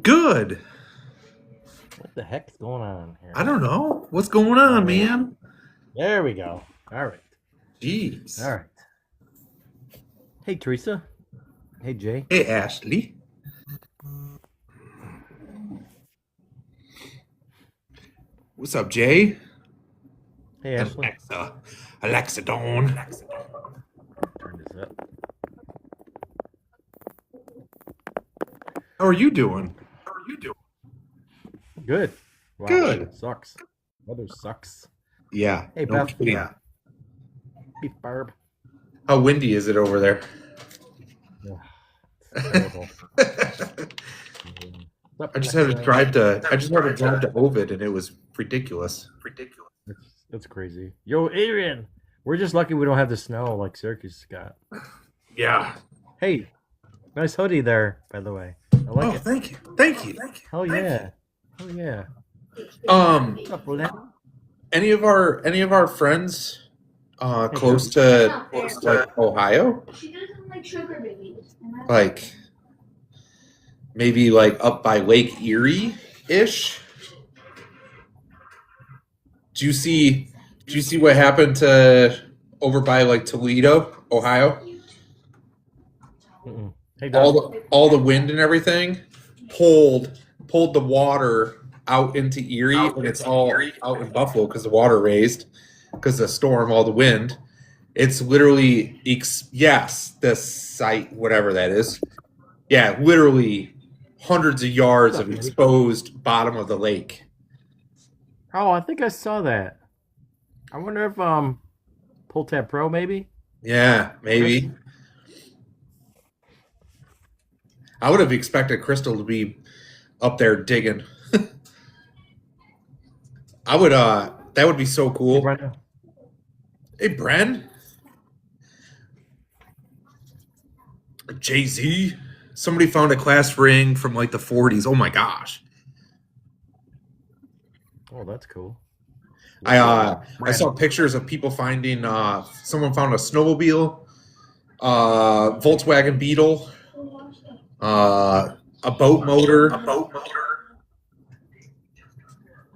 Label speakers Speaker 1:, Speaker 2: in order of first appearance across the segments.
Speaker 1: Good.
Speaker 2: What the heck's going on here?
Speaker 1: I don't know. What's going on, man?
Speaker 2: There we go. All right.
Speaker 1: Jeez.
Speaker 2: All right. Hey, Teresa. Hey, Jay.
Speaker 1: Hey, Ashley. What's up, Jay?
Speaker 2: Hey, Ashley.
Speaker 1: Alexa Dawn.
Speaker 2: Turn this up.
Speaker 1: How are you doing?
Speaker 2: Good. Wow,
Speaker 1: Good.
Speaker 2: Weather sucks. Weather sucks.
Speaker 1: Yeah.
Speaker 2: Hey,
Speaker 1: no
Speaker 2: Beth.
Speaker 1: kidding.
Speaker 2: Hey, Barb.
Speaker 1: How windy is it over there?
Speaker 2: Ugh, it's terrible.
Speaker 1: I just had to drive to Ovid, and it was ridiculous.
Speaker 2: That's crazy. Yo, Adrian. We're just lucky we don't have the snow like Syracuse got.
Speaker 1: Yeah.
Speaker 2: Hey, nice hoodie there, by the way. I like it.
Speaker 1: Thank you.
Speaker 2: Hell yeah. Hell yeah. What's up, Roland?
Speaker 1: Any of our friends close to Ohio?
Speaker 3: She doesn't like sugar babies.
Speaker 1: Like maybe like up by Lake Erie ish? Do you see what happened to over by like Toledo, Ohio?
Speaker 2: Mm-mm. Hey, Doug.
Speaker 1: All the wind and everything pulled the water out into Erie, and it's all out in Buffalo because the water raised because of the storm, all the wind. It's literally the site, whatever that is. Yeah, literally hundreds of yards of exposed bottom of the lake.
Speaker 2: Oh, I think I saw that. I wonder if Pull Tab Pro maybe.
Speaker 1: Yeah, maybe. I would have expected Crystal to be up there digging. I would that would be so cool. Hey, Bren. Jay-Z. Somebody found a class ring from like the 40s. Oh my gosh.
Speaker 2: Oh, that's cool.
Speaker 1: I saw pictures of people finding someone found a snowmobile, Volkswagen Beetle, a boat motor.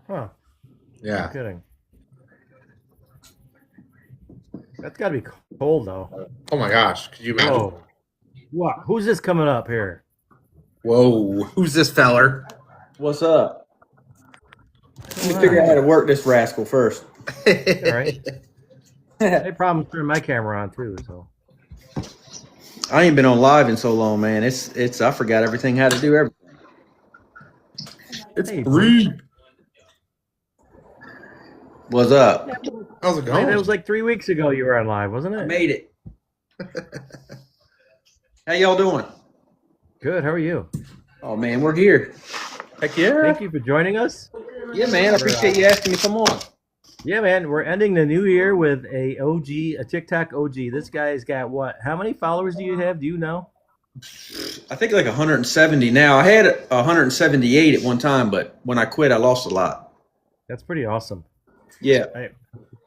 Speaker 2: Huh.
Speaker 1: Yeah.
Speaker 2: No kidding. That's got to be cold though.
Speaker 1: Oh my gosh. Could you imagine?
Speaker 2: Whoa. What? Who's this coming up here?
Speaker 1: Whoa. Who's this feller?
Speaker 4: What's up? Let me figure out how to work this rascal first.
Speaker 2: All right. Any problems turning my camera on too, so.
Speaker 4: I ain't been on live in so long, man. It's I forgot everything how to do everything.
Speaker 1: It's free.
Speaker 4: What's up?
Speaker 1: How's it going?
Speaker 2: It was like 3 weeks ago you were on live, wasn't
Speaker 4: I
Speaker 2: it?
Speaker 4: made it. How y'all doing?
Speaker 2: Good. How are you?
Speaker 4: Oh man, we're here.
Speaker 1: Heck yeah.
Speaker 2: Thank you for joining us.
Speaker 4: Yeah, man. I appreciate you asking me to come on.
Speaker 2: Yeah, man. We're ending the new year with a TikTok OG. This guy's got what? How many followers do you have? Do you know?
Speaker 4: I think like 170 now. I had 178 at one time, but when I quit, I lost a lot.
Speaker 2: That's pretty awesome.
Speaker 4: Yeah.
Speaker 2: Right.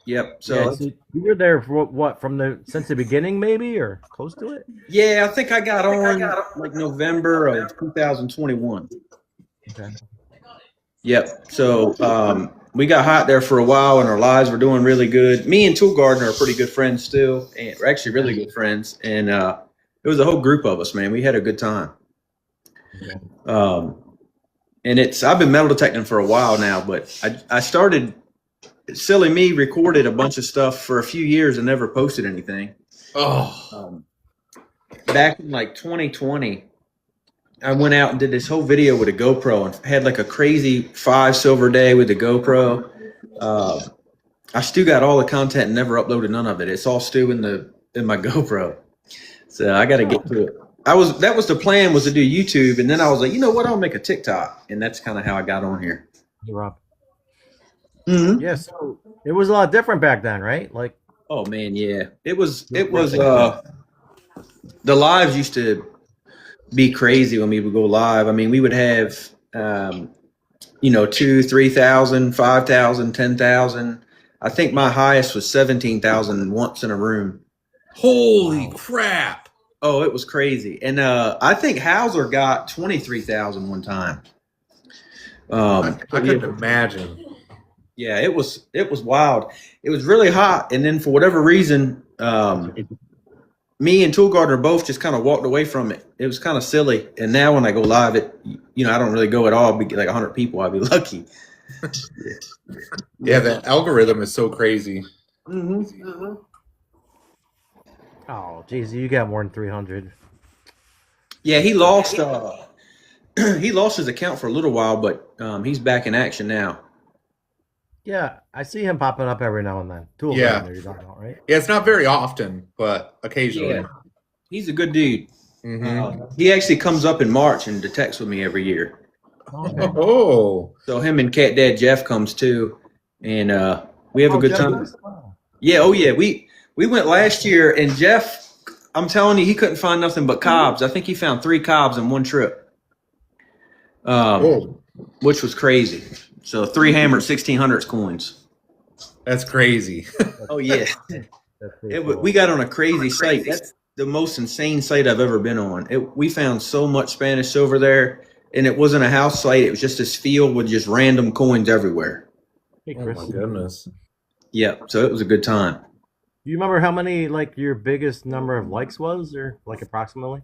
Speaker 4: Yep.
Speaker 2: So you were there for what since the beginning, maybe, or close to it?
Speaker 4: Yeah, I think I got on like November of 2021.
Speaker 2: Okay.
Speaker 4: Yep. So we got hot there for a while, and our lives were doing really good. Me and Tool Gardener are pretty good friends still, and we're actually really good friends. And it was a whole group of us, man. We had a good time.
Speaker 2: Yeah.
Speaker 4: And I've been metal detecting for a while now, but I started. Silly me recorded a bunch of stuff for a few years and never posted anything. Back in like 2020, I went out and did this whole video with a GoPro and had like a crazy 5 silver day with the GoPro. I still got all the content and never uploaded none of it. It's all still in my GoPro. So I got to get to it. That was the plan, was to do YouTube, and then I was like, you know what, I'll make a TikTok, and that's kind of how I got on here.
Speaker 2: Hey, Rob.
Speaker 4: Mm-hmm.
Speaker 2: Yeah, so it was a lot different back then, right? Like,
Speaker 4: oh man, yeah, it was. The lives used to be crazy when we would go live. I mean, we would have, 2,000, 3,000, 5,000, 10,000. I think my highest was 17,000 once in a room.
Speaker 1: Holy crap.
Speaker 4: Oh, it was crazy. And I think Hauser got 23,000 one time.
Speaker 1: I couldn't imagine.
Speaker 4: Yeah, it was wild. It was really hot, and then for whatever reason, me and Tool Gardner both just kind of walked away from it. It was kind of silly. And now when I go live, I don't really go at all. Be like 100 people, I'd be lucky.
Speaker 1: Yeah, the algorithm is so crazy.
Speaker 2: Oh, geez, you got more than 300.
Speaker 4: Yeah, he lost. He lost his account for a little while, but he's back in action now.
Speaker 2: Yeah, I see him popping up every now and then. Tool
Speaker 1: Yeah.
Speaker 2: Gardner, you're talking about, right?
Speaker 1: Yeah, it's not very often, but occasionally.
Speaker 4: Yeah. He's a good dude.
Speaker 1: Mhm.
Speaker 4: He actually comes up in March and detects with me every year.
Speaker 2: Okay.
Speaker 1: Oh,
Speaker 4: So him and Cat Dad Jeff comes too, and we have a good
Speaker 2: Jeff
Speaker 4: time.
Speaker 2: Lewis? Wow.
Speaker 4: Yeah, oh yeah, we went last year, and Jeff, I'm telling you, he couldn't find nothing but cobs. I think he found 3 cobs in one trip, which was crazy. So 3 hammered 1600s coins.
Speaker 1: that's crazy.
Speaker 4: Oh yeah,
Speaker 2: That's pretty cool.
Speaker 4: we got on a crazy site. That's the most insane site I've ever been on. We found so much Spanish silver there, and it wasn't a house site. It was just this field with just random coins everywhere.
Speaker 2: Hey,
Speaker 1: Oh
Speaker 2: Chris.
Speaker 1: my goodness.
Speaker 4: Yeah, so it was a good time.
Speaker 2: Do you remember how many, like, your biggest number of likes was, or like approximately?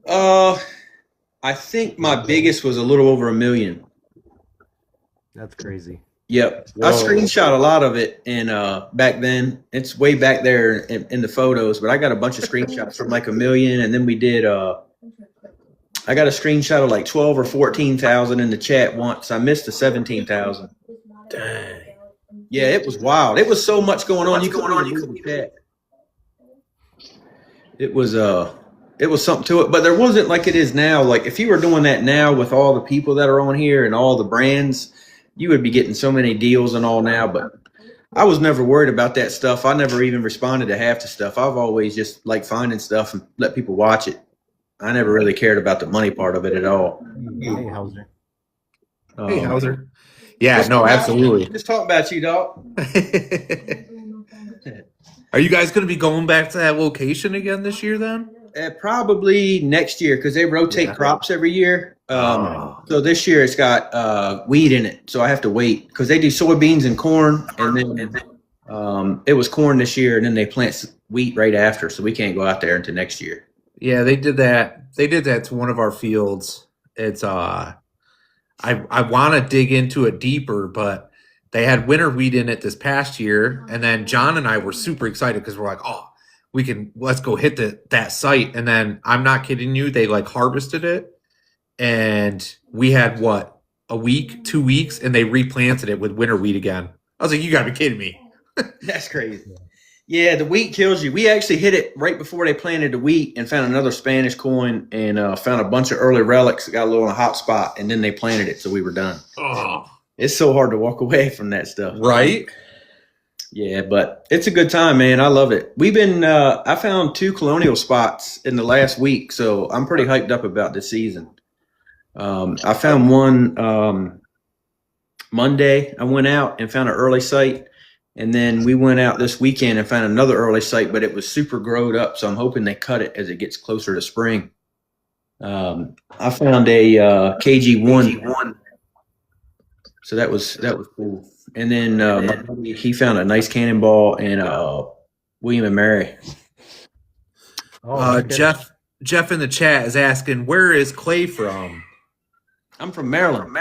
Speaker 4: I think my biggest was a little over 1 million.
Speaker 2: That's crazy.
Speaker 4: Yep.
Speaker 1: Whoa.
Speaker 4: I screenshot a lot of it, and back then it's way back there in the photos, but I got a bunch of screenshots from like 1 million, and then we did I got a screenshot of like 12 or 14,000 in the chat once. I missed the 17,000.
Speaker 1: Dang.
Speaker 4: Yeah, it was wild. It was so much going on. You couldn't even read the chat. It was something to it, but there wasn't like it is now. Like if you were doing that now with all the people that are on here and all the brands, you would be getting so many deals and all now. But I was never worried about that stuff. I never even responded to half the stuff. I've always just like finding stuff and let people watch it. I never really cared about the money part of it at all.
Speaker 2: Hey, Hauser.
Speaker 1: Hey, Hauser. Yeah, no, absolutely.
Speaker 4: Just talk about you, dog.
Speaker 1: Are you guys going to be going back to that location again this year then?
Speaker 4: Probably next year because they rotate
Speaker 1: Yeah.
Speaker 4: crops every year. So this year it's got wheat in it, so I have to wait because they do soybeans and corn, and then it was corn this year, and then they plant wheat right after, so we can't go out there until next year.
Speaker 1: Yeah, they did that. They did that to one of our fields. It's I want to dig into it deeper, but they had winter wheat in it this past year, and then John and I were super excited because we're like, oh, let's go hit that site. And then I'm not kidding you, they like harvested it, and we had what, a week, 2 weeks, and they replanted it with winter wheat again. I was like, you gotta be kidding me.
Speaker 4: That's crazy. Yeah, the wheat kills you. We actually hit it right before they planted the wheat and found another Spanish coin and found a bunch of early relics that got a little in a hot spot, and then they planted it, so we were done.
Speaker 1: Oh,
Speaker 4: It's so hard to walk away from that stuff.
Speaker 1: right?
Speaker 4: Yeah, but it's a good time, man. I love it. We've been I found 2 colonial spots in the last week, so I'm pretty hyped up about this season. I found one Monday. I went out and found an early site, and then we went out this weekend and found another early site, but it was super growed up, so I'm hoping they cut it as it gets closer to spring. I found a KG1. So that was cool. And then my buddy, he found a nice cannonball and William and Mary.
Speaker 2: Oh, okay.
Speaker 1: Jeff in the chat is asking, where is Clay from?
Speaker 4: I'm from Maryland.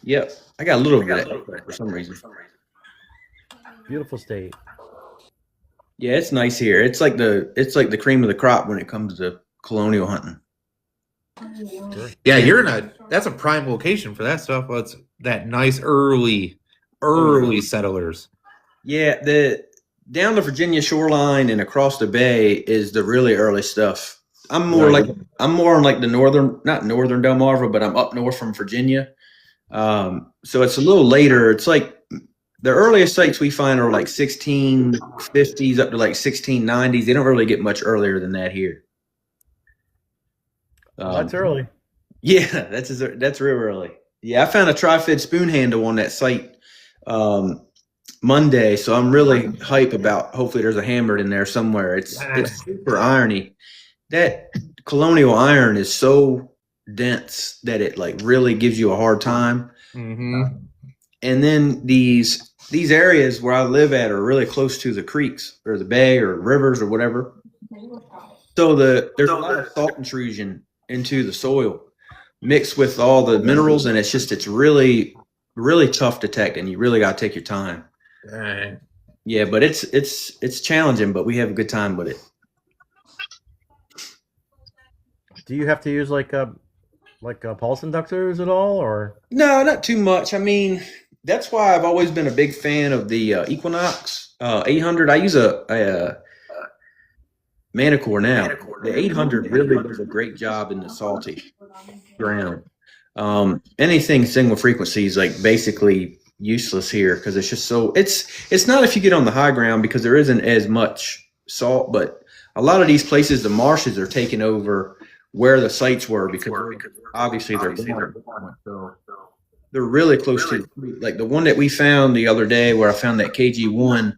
Speaker 4: Yep. I got a little bit of that for some reason.
Speaker 2: Beautiful state.
Speaker 4: Yeah, it's nice here. It's like the cream of the crop when it comes to colonial hunting.
Speaker 1: Yeah, that's a prime location for that stuff. It's that nice early settlers.
Speaker 4: Yeah, the down the Virginia shoreline and across the bay is the really early stuff. I'm more on like the not northern Delmarva, but I'm up north from Virginia. So it's a little later. It's like the earliest sites we find are like 1650s up to like 1690s. They don't really get much earlier than that here.
Speaker 2: That's early.
Speaker 4: Yeah, that's real early. Yeah, I found a tri-fed spoon handle on that site Monday, so I'm really hype about. Hopefully, there's a hammered in there somewhere. It's super irony. That colonial iron is so dense that it like really gives you a hard time.
Speaker 1: Mm-hmm.
Speaker 4: And then these areas where I live at are really close to the creeks or the bay or rivers or whatever. So there's a lot of salt intrusion into the soil mixed with all the minerals, and it's really, really tough detecting. You really got to take your time.
Speaker 1: Dang.
Speaker 4: Yeah, but it's challenging, but we have a good time with it.
Speaker 2: Do you have to use like a pulse inductors at all, or?
Speaker 4: No, not too much. I mean, that's why I've always been a big fan of the Equinox 800. I use a Manicore now. The 800 really does a great job in the salty ground. Anything single frequency is like basically useless here because it's just so it's not if you get on the high ground because there isn't as much salt, but a lot of these places the marshes are taking over where the sites were because obviously they're so they're really close to like the one that we found the other day where I found that KG1.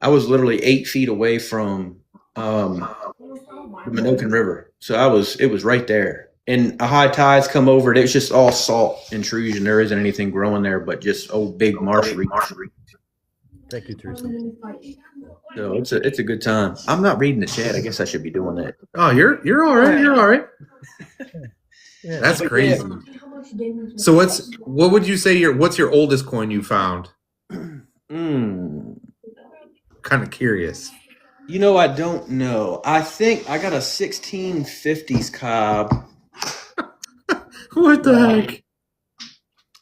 Speaker 4: I was literally 8 feet away from the Minokan River, so it was right there. And a high tides come over, it's just all salt intrusion. There isn't anything growing there, but just big marsh reef.
Speaker 2: Thank you, Teresa.
Speaker 4: So it's a good time. I'm not reading the chat. I guess I should be doing that.
Speaker 1: Oh, you're all right. You're all right.
Speaker 2: Yeah.
Speaker 1: That's crazy. So what would you say what's your oldest coin you found? Kind of curious.
Speaker 4: You know, I don't know. I think I got a 1650s cob.
Speaker 1: What the heck?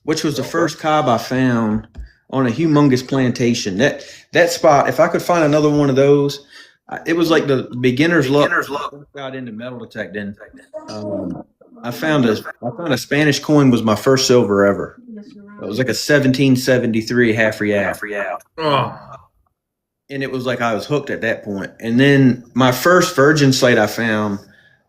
Speaker 4: Which was the first cob I found on a humongous plantation. That spot, if I could find another one of those, it was like the beginner's luck. Got into metal detecting. I found a Spanish coin was my first silver ever. It was like a 1773 half real.
Speaker 1: Oh.
Speaker 4: And it was like I was hooked at that point. And then my first virgin slate I found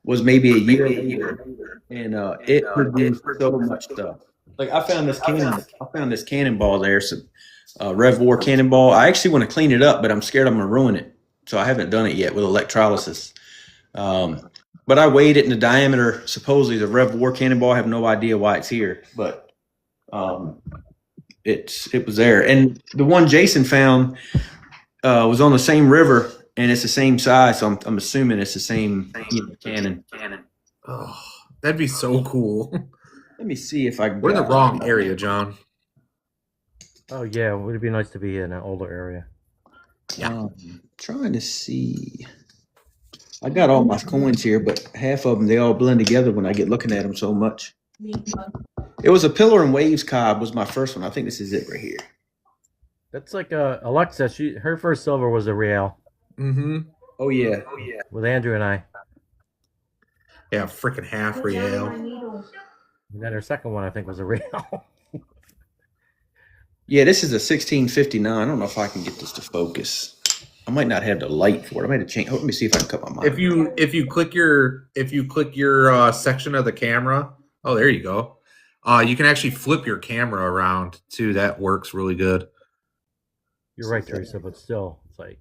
Speaker 4: was maybe a year later, and it produced so much stuff. Like I found this cannonball there, some Rev War cannonball. I actually want to clean it up, but I'm scared I'm gonna ruin it, so I haven't done it yet with electrolysis. But I weighed it in the diameter. Supposedly the Rev War cannonball. I have no idea why it's here, but it was there. And the one Jason found was on the same river, and it's the same size. So I'm assuming it's the same cannon.
Speaker 1: Oh, that'd be so cool.
Speaker 4: Let me see if I can.
Speaker 1: We're in the wrong area, John.
Speaker 2: Oh yeah, it would be nice to be in an older area.
Speaker 1: Yeah.
Speaker 4: Trying to see. I got all my coins here, but half of them, they all blend together when I get looking at them so much. It was a Pillar and Waves cob was my first one. I think this is it right here.
Speaker 2: That's like Alexa. Her first silver was a real.
Speaker 1: Mm-hmm.
Speaker 4: Oh yeah.
Speaker 2: With Andrew and I.
Speaker 1: Yeah, freaking half real.
Speaker 2: And then her second one, I think, was a real.
Speaker 4: Yeah, this is a 1659. I don't know if I can get this to focus. I might not have the light for it. I might have to change. Let me see if I can cut my mic.
Speaker 1: If you click your section of the camera, oh, there you go. You can actually flip your camera around too. That works really good.
Speaker 2: You're right, Teresa, but still, it's like.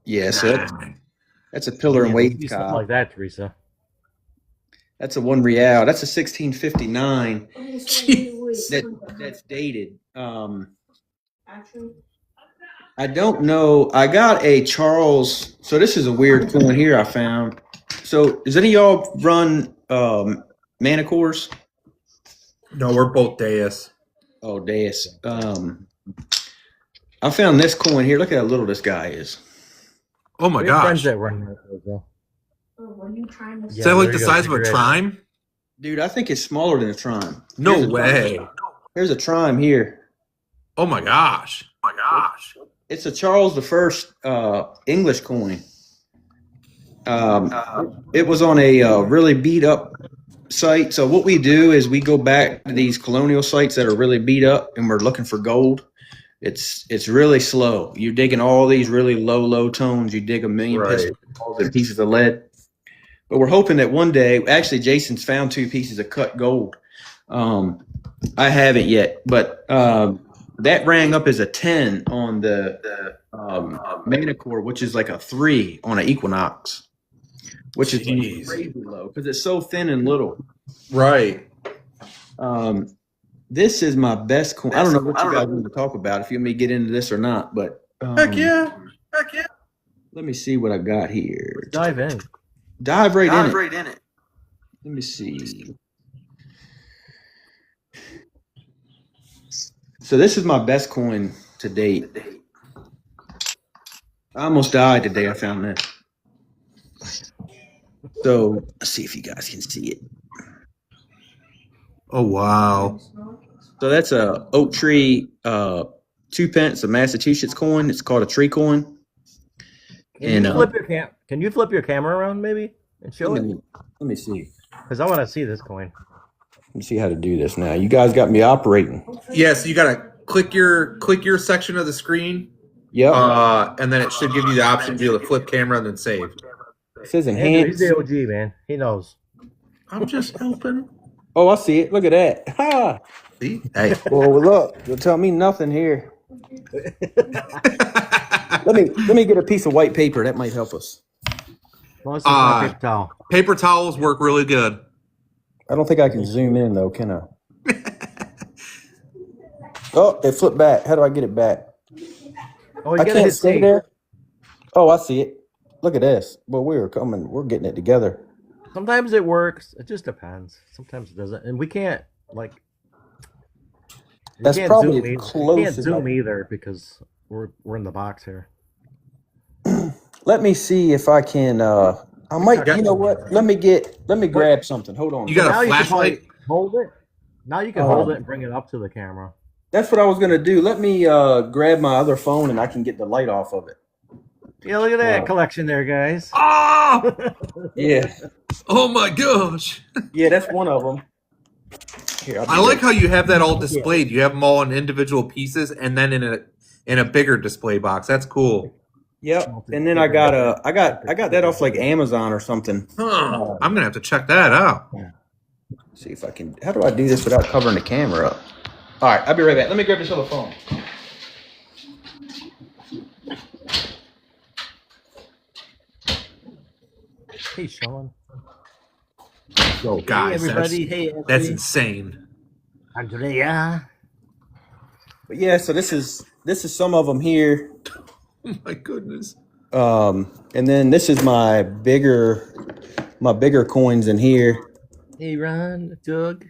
Speaker 4: Yeah, so that's a Pillar and Waves
Speaker 2: Something
Speaker 4: cob.
Speaker 2: like that, Teresa.
Speaker 4: That's a 1 real. That's a 1659.
Speaker 3: Jeez.
Speaker 4: That's dated. I don't know. I got a Charles. So this is a weird coin here I found. So does any of y'all run Manicores?
Speaker 1: No, we're both Deus.
Speaker 4: Oh, Deus. I found this coin here. Look at how little this guy is.
Speaker 1: Oh my
Speaker 2: We have friends
Speaker 1: gosh.
Speaker 2: that run that as well.
Speaker 1: Is
Speaker 2: Yeah,
Speaker 1: that like
Speaker 2: there
Speaker 1: the
Speaker 2: you go.
Speaker 1: size of a trime?
Speaker 4: Dude, I think it's smaller than a Trime.
Speaker 1: No
Speaker 4: Here's a
Speaker 1: way.
Speaker 4: Trime. There's a Trime here.
Speaker 1: Oh my gosh. Oh my gosh.
Speaker 4: It's a Charles I English coin. It was on a really beat up site. So what we do is we go back to these colonial sites that are really beat up, and we're looking for gold. It's really slow. You're digging all these really low tones. You dig a million
Speaker 1: Right.
Speaker 4: pieces of lead. But we're hoping that one day, actually, Jason's found 2 pieces of cut gold. I haven't yet, but that rang up as a 10 on the Manicore, which is like a 3 on an Equinox. which is
Speaker 1: Jeez.
Speaker 4: crazy low because it's so thin and little.
Speaker 1: Right.
Speaker 4: This is my best coin. I don't know what you guys want to talk about, if you want me to get into this or not, but
Speaker 1: Heck yeah.
Speaker 4: let me see what I got here.
Speaker 2: Dive in.
Speaker 4: Dive right in it. Let me see. So this is my best coin to date. I almost died the day I found this. So let's see if you guys can see it.
Speaker 1: Oh wow.
Speaker 4: So that's a oak tree 2 pence, a Massachusetts coin. It's called a tree coin.
Speaker 2: Can you flip your camera around maybe and show
Speaker 4: let
Speaker 2: it?
Speaker 4: me see.
Speaker 2: Because I want to see this coin.
Speaker 4: Let me see how to do this now. You guys got me operating.
Speaker 1: Yeah, so you gotta click your section of the screen.
Speaker 4: Yep.
Speaker 1: And then it should give you the option to be able to flip camera and then save.
Speaker 4: It says
Speaker 2: Andrew,
Speaker 4: enhance.
Speaker 2: he's the OG, man. He knows.
Speaker 1: I'm just helping.
Speaker 4: Oh, I see it. Look at that. Ha!
Speaker 1: See? Hey.
Speaker 4: Well, look, you'll tell me nothing here. Let me get a piece of white paper. That might help us.
Speaker 2: Well, it's not paper towel.
Speaker 1: Paper towels work really good.
Speaker 4: I don't think I can zoom in though, can I? Oh, it flipped back. How do I get it back?
Speaker 2: Oh, you
Speaker 4: I
Speaker 2: gotta
Speaker 4: can't
Speaker 2: hit
Speaker 4: stay
Speaker 2: save.
Speaker 4: there. Oh, I see it. Look at this. Well, we're getting it together.
Speaker 2: Sometimes it works. It just depends. Sometimes it doesn't, and we can't like.
Speaker 4: That's
Speaker 2: can't
Speaker 4: probably
Speaker 2: zoom
Speaker 4: close
Speaker 2: We can't zoom
Speaker 4: enough.
Speaker 2: either because we're in the box here.
Speaker 4: Let me see if I can. I might. You know what? Let me grab something. Hold on.
Speaker 1: You got
Speaker 2: Now
Speaker 1: a
Speaker 2: you can
Speaker 1: flashlight?
Speaker 2: hold it. Now you can hold it and bring it up to the camera.
Speaker 4: That's what I was gonna do. Let me grab my other phone and I can get the light off of it.
Speaker 2: Yeah, look at that collection there, guys.
Speaker 1: Oh!
Speaker 4: Yeah.
Speaker 1: Oh my gosh.
Speaker 4: Yeah, that's one of them. Here,
Speaker 1: I like how you have that all displayed. You have them all in individual pieces and then in a bigger display box. That's cool.
Speaker 4: Yep. And then I got that off like Amazon or something.
Speaker 1: Huh. I'm gonna have to check that out.
Speaker 4: See if I can. How do I do this without covering the camera up? All right, I'll be right back. Let me grab this other phone.
Speaker 2: Hey, Sean.
Speaker 1: Oh, guys,
Speaker 2: hey, everybody. Hey,
Speaker 1: that's insane.
Speaker 2: Andrea.
Speaker 4: But yeah, so this is some of them here.
Speaker 1: Oh my goodness.
Speaker 4: And then this is my bigger coins in here.
Speaker 2: Hey, Ron, Doug.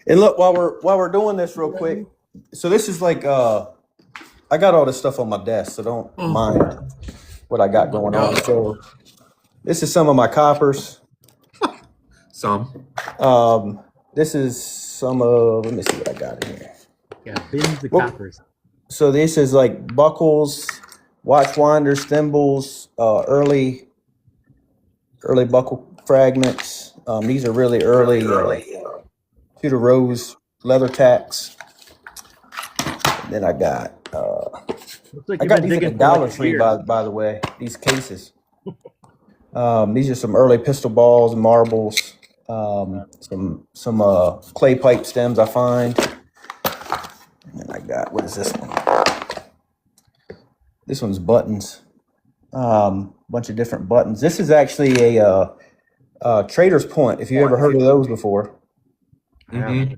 Speaker 4: And look, while we're doing this real quick, so this is like I got all this stuff on my desk, so don't mind what I got going on. So this is some of my coppers.
Speaker 1: Some.
Speaker 4: This is some of. Let me see what I got in here.
Speaker 2: Yeah, bins of coppers.
Speaker 4: So this is like buckles, watch winders, thimbles, early buckle fragments. These are really early Tudor Rose leather tacks. And then I got
Speaker 2: Looks like
Speaker 4: I
Speaker 2: you've
Speaker 4: got
Speaker 2: been
Speaker 4: these at the
Speaker 2: digging
Speaker 4: Dollar
Speaker 2: for
Speaker 4: Tree
Speaker 2: like
Speaker 4: by the way. These cases. These are some early pistol balls and marbles. Some clay pipe stems I find. And then I got, what is this one? This one's buttons. Bunch of different buttons. This is actually a Trader's Point. If you ever heard of those before.
Speaker 1: Mm-hmm.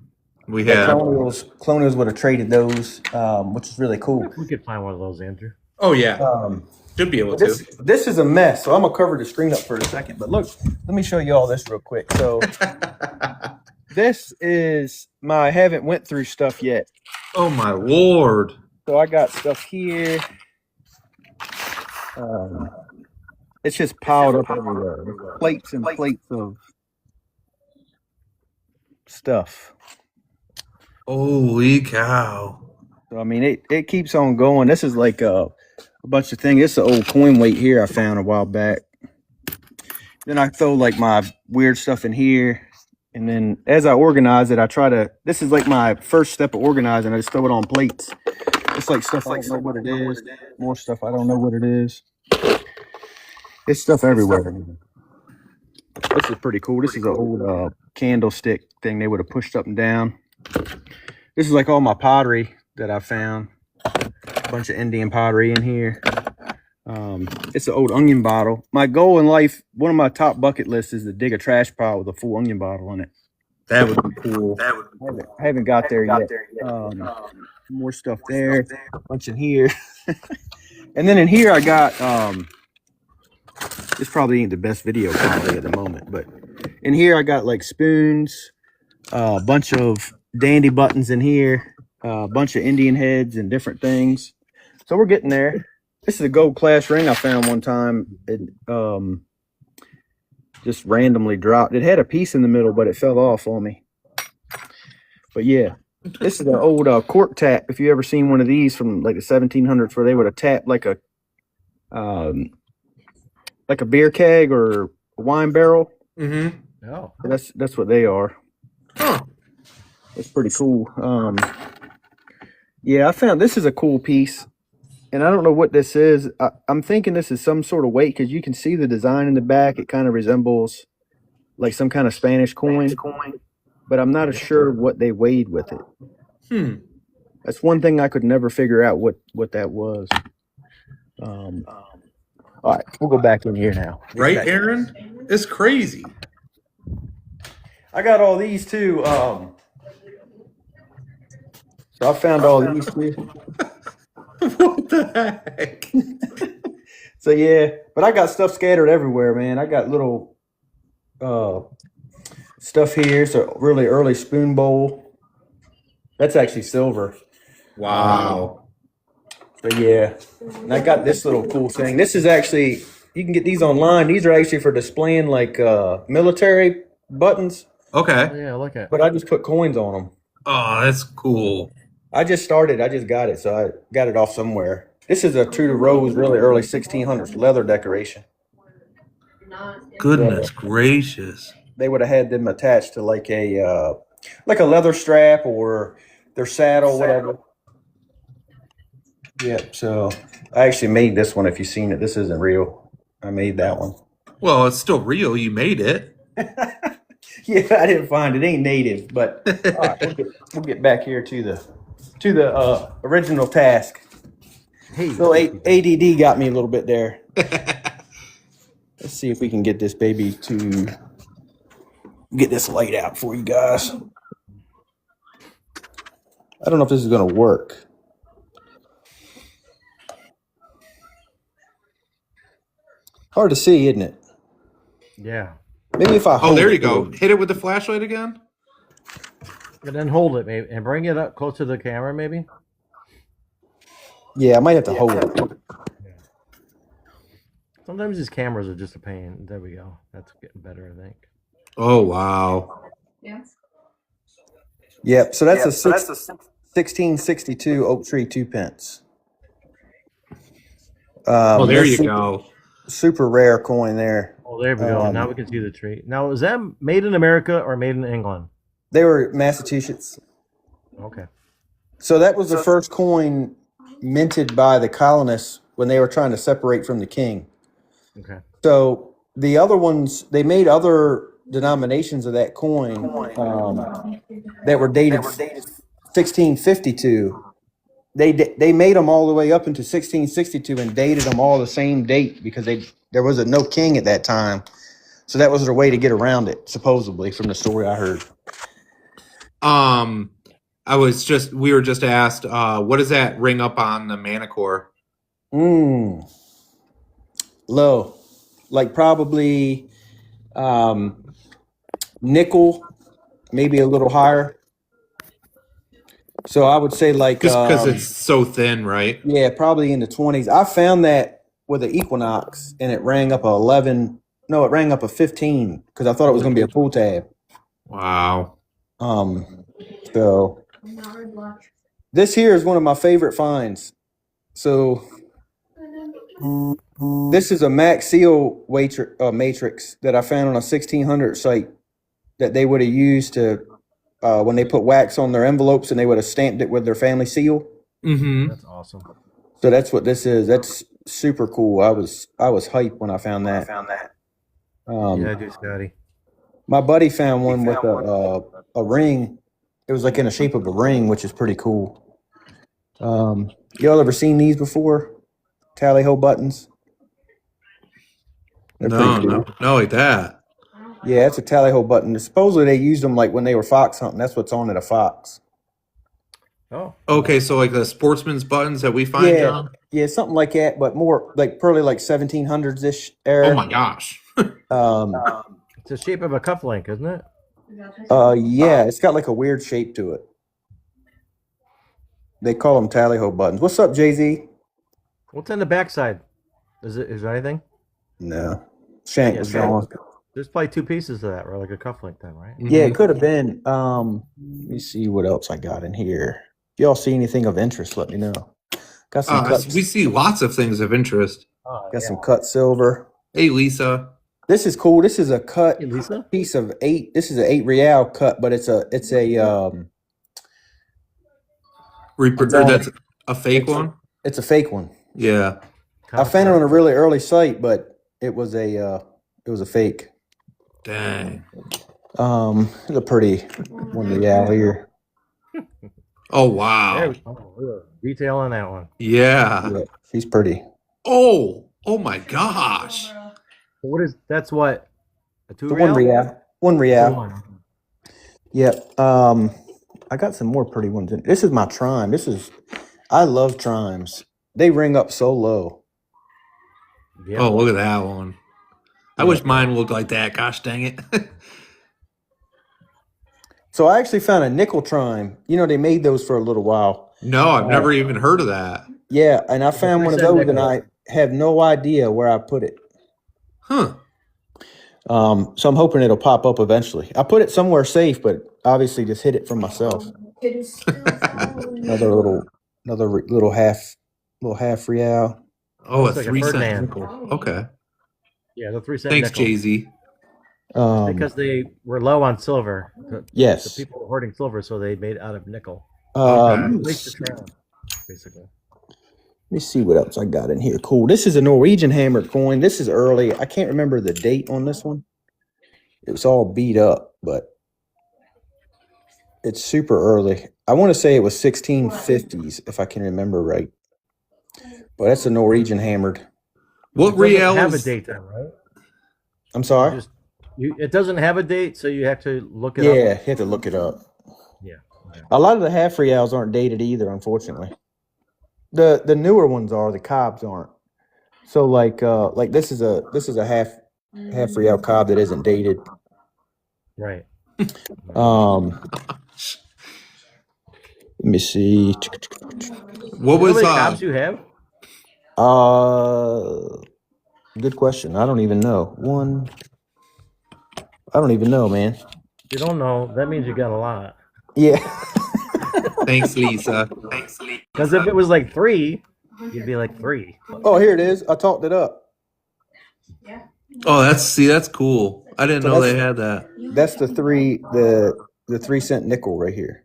Speaker 1: We
Speaker 4: Yeah,
Speaker 1: have.
Speaker 4: Colonials would have traded those, which is really cool.
Speaker 2: We could find one of those, Andrew.
Speaker 1: Oh yeah. Should be able to.
Speaker 4: This is a mess, so I'm gonna cover the screen up for a second. But look, let me show you all this real quick. So this is my haven't went through stuff yet.
Speaker 1: Oh my Lord.
Speaker 4: So I got stuff here. It's just piled up everywhere. There's plates and plates of stuff.
Speaker 1: Holy cow.
Speaker 4: So I mean, it keeps on going. This is like a bunch of things. This is an old coin weight here I found a while back. Then I throw like my weird stuff in here. And then as I organize it, I try to, this is like my first step of organizing. I just throw it on plates. It's like stuff I don't know what it is. More stuff I don't know what it is. It's stuff everywhere. This is pretty cool. This is an old candlestick thing they would have pushed up and down. This is like all my pottery that I found. A bunch of Indian pottery in here.
Speaker 5: It's an old onion bottle. My goal in life, one of my top bucket lists, is to dig a trash pile with a full onion bottle in it.
Speaker 1: That would be cool.
Speaker 5: I haven't got there yet. More stuff there. Bunch in here. And then in here I got this probably ain't the best video quality at the moment, but in here I got like spoons, a bunch of dandy buttons in here, a bunch of Indian heads and different things. So we're getting there. This is a gold class ring I found one time. It just randomly dropped. It had a piece in the middle, but it fell off on me. But yeah, this is an old cork tap. If you ever seen one of these from like the 1700s, where they would have tapped like a beer keg or a wine barrel.
Speaker 1: Mm-hmm.
Speaker 2: Oh,
Speaker 5: That's what they are.
Speaker 1: Huh.
Speaker 5: It's pretty cool. Yeah, I found this is a cool piece, and I don't know what this is. I'm thinking this is some sort of weight because you can see the design in the back. It kind of resembles like some kind of Spanish coin, but I'm not sure what they weighed with it. That's one thing I could never figure out what that was. All right, we'll go back in here now.
Speaker 1: Right, Aaron? It's crazy.
Speaker 5: I got all these too. So I found all these too.
Speaker 1: What the heck?
Speaker 5: So yeah, but I got stuff scattered everywhere, man. I got little stuff here. It's a really early spoon bowl. That's actually silver.
Speaker 1: Wow.
Speaker 5: So yeah, and I got this little cool thing. This is actually, you can get these online. These are actually for displaying like military buttons,
Speaker 1: Okay.
Speaker 2: oh, yeah, look at.
Speaker 5: but I just put coins on them.
Speaker 1: Oh, that's cool.
Speaker 5: I just got it, so I got it off somewhere. This is a True to Rose, really early 1600s leather decoration.
Speaker 1: Goodness gracious.
Speaker 5: They would have had them attached to like a leather strap or their saddle, whatever. Yep. So I actually made this one. If you've seen it, this isn't real. I made that one.
Speaker 1: Well, it's still real. You made it.
Speaker 5: Yeah, I didn't find it. Ain't native, but all right, we'll get back here to the original task.
Speaker 2: Hey,
Speaker 5: So ADD got me a little bit there. Let's see if we can get this baby to get this light out for you guys. I don't know if this is going to work. Hard to see, isn't it?
Speaker 2: yeah,
Speaker 5: Maybe if I
Speaker 1: Oh,
Speaker 5: hold
Speaker 1: there
Speaker 5: it,
Speaker 1: you go. Hit it with the flashlight again.
Speaker 2: and then hold it maybe, and bring it up close to the camera, maybe.
Speaker 5: Yeah, I might have to hold it.
Speaker 2: Sometimes these cameras are just a pain. There we go. That's getting better, I think.
Speaker 1: Oh, wow.
Speaker 5: Yep. So that's a 1662 oak tree 2 pence.
Speaker 1: Oh, there you
Speaker 5: super,
Speaker 1: go.
Speaker 5: Super rare coin there.
Speaker 2: Oh, there we go. Now we can see the tree. Now, is that made in America or made in England?
Speaker 5: They were Massachusetts.
Speaker 2: Okay.
Speaker 5: So that was the first coin minted by the colonists when they were trying to separate from the king.
Speaker 2: Okay.
Speaker 5: So the other ones, they made other denominations of that coin that were dated 1652. They made them all the way up into 1662 and dated them all the same date because there was no king at that time. So that was their way to get around it, supposedly, from the story I heard.
Speaker 1: We were just asked, what does that ring up on the Manicore?
Speaker 5: Low. Like probably nickel, maybe a little higher. So I would say like
Speaker 1: Because it's so thin, right?
Speaker 5: yeah, probably in the 20s. I found that with the Equinox and it rang up a 11. No, it rang up a 15 because I thought it was going to be a pull tab.
Speaker 1: Wow.
Speaker 5: So this here is one of my favorite finds. So this is a Max Seal matrix that I found on a 1600 site that they would have used to when they put wax on their envelopes and they would have stamped it with their family seal.
Speaker 1: Mm-hmm.
Speaker 2: That's awesome.
Speaker 5: So that's what this is. That's super cool. I was hyped when I found that.
Speaker 2: Yeah, I do, Scotty.
Speaker 5: My buddy found one with a ring. It was like in the shape of a ring, which is pretty cool. Y'all ever seen these before? Tally ho buttons. They're pretty
Speaker 1: No,
Speaker 5: cool.
Speaker 1: no, no, like that.
Speaker 5: Yeah, it's a tally ho button. Supposedly they used them like when they were fox hunting. That's what's on at a fox.
Speaker 2: Oh,
Speaker 1: Okay, so like the sportsman's buttons that we find,
Speaker 5: Yeah,
Speaker 1: John.
Speaker 5: yeah, something like that, but more like probably like 1700s ish
Speaker 1: Oh
Speaker 5: era.
Speaker 1: my gosh.
Speaker 2: it's the shape of a cufflink, isn't it?
Speaker 5: Yeah, it's got like a weird shape to it. They call them tally ho buttons. What's up, Jay Z?
Speaker 2: What's on the backside? Is there anything?
Speaker 5: No, Shank
Speaker 2: Yeah,
Speaker 5: was
Speaker 2: so-
Speaker 5: gone.
Speaker 2: There's probably two pieces of that, or like a cufflink, then, right?
Speaker 5: Yeah, it
Speaker 1: Mhm.
Speaker 5: could have been. Let me see what else I got in here. If y'all see anything of interest, let me know. Got some cut.
Speaker 1: We see lots of things of interest.
Speaker 2: Oh,
Speaker 5: Got some cut silver.
Speaker 1: Hey, Lisa.
Speaker 5: This is cool. This is a cut
Speaker 2: Hey, Lisa.
Speaker 5: piece of 8. This is an 8 real cut, but it's a
Speaker 1: That's a fake one.
Speaker 5: it's a fake one.
Speaker 1: Yeah.
Speaker 5: I found it on a really early site, but it was a fake.
Speaker 1: Dang.
Speaker 5: It's a pretty one real here.
Speaker 1: Oh
Speaker 2: There
Speaker 1: wow.
Speaker 2: we go. Look at the detail on that one.
Speaker 1: Yeah.
Speaker 5: Yeah, she's pretty.
Speaker 1: Oh. Oh my gosh.
Speaker 2: That's what? A 2
Speaker 5: The
Speaker 2: real?
Speaker 5: 1 real. 1 real.
Speaker 2: One.
Speaker 5: Yep. I got some more pretty ones in. This is my Trime. I love Trimes. They ring up so low.
Speaker 2: Yeah.
Speaker 1: Oh, look at that one. I
Speaker 5: Yeah.
Speaker 1: wish mine looked like that. Gosh dang it.
Speaker 5: So I actually found a nickel Trime. You know, they made those for a little while.
Speaker 1: No, I've never even heard of that.
Speaker 5: Yeah, and I found one of
Speaker 2: 3%
Speaker 5: those, and
Speaker 2: nickel.
Speaker 5: I have no idea where I put it.
Speaker 1: Huh.
Speaker 5: So I'm hoping it'll pop up eventually. I put it somewhere safe, but obviously just hid it from myself. Another little half real.
Speaker 1: Oh,
Speaker 2: Looks
Speaker 1: a
Speaker 2: like a
Speaker 1: 3 cent.
Speaker 2: Ferdinand.
Speaker 1: Okay.
Speaker 2: Yeah, the 3 cent
Speaker 1: Thanks,
Speaker 2: nickel.
Speaker 1: Jay-Z.
Speaker 2: Because they were low on silver. The
Speaker 5: Yes.
Speaker 2: people were hoarding silver, so they made it out of nickel.
Speaker 1: Okay.
Speaker 2: Like the crown, basically.
Speaker 5: Let me see what else I got in here. Cool. This is a Norwegian hammered coin. This is early. I can't remember the date on this one. It was all beat up, but it's super early. I want to say it was 1650s, if I can remember right. But that's a Norwegian hammered.
Speaker 1: What
Speaker 2: It doesn't
Speaker 1: real
Speaker 2: have a
Speaker 1: is
Speaker 2: date then, right?
Speaker 5: I'm sorry?
Speaker 2: It doesn't have a date, so you have to look it
Speaker 5: Yeah,
Speaker 2: up.
Speaker 5: you have to look it up.
Speaker 2: Yeah. Okay.
Speaker 5: A lot of the half reals aren't dated either, unfortunately. The newer ones are, the cobs aren't. So like this is a half real cob that isn't dated.
Speaker 2: Right.
Speaker 5: Let me see.
Speaker 1: what
Speaker 2: How
Speaker 1: was
Speaker 2: many cobs you have?
Speaker 5: Good question. I don't even know. I don't even know, man.
Speaker 2: If you don't know, that means you got a lot.
Speaker 5: Yeah.
Speaker 1: Thanks, Lisa.
Speaker 2: Because if it was like 3, you'd be like 3.
Speaker 5: Oh, here it is. I talked it up.
Speaker 1: Oh, that's cool. I didn't
Speaker 5: So
Speaker 1: know
Speaker 5: that's-
Speaker 1: they had that.
Speaker 5: That's the 3 cent nickel right here.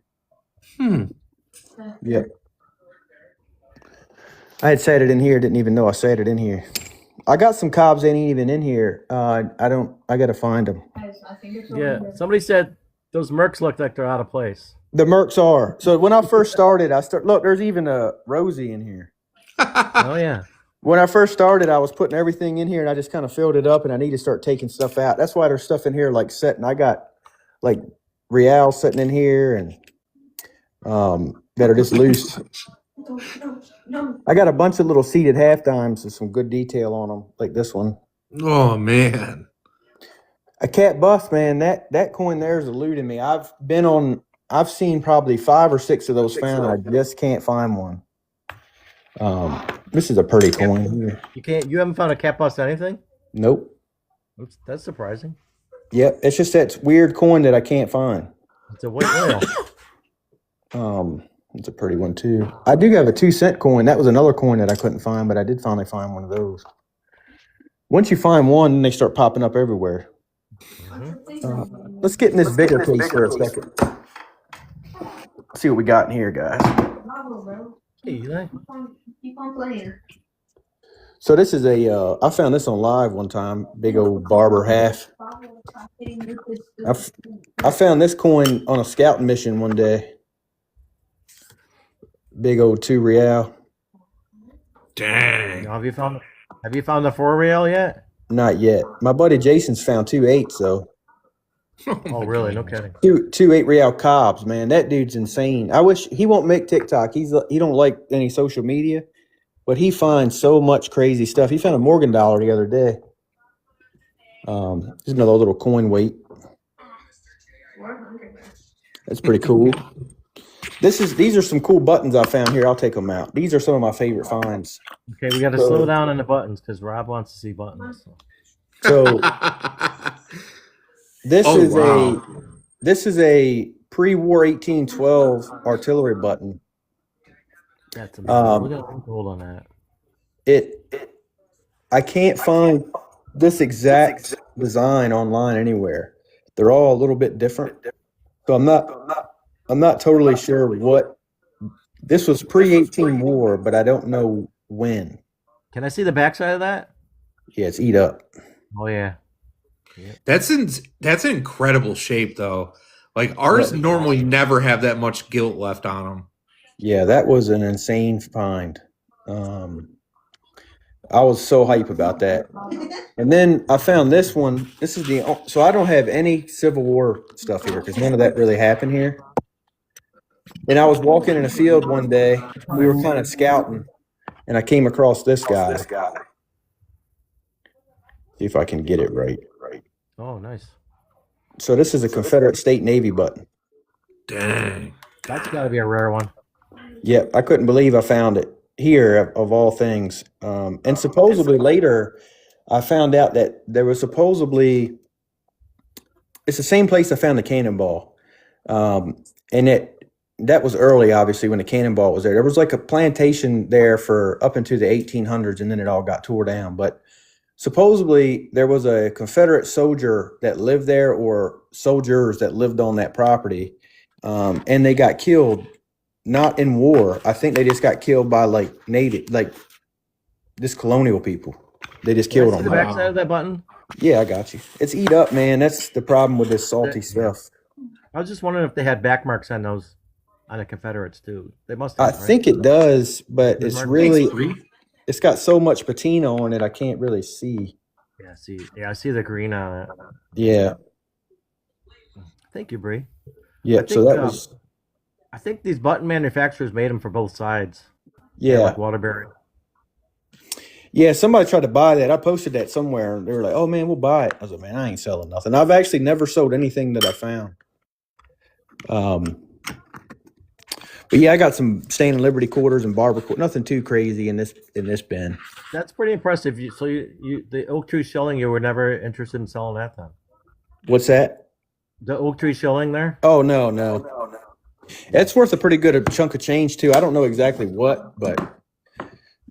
Speaker 5: Yep. I had said it in here. Didn't even know I said it in here. I got some cobs that ain't even in here. I got to find them.
Speaker 2: Yeah. Somebody said those Mercs look like they're out of place.
Speaker 5: The Mercs are. So when I first started, look, there's even a Rosie in here.
Speaker 2: Oh, yeah.
Speaker 5: When I first started, I was putting everything in here and I just kind of filled it up and I need to start taking stuff out. That's why there's stuff in here like setting. I got like real sitting in here and that are just loose. I got a bunch of little seated half dimes with some good detail on them, like this one.
Speaker 1: Oh man.
Speaker 5: A cat bust, man. That coin there is eluding me. I've seen probably 5 or 6 of those found. I just can't find one. This is a pretty coin.
Speaker 2: You haven't found a cat bust anything?
Speaker 5: Nope.
Speaker 2: That's surprising.
Speaker 5: Yep. It's just that weird coin that I can't find.
Speaker 2: It's a white whale.
Speaker 5: It's a pretty one too. I do have a 2 cent coin. That was another coin that I couldn't find, but I did finally find one of those. Once you find one, they start popping up everywhere. Let's get in this bigger case for a second. See what we got in here, guys.
Speaker 2: Hey, Eli.
Speaker 3: Keep on playing.
Speaker 5: So this is I found this on live one time. Big old barber half. I found this coin on a scouting mission one day. Big old 2 real.
Speaker 1: Dang.
Speaker 2: Have you found the 4 real yet?
Speaker 4: Not yet. My buddy Jason's found 2.8s though.
Speaker 2: Oh, really? No kidding.
Speaker 4: Two 8 real cobs, man. That dude's insane. I wish he won't make TikTok. He don't like any social media, but he finds so much crazy stuff. He found a Morgan dollar the other day. There's another little coin weight. That's pretty cool. These are some cool buttons I found here. I'll take them out. These are some of my favorite finds.
Speaker 2: Okay, we got to slow down on the buttons because Rob wants to see buttons.
Speaker 4: So this is a pre-war 1812 artillery button.
Speaker 2: That's amazing. We got to hold on that.
Speaker 4: I can't find this exact design online anywhere. They're all a little bit different. So I'm not totally sure what this was pre-18 war, but I don't know when.
Speaker 2: Can I see the backside of that?
Speaker 4: Yeah, it's eat up.
Speaker 2: Oh yeah.
Speaker 1: That's in incredible shape though. Like ours normally never have that much gilt left on them.
Speaker 4: Yeah, that was an insane find. I was so hype about that. And then I found this one. This is so I don't have any Civil War stuff here because none of that really happened here. And I was walking in a field one day. We were kind of scouting, and I came across this guy. See if I can get it right.
Speaker 2: Oh, nice.
Speaker 4: So this is a Confederate State Navy button.
Speaker 1: Dang.
Speaker 2: That's got to be a rare one.
Speaker 4: Yeah, I couldn't believe I found it here of all things. And supposedly later, I found out that there was supposedly, it's the same place I found the cannonball. And that was early, obviously, when the cannonball was there. There was like a plantation there for up into the 1800s, and then it all got tore down. But supposedly there was a Confederate soldier that lived there, or soldiers that lived on that property, and they got killed, not in war. I think they just got killed by like this colonial people. They just killed them.
Speaker 2: The backside of that button?
Speaker 4: Yeah, I got you. It's eat up, man. That's the problem with this salty stuff.
Speaker 2: I was just wondering if they had back marks on those, on the Confederates too. They must have.
Speaker 4: I think it does, but it's really, it's got so much patina on it, I can't really see.
Speaker 2: Yeah, I see the green on it.
Speaker 4: Yeah.
Speaker 2: Thank you, Bree.
Speaker 4: Yeah, so that was.
Speaker 2: I think these button manufacturers made them for both sides.
Speaker 4: Yeah.
Speaker 2: Like Waterbury.
Speaker 4: Yeah, somebody tried to buy that. I posted that somewhere. They were like, "Oh man, we'll buy it." I was like, "Man, I ain't selling nothing." I've actually never sold anything that I found. But yeah, I got some Stand and Liberty quarters and barber quarters. Nothing too crazy in this bin.
Speaker 2: That's pretty impressive. So you the oak tree shilling, you were never interested in selling that then?
Speaker 4: What's that?
Speaker 2: The oak tree shilling there?
Speaker 4: Oh no. It's worth a pretty good chunk of change too. I don't know exactly what, but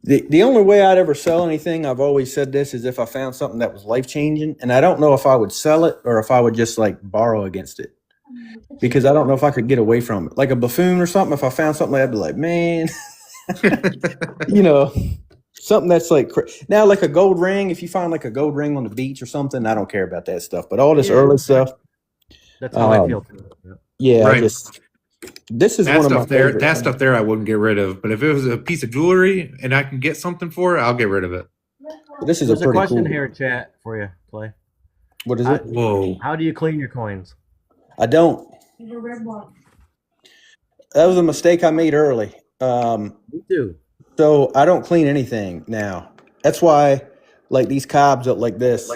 Speaker 4: the only way I'd ever sell anything, I've always said this, is if I found something that was life changing, and I don't know if I would sell it or if I would just like borrow against it, because I don't know if I could get away from it. Like a buffoon or something. If I found something, I'd be like, man, something that's like now, like a gold ring. If you find like a gold ring on the beach or something, I don't care about that stuff. But all this early stuff,
Speaker 2: that's how I feel too.
Speaker 4: Yeah,
Speaker 1: right.
Speaker 4: This is
Speaker 1: that
Speaker 4: one of my
Speaker 1: stuff there.
Speaker 4: favorite
Speaker 1: That
Speaker 4: things.
Speaker 1: stuff there, I wouldn't get rid of. But if it was a piece of jewelry and I can get something for it, I'll get rid of it.
Speaker 4: This is
Speaker 2: There's
Speaker 4: a pretty
Speaker 2: question
Speaker 4: cool.
Speaker 2: here in chat for you, Clay.
Speaker 4: What is it?
Speaker 1: Whoa.
Speaker 2: How do you clean your coins?
Speaker 4: I don't. That was a mistake I made early.
Speaker 2: Me too.
Speaker 4: So I don't clean anything now. That's why, like these cobs up like this.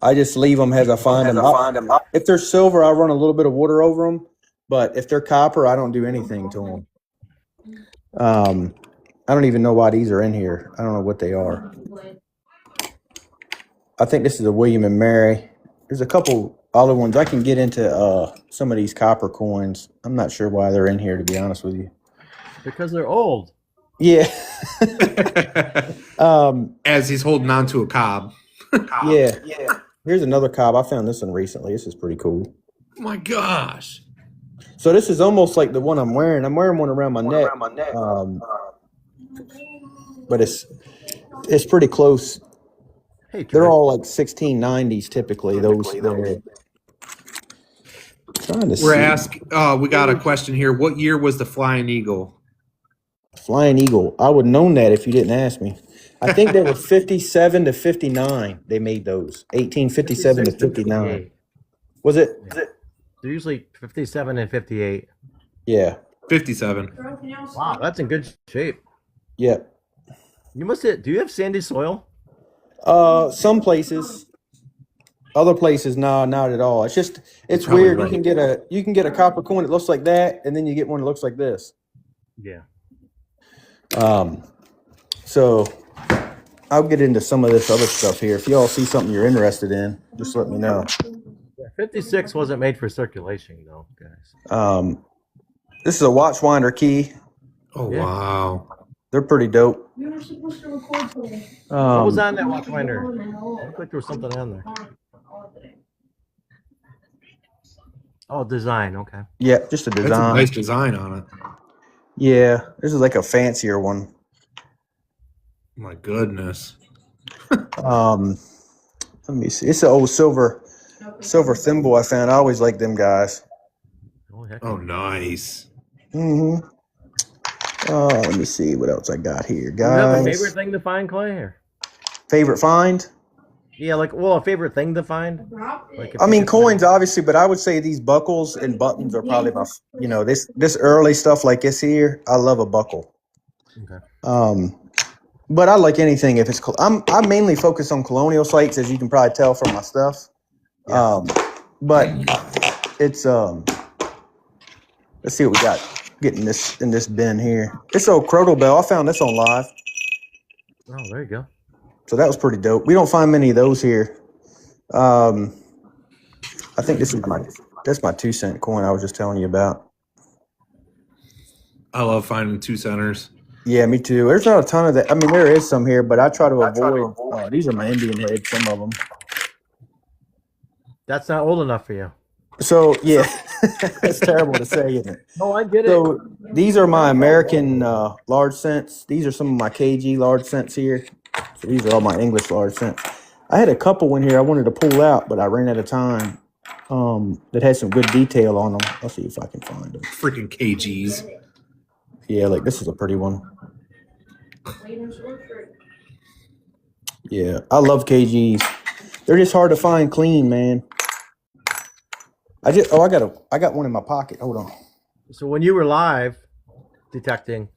Speaker 4: I just leave them as I find them. If they're silver, I run a little bit of water over them. But if they're copper, I don't do anything to them. I don't even know why these are in here. I don't know what they are. I think this is a William and Mary. There's a couple other ones. I can get into some of these copper coins. I'm not sure why they're in here, to be honest with you.
Speaker 2: Because they're old.
Speaker 4: Yeah.
Speaker 1: As he's holding on to a cob.
Speaker 4: Yeah. Here's another cob. I found this one recently. This is pretty cool.
Speaker 1: Oh my gosh.
Speaker 4: So this is almost like the one I'm wearing. I'm wearing one around my neck. But it's pretty close.
Speaker 2: Hey,
Speaker 4: They're all like 1690s typically. Those there.
Speaker 1: We're asking. We got a question here. What year was the Flying Eagle?
Speaker 4: Flying Eagle. I would have known that if you didn't ask me.
Speaker 5: I think they were 57 to 59. They made those 1857 to 59.
Speaker 2: 58.
Speaker 5: Was it?
Speaker 2: They're usually 57 and 58.
Speaker 5: Yeah.
Speaker 1: 57.
Speaker 2: Wow, that's in good shape.
Speaker 5: Yeah.
Speaker 2: You must have. Do you have sandy soil?
Speaker 5: Some places. Other places, nah, not at all. It's just it's
Speaker 1: Probably
Speaker 5: weird.
Speaker 1: right.
Speaker 5: You can get a copper coin that looks like that, and then you get one that looks like this.
Speaker 2: Yeah.
Speaker 5: So I'll get into some of this other stuff here. If y'all see something you're interested in, just let me know.
Speaker 2: Yeah, 56 wasn't made for circulation, though, guys.
Speaker 5: This is a Watchwinder key.
Speaker 1: Oh,
Speaker 2: Yeah.
Speaker 1: wow.
Speaker 5: They're pretty dope.
Speaker 3: You were supposed to record today.
Speaker 2: What was on that Watchwinder? Looked like there was something on there. Oh, design. Okay.
Speaker 5: Yeah, just a
Speaker 1: That's a
Speaker 5: design.
Speaker 1: nice design on it.
Speaker 5: Yeah, this is like a fancier one.
Speaker 1: My goodness.
Speaker 5: Let me see. It's an old silver thimble I found. I always like them guys.
Speaker 2: Oh, heck.
Speaker 1: Oh, nice.
Speaker 5: Mm-hmm. Let me see what else I got here,
Speaker 2: Do you have a
Speaker 5: guys.
Speaker 2: favorite thing to find, Clay? Or?
Speaker 5: Favorite find?
Speaker 2: Yeah, a favorite thing to find? Like if
Speaker 5: I
Speaker 2: you
Speaker 5: mean,
Speaker 2: could
Speaker 5: coins,
Speaker 2: find-
Speaker 5: obviously, but I would say these buckles and buttons are probably my, this early stuff like this here. I love a buckle.
Speaker 2: Okay.
Speaker 5: But I like anything if it's. I mainly focus on colonial sites, as you can probably tell from my stuff.
Speaker 2: Yeah.
Speaker 5: But it's let's see what we got. Getting this in this bin here. This old Crotal bell. I found this on live,
Speaker 2: Oh, there you go.
Speaker 5: so that was pretty dope. We don't find many of those here. I think that's my 2-cent coin I was just telling you about.
Speaker 1: I love finding 2 centers.
Speaker 5: Yeah, me too. There's not a ton of that. I mean, there is some here, but I try to avoid. These are my Indian heads, some of them.
Speaker 2: That's not old enough for you.
Speaker 5: So yeah, it's terrible to say, isn't it?
Speaker 2: No, I get it.
Speaker 5: So these are my American large cents. These are some of my KG large cents here. So these are all my English large cents. I had a couple in here I wanted to pull out, but I ran out of time. That had some good detail on them. I'll see if I can find them.
Speaker 1: Freaking KGs.
Speaker 5: Yeah, like this is a pretty one. Yeah, I love KGs. They're just hard to find clean, man. I got one in my pocket. Hold on.
Speaker 2: So when you were live detecting,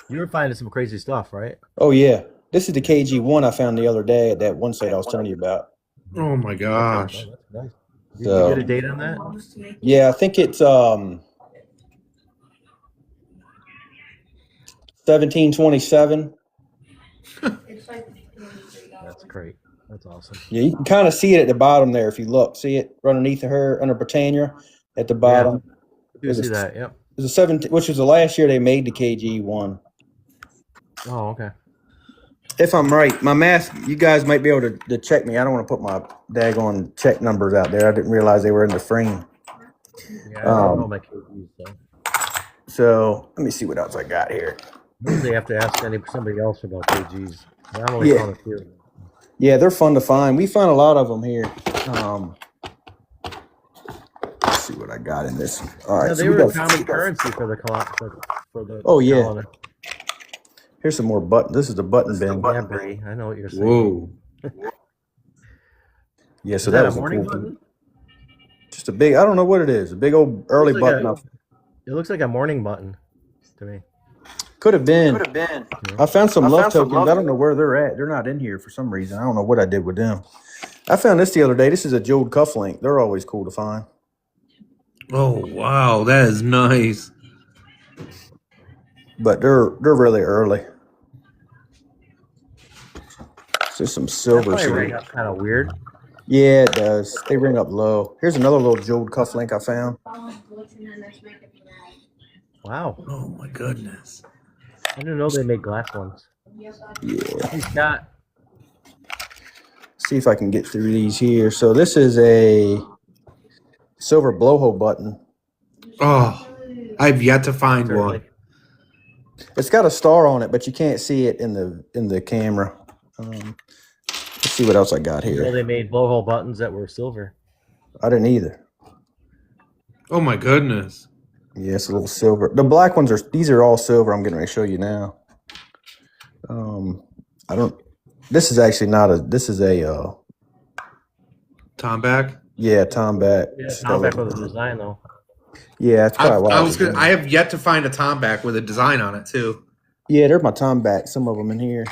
Speaker 2: you were finding some crazy stuff, right?
Speaker 5: Oh yeah, this is the KG1 I found the other day at that one site I was telling you about.
Speaker 1: Oh, my gosh.
Speaker 2: Oh, that's nice. Did
Speaker 5: So-
Speaker 2: you get a date on that?
Speaker 5: Yeah, I think it's 1727.
Speaker 2: That's great. That's awesome.
Speaker 5: Yeah, you can kind of see it at the bottom there if you look. See it underneath her under Britannia at the bottom.
Speaker 2: I do see that. Yep.
Speaker 5: It was a 17, which was the last year they made the KG1.
Speaker 2: Oh, okay.
Speaker 5: If I'm right, my math, you guys might be able to check me. I don't want to put my daggone check numbers out there. I didn't realize they were in the frame.
Speaker 2: Yeah, I don't know my KGs, so.
Speaker 5: So let me see what else I got here.
Speaker 2: Usually have to ask somebody else about KGs. I'm only
Speaker 5: Yeah.
Speaker 2: calling a few.
Speaker 5: Yeah, they're fun to find. We find a lot of them here. Let's see what I got in this. All right.
Speaker 2: Yeah,
Speaker 5: so
Speaker 2: they
Speaker 5: we
Speaker 2: were
Speaker 5: got-
Speaker 2: common currency for the
Speaker 5: Oh, yeah.
Speaker 2: colony.
Speaker 5: Here's some more button. This is the button bin.
Speaker 2: Yeah, Brady, I know what you're saying.
Speaker 1: Whoa.
Speaker 5: Yeah, so
Speaker 2: Is
Speaker 5: that
Speaker 2: that a
Speaker 5: was a
Speaker 2: morning
Speaker 5: cool
Speaker 2: button?
Speaker 5: Just a big, I don't know what it is. A big old early
Speaker 2: Looks like
Speaker 5: button.
Speaker 2: It looks like a morning button to me.
Speaker 5: Could have been. I found some love tokens. I don't know where they're at. They're not in here for some reason. I don't know what I did with them. I found this the other day. This is a jeweled cufflink. They're always cool to find.
Speaker 1: Oh, wow. That is nice.
Speaker 5: But they're really early. Just some
Speaker 2: That
Speaker 5: silver.
Speaker 2: probably rang up kind of weird.
Speaker 5: Yeah, it does. They ring up low. Here's another little jeweled cufflink I found.
Speaker 2: Wow.
Speaker 1: Oh, my goodness.
Speaker 2: I didn't know they made glass ones.
Speaker 5: Yeah.
Speaker 2: He's got.
Speaker 5: See if I can get through these here. So this is a silver blowhole button.
Speaker 1: Oh, I've yet to find one.
Speaker 5: It's got a star on it, but you can't see it in the camera. Let's see what else I got
Speaker 2: So
Speaker 5: here.
Speaker 2: they made blowhole buttons that were silver.
Speaker 5: I didn't either.
Speaker 1: Oh, my goodness.
Speaker 5: Yeah, it's a little silver. The black ones these are all silver. I'm getting ready to show you now. This is actually not a. This is a.
Speaker 1: Tomback.
Speaker 5: Yeah, Tomback.
Speaker 2: Yeah, Tomback with a design though.
Speaker 5: Yeah, that's probably why.
Speaker 1: I have yet to find a Tomback with a design on it too.
Speaker 5: Yeah, there's my Tomback. Some of them in here.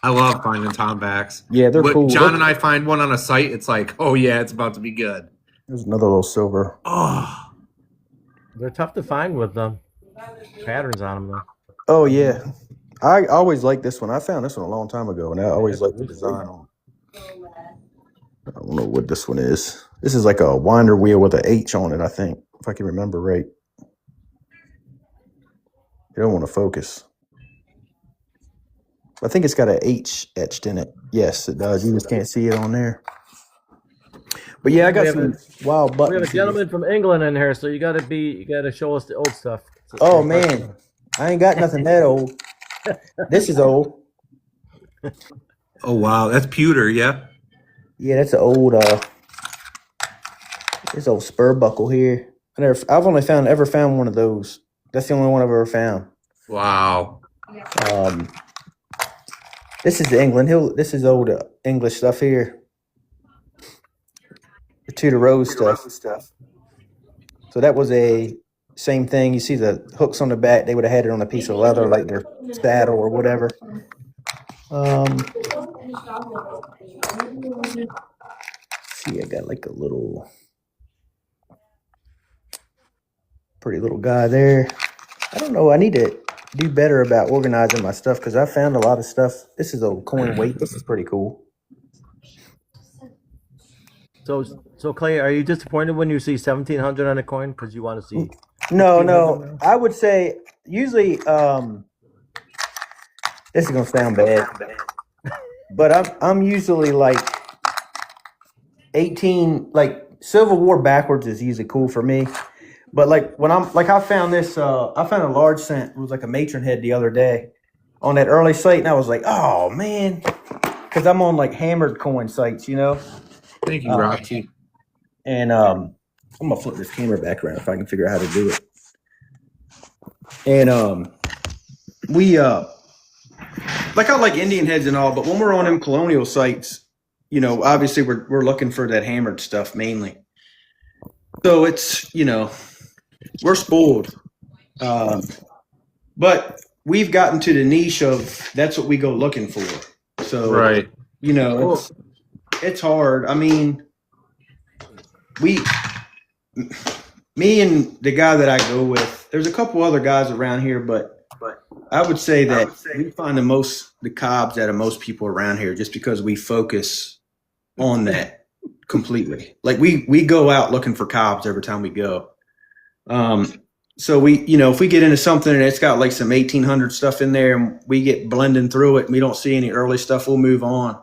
Speaker 1: I love finding Tombacks.
Speaker 5: Yeah, they're
Speaker 1: When
Speaker 5: cool.
Speaker 1: John and I find one on a site, it's like, oh yeah, it's about to be good.
Speaker 5: There's another little silver.
Speaker 1: Oh,
Speaker 2: They're tough to find with patterns on them though.
Speaker 5: Oh yeah, I always liked this one. I found this one a long time ago, and I always liked the design on. I don't know what this one is. This is like a winder wheel with an H on it, I think, if I can remember right. You don't want to focus. I think it's got an H etched in it. Yes, it does. You just can't see it on there. But yeah, I got some wild buttons.
Speaker 2: We have a gentleman from England in here, so you gotta show us the old stuff.
Speaker 5: Oh man, I ain't got nothing that old. This is old.
Speaker 1: oh wow, that's pewter. Yeah.
Speaker 5: Yeah, that's an old this old spur buckle here. I've only ever found one of those. That's the only one I've ever found.
Speaker 1: Wow.
Speaker 5: This is the England. This is old English stuff here. The Tudor Rose stuff. So that was a same thing. You see the hooks on the back. They would have had it on a piece of leather, like their saddle or whatever. See, I got like a little pretty little guy there. I don't know. I need to do better about organizing my stuff because I found a lot of stuff. This is a coin weight. This is pretty cool.
Speaker 2: So Clay, are you disappointed when you see 1,700 on a coin because you want to see?
Speaker 5: No. I would say usually this is gonna sound bad, but I'm usually like 18. Like Civil War backwards is usually cool for me. But like when I found this, I found a large cent. It was like a matron head the other day on that early site, and I was like, oh man, because I'm on like hammered coin sites, you know.
Speaker 1: Thank you, Rocky.
Speaker 5: And I'm gonna flip this camera back around if I can figure out how to do it. And we like I like Indian heads and all, but when we're on them colonial sites, you know, obviously we're looking for that hammered stuff mainly. So it's, you know, we're spoiled. But we've gotten to the niche of that's what we go looking for. So
Speaker 1: Right.
Speaker 5: you know, it's hard. I mean, me and the guy that I go with, there's a couple other guys around here, but I would say that we find the cobs out of most people around here just because we focus on that completely. Like we go out looking for cobs every time we go. So we, you know, if we get into something and it's got like some 1800 stuff in there and we get blending through it and we don't see any early stuff, we'll move on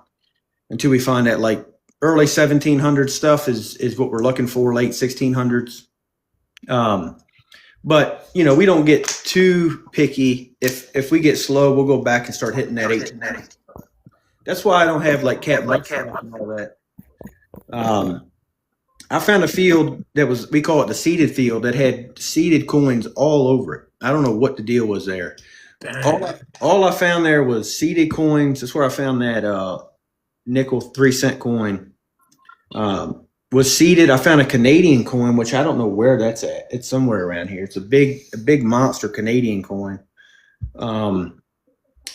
Speaker 5: until we find that like early 1700 stuff is what we're looking for, late 1600s. But you know, we don't get too picky. If we get slow, we'll go back and start hitting that 18. That's why I don't have like cat and all that. I found a field that we call it the seeded field that had seeded coins all over it. I don't know what the deal was there. All I found there was seeded coins. That's where I found that nickel 3-cent coin. Was seeded. I found a Canadian coin, which I don't know where that's at. It's somewhere around here. It's a big monster Canadian coin. I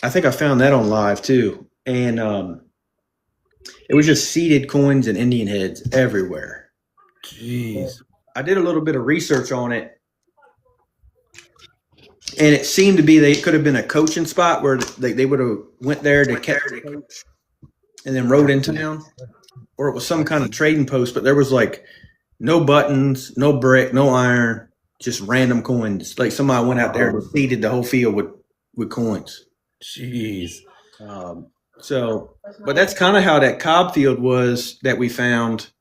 Speaker 5: think I found that on live too. And it was just seeded coins and Indian heads everywhere.
Speaker 1: Jeez.
Speaker 5: I did a little bit of research on it, and it seemed to be they could have been a coaching spot where they would have went there to catch the coach and then rode into town, or it was some kind of trading post. But there was like no buttons, no brick, no iron, just random coins. Like somebody went out there and seeded the whole field with coins.
Speaker 1: Jeez.
Speaker 5: But that's kind of how that cob field was that we found.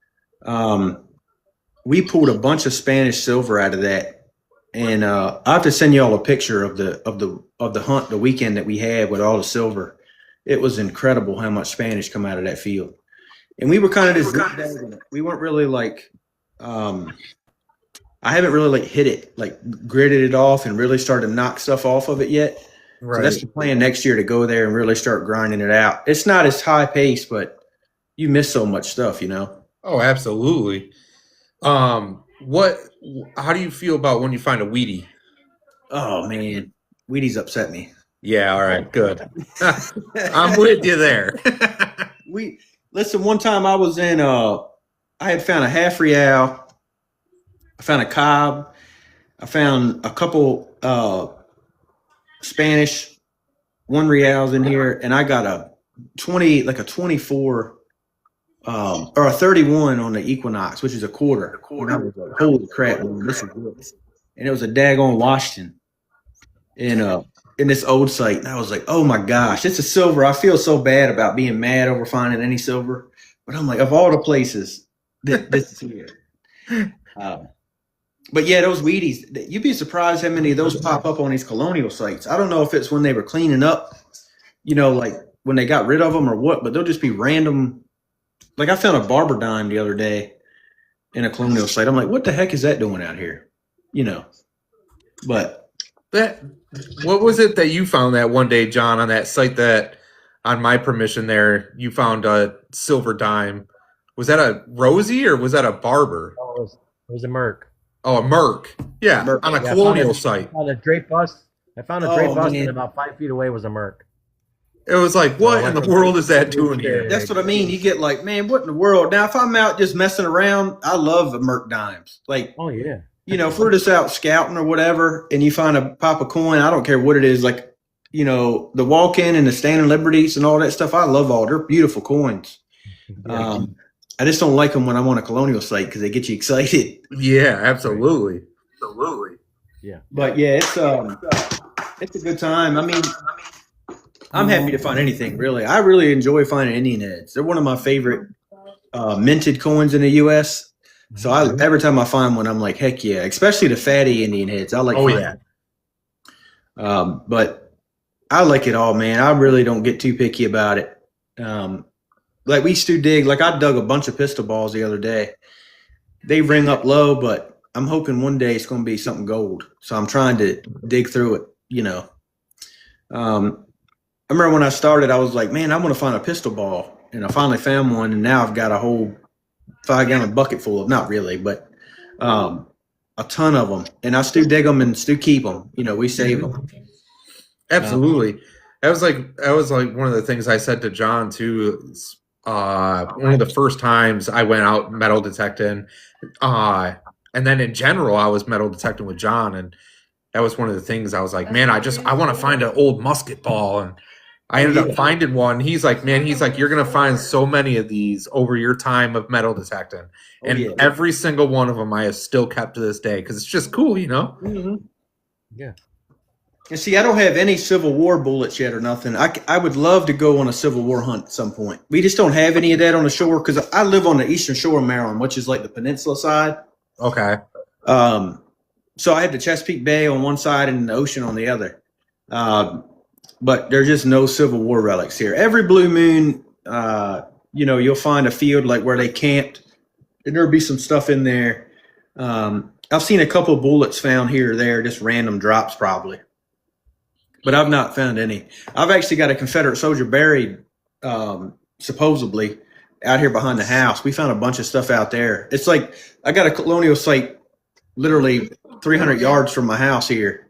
Speaker 5: We pulled a bunch of Spanish silver out of that, and I have to send you all a picture of the hunt, the weekend that we had with all the silver. It was incredible how much Spanish come out of that field, and we were kind of just we weren't really like I haven't really like hit it, like gridded it off and really started to knock stuff off of it yet.
Speaker 4: So that's the plan next year, to go there and really start grinding it out. It's not as high paced, but you miss so much stuff, you know?
Speaker 1: Oh, absolutely. How do you feel about when you find a Wheatie?
Speaker 4: Oh man, Wheaties upset me.
Speaker 1: Yeah, all right, good. I'm with you there.
Speaker 4: Listen, one time I was in I had found a half real, I found a cob, I found a couple Spanish 1 reals in here, and I got a 24 or a 31 on the Equinox, which is a quarter. And I was like, holy crap, man, this is good. And it was a daggone Washington in this old site. And I was like, oh my gosh, it's a silver. I feel so bad about being mad over finding any silver. But I'm like, of all the places, this is here. But yeah, those Wheaties, you'd be surprised how many of those pop up on these colonial sites. I don't know if it's when they were cleaning up, you know, like when they got rid of them or what, but they'll just be random. Like I found a barber dime the other day in a colonial site. I'm like, what the heck is that doing out here? You know, but
Speaker 1: what was it that you found that one day, John, on that site that on my permission there, you found a silver dime? Was that a Rosie or was that a barber?
Speaker 2: Oh, it was a Merc.
Speaker 1: Oh, a Merc. Yeah,
Speaker 4: Merc.
Speaker 1: on a colonial site.
Speaker 2: On a drape bust. I found a drape bust, and about 5 feet away was a Merc.
Speaker 1: It was like, what in the world is that doing here?
Speaker 4: That's what I mean. You get like, man, what in the world? Now, if I'm out just messing around, I love the Merc dimes. Like,
Speaker 2: oh yeah,
Speaker 4: you know, if we're just out scouting or whatever, and you find a pop a coin, I don't care what it is. Like, you know, the walk-in and the standing liberties and all that stuff. I love all. They're beautiful coins. I just don't like them when I'm on a colonial site because they get you excited.
Speaker 1: Yeah, absolutely.
Speaker 2: Yeah.
Speaker 4: But yeah, it's a good time. I mean, I'm happy to find anything, really. I really enjoy finding Indian heads. They're one of my favorite minted coins in the U.S. So every time I find one, I'm like, heck yeah, especially the fatty Indian heads. I like finding. But I like it all, man. I really don't get too picky about it. Like we used to dig, like I dug a bunch of pistol balls the other day. They ring up low, but I'm hoping one day it's going to be something gold. So I'm trying to dig through it, you know. I remember when I started, I was like, man, I want to find a pistol ball. And I finally found one, and now I've got a whole 5-gallon bucket full of, not really, but a ton of them. And I still dig them and still keep them. You know, we save them.
Speaker 1: Absolutely. That was like one of the things I said to John too. One of the first times I went out metal detecting, and then in general I was metal detecting with John, and that was one of the things I was like, man, I want to find an old musket ball, and I ended up finding one. He's like, you're gonna find so many of these over your time of metal detecting, and every single one of them I have still kept to this day because it's just cool, you know.
Speaker 4: Mm-hmm.
Speaker 2: Yeah.
Speaker 4: And see, I don't have any Civil War bullets yet or nothing. I would love to go on a Civil War hunt at some point. We just don't have any of that on the shore because I live on the eastern shore of Maryland, which is like the peninsula side.
Speaker 1: Okay.
Speaker 4: So I have the Chesapeake Bay on one side and the ocean on the other. But there's just no Civil War relics here. Every blue moon, you know, you'll find a field like where they camped, and there'll be some stuff in there. I've seen a couple of bullets found here or there, just random drops probably. But I've not found any. I've actually got a Confederate soldier buried, supposedly, out here behind the house. We found a bunch of stuff out there. It's like I got a colonial site literally 300 yards from my house here.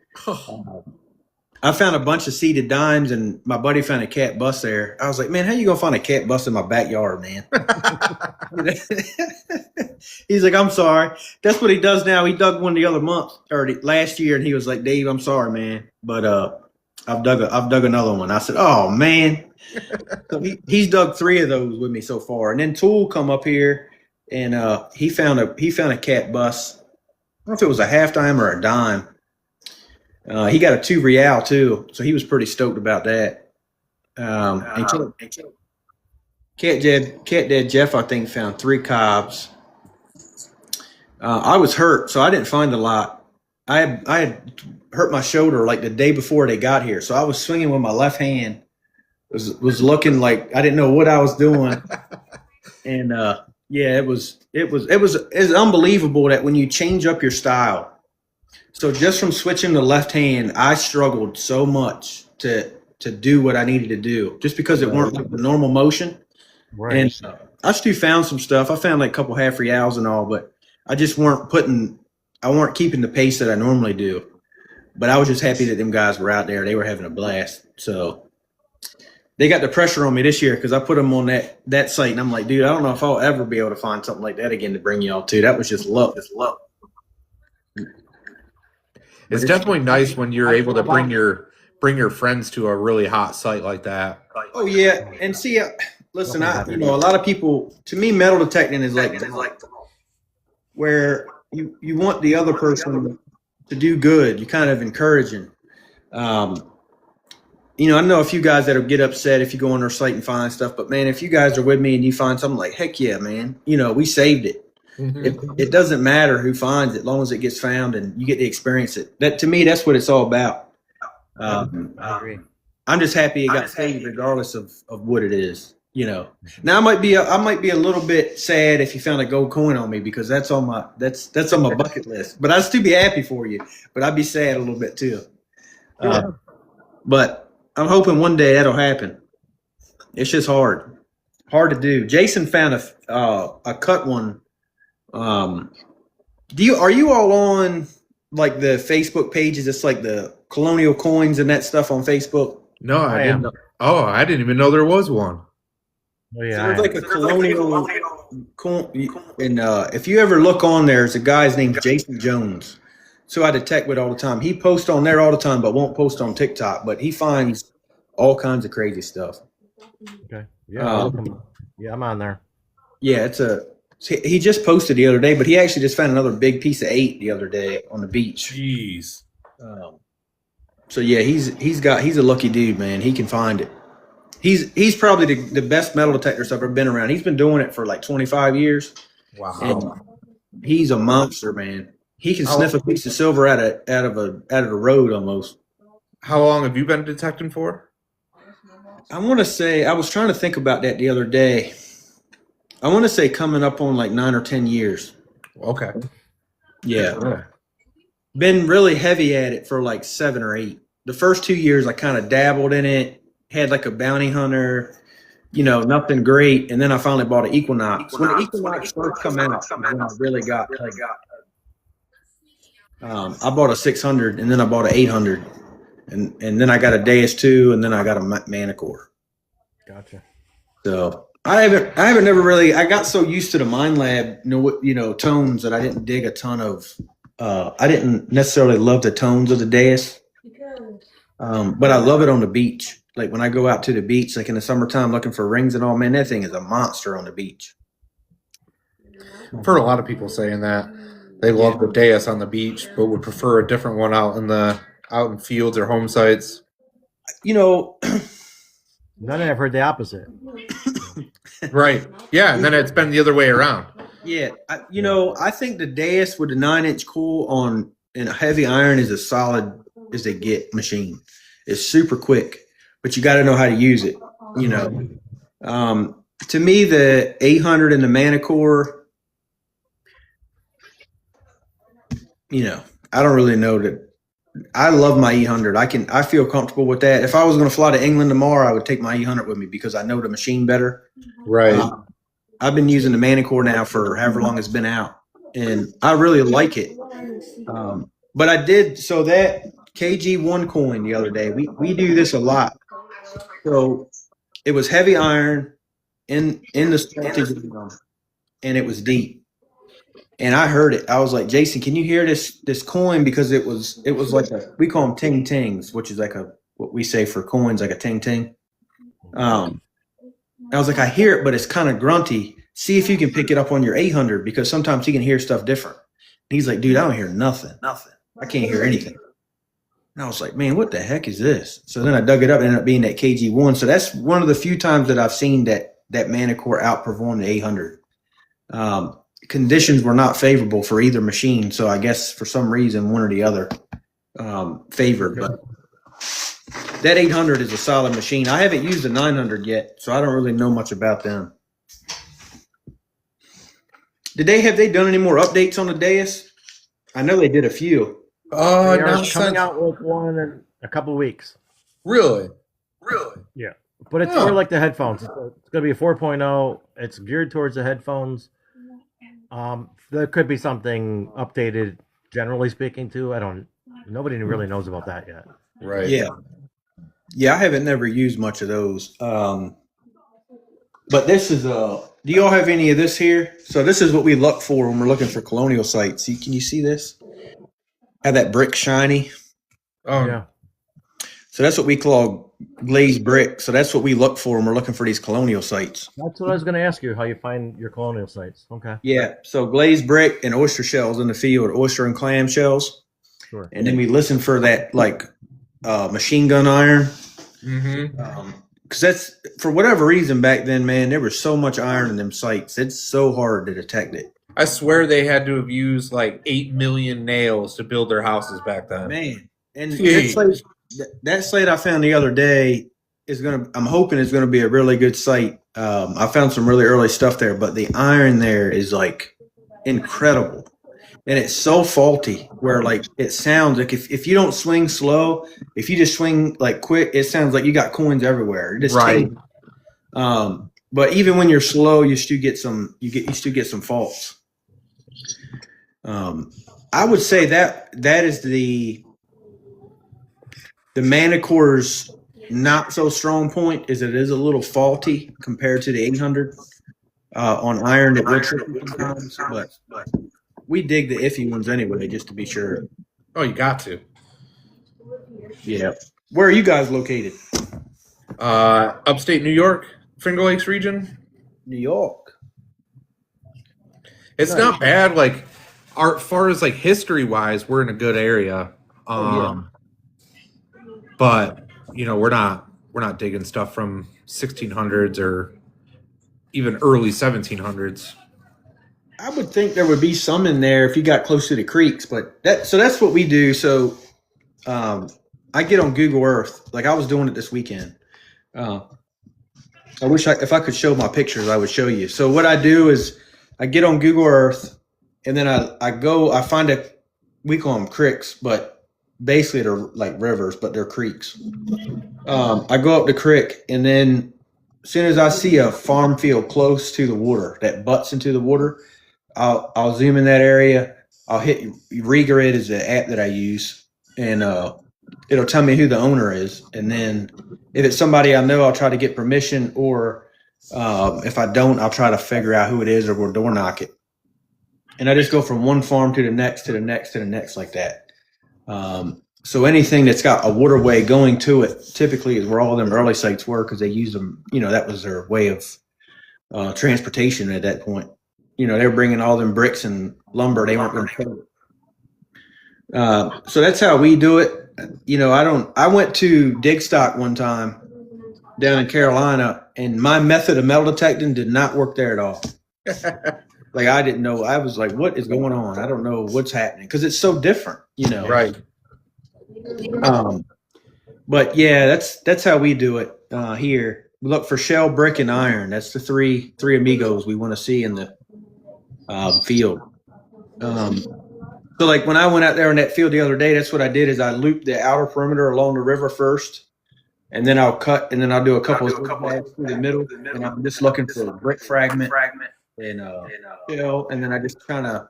Speaker 4: I found a bunch of seeded dimes, and my buddy found a cat bust there. I was like, man, how you going to find a cat bust in my backyard, man? He's like, I'm sorry. That's what he does now. He dug one the other month or last year, and he was like, Dave, I'm sorry, man. But I've dug another one. I said, oh, man. So he's dug 3 of those with me so far. And then Tool come up here, and he found a cat bust. I don't know if it was a half dime or a dime. He got a 2 real too, so he was pretty stoked about that. And Cat Dad Jeff, I think, found 3 cobs. I was hurt, so I didn't find a lot. I had hurt my shoulder like the day before they got here, so I was swinging with my left hand. Was looking like I didn't know what I was doing, and yeah, it was unbelievable that when you change up your style. So just from switching to left hand, I struggled so much to do what I needed to do, just because it weren't like the normal motion.
Speaker 2: Right.
Speaker 4: And I still found some stuff. I found like a couple half reals and all, but I just weren't keeping the pace that I normally do. But I was just happy that them guys were out there. They were having a blast. So they got the pressure on me this year because I put them on that site, and I'm like, dude, I don't know if I'll ever be able to find something like that again to bring y'all to. That was just luck.
Speaker 1: It's definitely nice when you're able to bring your friends to a really hot site like that.
Speaker 4: Oh yeah, and see, listen, a lot of people, to me, metal detecting is like where you want the other person to do good. You kind of encouraging. I know a few guys that'll get upset if you go on their site and find stuff, but man, if you guys are with me and you find something, like, heck yeah, man, we saved it. Mm-hmm. It doesn't matter who finds it, as long as it gets found and you get to experience it. That, to me, that's what it's all about.
Speaker 2: I agree.
Speaker 4: I'm just happy it got saved, regardless of what it is. Now I might be a little bit sad if you found a gold coin on me, because that's on my bucket list. But I'd still be happy for you. But I'd be sad a little bit too. But I'm hoping one day that'll happen. It's just hard to do. Jason found a cut one. Are you all on like the Facebook pages? It's like the colonial coins and that stuff on Facebook.
Speaker 1: No, I didn't know. Oh, I didn't even know there was one.
Speaker 2: Oh yeah,
Speaker 4: so there's like a colonial coin, and if you ever look on there, there's a guy's named Jason Jones. So I detect with all the time. He posts on there all the time, but won't post on TikTok. But he finds all kinds of crazy stuff.
Speaker 2: Okay. Yeah. I'm on there.
Speaker 4: Yeah, he just posted the other day, but he actually just found another big piece of 8 the other day on the beach.
Speaker 1: Jeez.
Speaker 4: So yeah, he's a lucky dude, man. He can find it. He's probably the best metal detector I've ever been around. He's been doing it for like 25 years.
Speaker 1: Wow.
Speaker 4: And he's a monster, man. He can sniff a piece of silver out of a road almost.
Speaker 1: How long have you been detecting for?
Speaker 4: I want to say, I was trying to think about that the other day. I want to say coming up on like 9 or 10 years.
Speaker 1: Okay.
Speaker 4: Yeah.
Speaker 1: Sure.
Speaker 4: Been really heavy at it for like 7 or 8. The first 2 years I kind of dabbled in it, had like a bounty hunter, nothing great. And then I finally bought an Equinox. When the Equinox first come out, when I really got I bought a 600, and then I bought an 800. And then I got a Deus 2, and then I got a Manicore.
Speaker 2: Gotcha.
Speaker 4: So I haven't never really. I got so used to the Mind Lab, tones that I didn't dig a ton of. I didn't necessarily love the tones of the Deus, but I love it on the beach. Like when I go out to the beach, like in the summertime, looking for rings and all. Man, that thing is a monster on the beach.
Speaker 1: I've heard a lot of people saying that they love the Deus on the beach, but would prefer a different one out in fields or home sites.
Speaker 2: None of I've heard the opposite.
Speaker 1: Right. Yeah, and then it's been the other way around.
Speaker 4: Yeah, I think the Deus with the 9-inch coil in a heavy iron is as solid as they get machine. It's super quick, but you got to know how to use it. To me, the 800 and the Manicore, I don't really know that. I love my E100. I feel comfortable with that. If I was going to fly to England tomorrow, I would take my E100 with me because I know the machine better.
Speaker 1: Right.
Speaker 4: I've been using the Manicore now for however long it's been out, and I really like it. But I did that KG1 coin the other day. We do this a lot. So it was heavy iron in the starting, and it was deep. And I heard it. I was like, Jason, can you hear this coin? Because it was like we call them ting tings, which is like what we say for coins, like a ting ting. I was like, I hear it, but it's kind of grunty. See if you can pick it up on your 800, because sometimes you can hear stuff different. And he's like, dude, I don't hear nothing. I can't hear anything. And I was like, man, what the heck is this? So then I dug it up and ended up being that KG1. So that's one of the few times that I've seen that Manicore outperform the 800. Conditions were not favorable for either machine, so I guess for some reason one or the other favored. But that 800 is a solid machine. I haven't used the 900 yet, so I don't really know much about them. Have they done any more updates on the Deus? I know they did a few.
Speaker 2: They're coming out with one in a couple of weeks.
Speaker 1: Really?
Speaker 2: Yeah, but it's
Speaker 1: Huh.
Speaker 2: more like the headphones. It's going to be a 4.0. It's geared towards the headphones. There could be something updated, generally speaking, too. I don't. Nobody really knows about that yet.
Speaker 1: Right.
Speaker 4: Yeah. Yeah, I haven't never used much of those. But this is do y'all have any of this here? So this is what we look for when we're looking for colonial sites. Can you see this? Have that brick shiny?
Speaker 2: Yeah.
Speaker 4: So that's what we call glazed brick. So that's what we look for when we're looking for these colonial sites.
Speaker 2: That's what I was going to ask you, how you find your colonial sites. Okay.
Speaker 4: Yeah. So glazed brick and oyster shells in the field, oyster and clam shells.
Speaker 2: Sure.
Speaker 4: And then we listen for that like machine gun iron.
Speaker 1: Mm-hmm.
Speaker 4: Because that's, for whatever reason back then, man, there was so much iron in them sites. It's so hard to detect it.
Speaker 1: I swear they had to have used like 8 million nails to build their houses back then.
Speaker 4: Man. And
Speaker 1: Jeez.
Speaker 4: that site I found the other day is I'm hoping it's gonna be a really good site. I found some really early stuff there, but the iron there is like incredible. And it's so faulty where like it sounds like if you don't swing slow, if you just swing like quick, it sounds like you got coins everywhere. It just
Speaker 1: Right.
Speaker 4: but even when you're slow, you still get some faults. I would say that is the Manicore's not so strong point is it is a little faulty compared to the 800 on iron that will trip you sometimes, but we dig the iffy ones anyway, just to be sure.
Speaker 1: Oh, you got to.
Speaker 4: Yeah. Where are you guys located?
Speaker 1: Upstate New York, Finger Lakes region.
Speaker 4: New York.
Speaker 1: It's
Speaker 4: Nice.
Speaker 1: not bad. Like, as far as like history wise, we're in a good area. But we're not digging stuff from 1600s or even early 1700s.
Speaker 4: I would think there would be some in there if you got close to the creeks, but that's what we do. So I get on Google Earth, like I was doing it this weekend. I wish if I could show my pictures, I would show you. So what I do is I get on Google Earth, and then I find we call them creeks, but basically they're like rivers, but they're creeks. I go up the creek, and then as soon as I see a farm field close to the water that butts into the water, I'll zoom in that area. I'll hit Regrid is the app that I use, and it'll tell me who the owner is. And then if it's somebody I know, I'll try to get permission, or if I don't, I'll try to figure out who it is, or we'll door knock it. And I just go from one farm to the next, to the next, to the next like that. So anything that's got a waterway going to it typically is where all them early sites were, because they used them, that was their way of transportation at that point. They were bringing all them bricks and lumber. They weren't going to carry it. So that's how we do it. I went to Digstock one time down in Carolina, and my method of metal detecting did not work there at all. Like I didn't know. I was like, what is going on? I don't know what's happening, because it's so different,
Speaker 1: Right.
Speaker 4: But yeah, that's how we do it here. We look for shell, brick, and iron. That's the three amigos we want to see in the field. So like when I went out there in that field the other day, that's what I did is I looped the outer perimeter along the river first, and then I'll cut, and then I'll do a couple of bags through the middle, and I'm just looking for a brick fragment and shell, and then I just kind of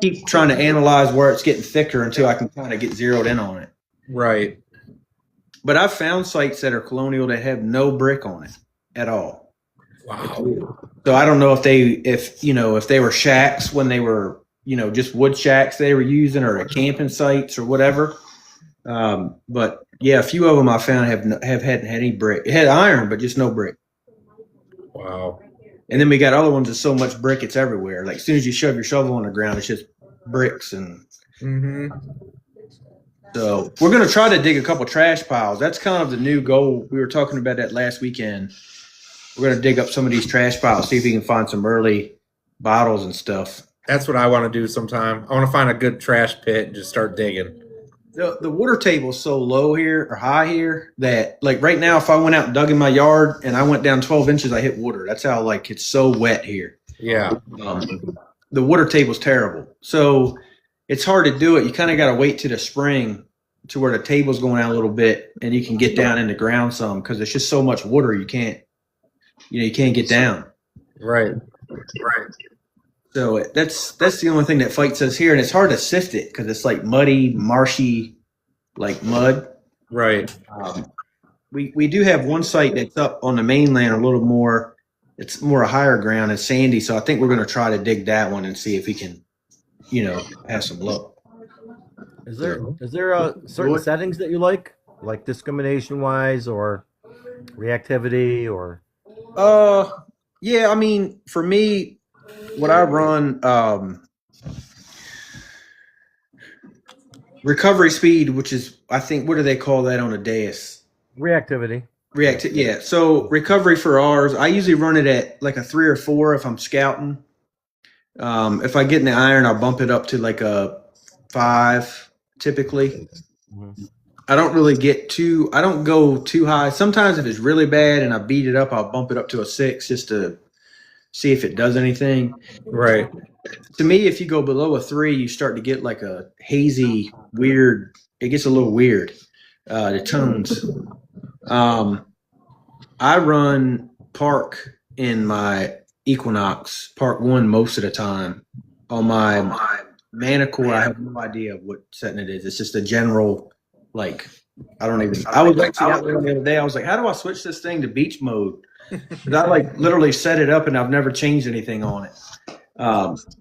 Speaker 4: keep trying to analyze where it's getting thicker until I can kind of get zeroed in on it.
Speaker 1: Right.
Speaker 4: But I've found sites that are colonial that have no brick on it at all.
Speaker 1: Wow.
Speaker 4: So I don't know if they were shacks when they were, just wood shacks they were using, or camping sites or whatever. But yeah, a few of them I found hadn't had any brick. It had iron, but just no brick.
Speaker 1: Wow.
Speaker 4: And then we got other ones that's so much brick it's everywhere. Like as soon as you shove your shovel on the ground, it's just bricks. And so we're going to try to dig a couple trash piles. That's kind of the new goal. We were talking about that last weekend. We're going to dig up some of these trash piles, see if we can find some early bottles and stuff.
Speaker 1: That's what I want to do sometime. I want to find a good trash pit and just start digging.
Speaker 4: The water table is so low here, or high here, that like right now, if I went out and dug in my yard and I went down 12 inches, I hit water. That's how it's so wet here.
Speaker 1: Yeah.
Speaker 4: The water table's terrible. So it's hard to do it. You kind of got to wait to the spring to where the table's going out a little bit, and you can get down in the ground some because there's just so much water you can't get down.
Speaker 1: Right.
Speaker 4: So that's the only thing that fights us here, and it's hard to sift it because it's like muddy, marshy, like mud.
Speaker 1: Right.
Speaker 4: We do have one site that's up on the mainland a little more. It's more a higher ground and sandy, so I think we're going to try to dig that one and see if we can, have some luck.
Speaker 2: Is there certain settings that you like discrimination wise or reactivity or?
Speaker 4: Yeah, I mean, for me, what I run, recovery speed, which is, I think, what do they call that on a dais?
Speaker 2: Reactivity.
Speaker 4: Yeah. So recovery for ours, I usually run it at like a 3 or 4 if I'm scouting. If I get in the iron, I'll bump it up to like a 5 typically.
Speaker 2: Mm-hmm.
Speaker 4: I don't go too high. Sometimes if it's really bad and I beat it up, I'll bump it up to a 6 just to see if it does anything.
Speaker 1: Right.
Speaker 4: To me, if you go below a 3, you start to get like a hazy, weird. It gets a little weird. The tones. I run Park in my Equinox Park 1 most of the time. On my Manicore, I have no idea what setting it is. It's just a general, like, I don't even. I was actually out there the other day. I was like, how do I switch this thing to beach mode? Because I like literally set it up and I've never changed anything on it.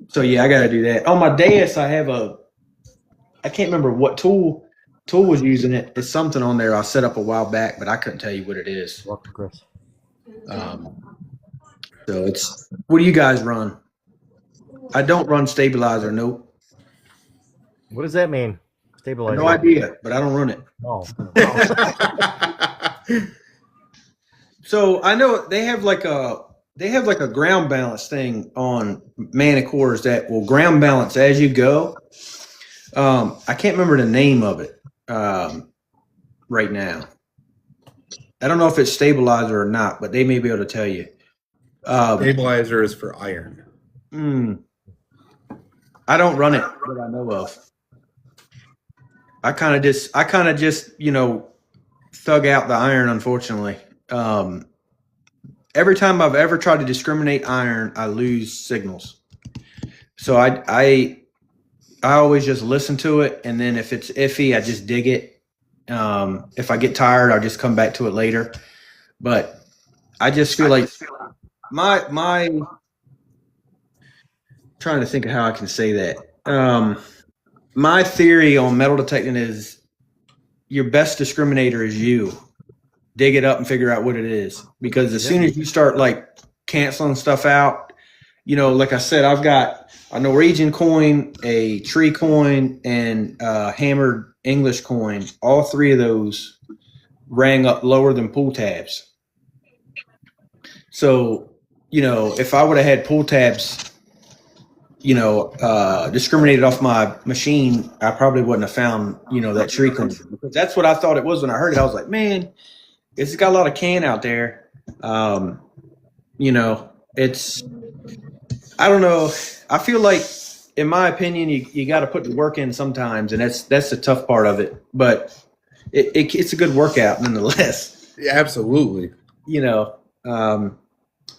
Speaker 4: So yeah, I got to do that. On my dais, I have I can't remember what tool was using it. It's something on there I set up a while back, but I couldn't tell you what it is.
Speaker 2: Chris.
Speaker 4: So it's, what do you guys run? I don't run stabilizer. Nope.
Speaker 2: What does that mean? Stabilizer.
Speaker 4: No idea, but I don't run it.
Speaker 2: Oh.
Speaker 4: So I know they have like a ground balance thing on Manicores that will ground balance as you go. I can't remember the name of it right now. I don't know if it's stabilizer or not, but they may be able to tell you.
Speaker 1: Stabilizer is for iron.
Speaker 4: I don't run it that I know of. I kind of just thug out the iron, unfortunately. Every time I've ever tried to discriminate iron, I lose signals. So I always just listen to it, and then if it's iffy, I just dig it. If I get tired, I'll just come back to it later. But I just feel like my trying to think of how I can say that. My theory on metal detecting is your best discriminator is you. Dig it up and figure out what it is. Because as soon as you start like canceling stuff out, like I said, I've got a Norwegian coin, a tree coin, and a hammered English coin. All 3 of those rang up lower than pull tabs. So, if I would have had pull tabs, discriminated off my machine, I probably wouldn't have found, that tree coin. Because that's what I thought it was when I heard it. I was like, man, it's got a lot of can out there. It's, I don't know. I feel like, in my opinion, you got to put the work in sometimes, and that's the tough part of it. But it's a good workout nonetheless.
Speaker 1: Yeah, absolutely.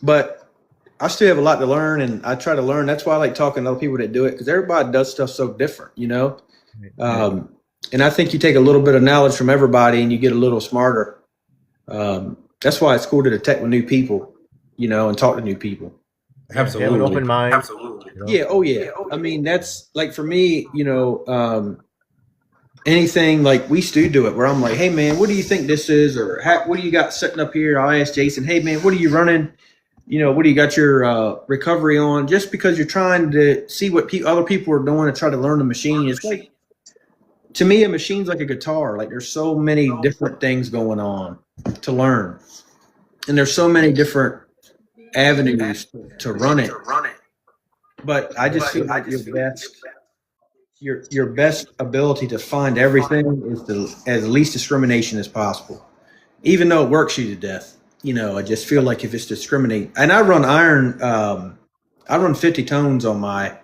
Speaker 4: But I still have a lot to learn, and I try to learn. That's why I like talking to other people that do it, because everybody does stuff so different, And I think you take a little bit of knowledge from everybody, and you get a little smarter. That's why it's cool to detect with new people, and talk to new people.
Speaker 1: Absolutely.
Speaker 2: Have an open mind.
Speaker 1: Absolutely.
Speaker 4: Yeah. Oh, yeah. I mean, that's like for me, anything like we still do it where I'm like, hey, man, what do you think this is? Or what do you got setting up here? I'll ask Jason, hey, man, what are you running? What do you got your recovery on? Just because you're trying to see what other people are doing and try to learn the machine. It's like, to me, a machine's like a guitar. Like there's so many different things going on to learn. And there's so many different avenues to run it. But I just feel like your best ability to find everything is to as least discrimination as possible. Even though it works you to death. I just feel like if it's discriminate, and I run iron, I run 50 tones on my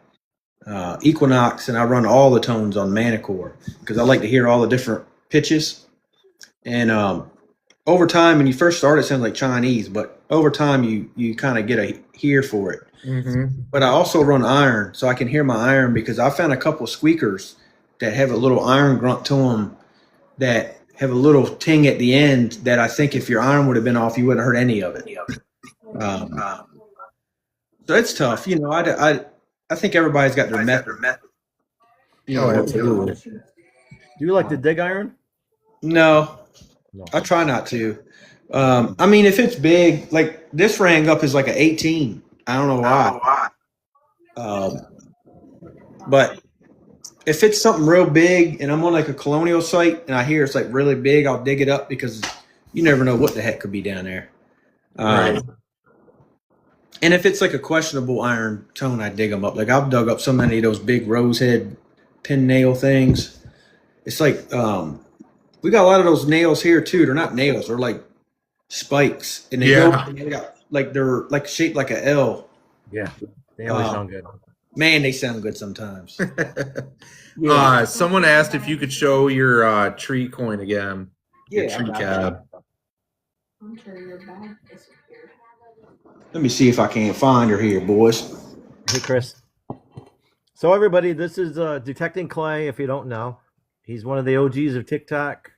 Speaker 4: Equinox, and I run all the tones on Manicore because I like to hear all the different pitches. And over time, when you first start, it sounds like Chinese, but over time, you kind of get a hear for it.
Speaker 1: Mm-hmm.
Speaker 4: But I also run iron, so I can hear my iron because I found a couple of squeakers that have a little iron grunt to them that have a little ting at the end that I think if your iron would have been off, you wouldn't have heard any of it. So it's tough. You know, I think everybody's got their method. You know,
Speaker 1: absolutely.
Speaker 2: Do you like to dig iron?
Speaker 4: No,
Speaker 2: No.
Speaker 4: I try not to. I mean, if it's big, like this rang up is like an 18. I don't know why. But if it's something real big and I'm on like a colonial site and I hear it's like really big, I'll dig it up because you never know what the heck could be down there.
Speaker 1: Right.
Speaker 4: And if it's like a questionable iron tone, I dig them up. Like I've dug up so many of those big rose head pin nail things. It's like we got a lot of those nails here too. They're not nails; they're like spikes, and they got like they're like shaped like a L.
Speaker 2: Yeah, they always sound good.
Speaker 4: Man, they sound good sometimes.
Speaker 1: Someone asked if you could show your tree coin again. Your
Speaker 4: Yeah,
Speaker 1: tree cab.
Speaker 4: Let me see if I can find her here, boys.
Speaker 2: Hey, Chris. So, everybody, this is Detecting Clay, if you don't know. He's one of the OGs of TikTok.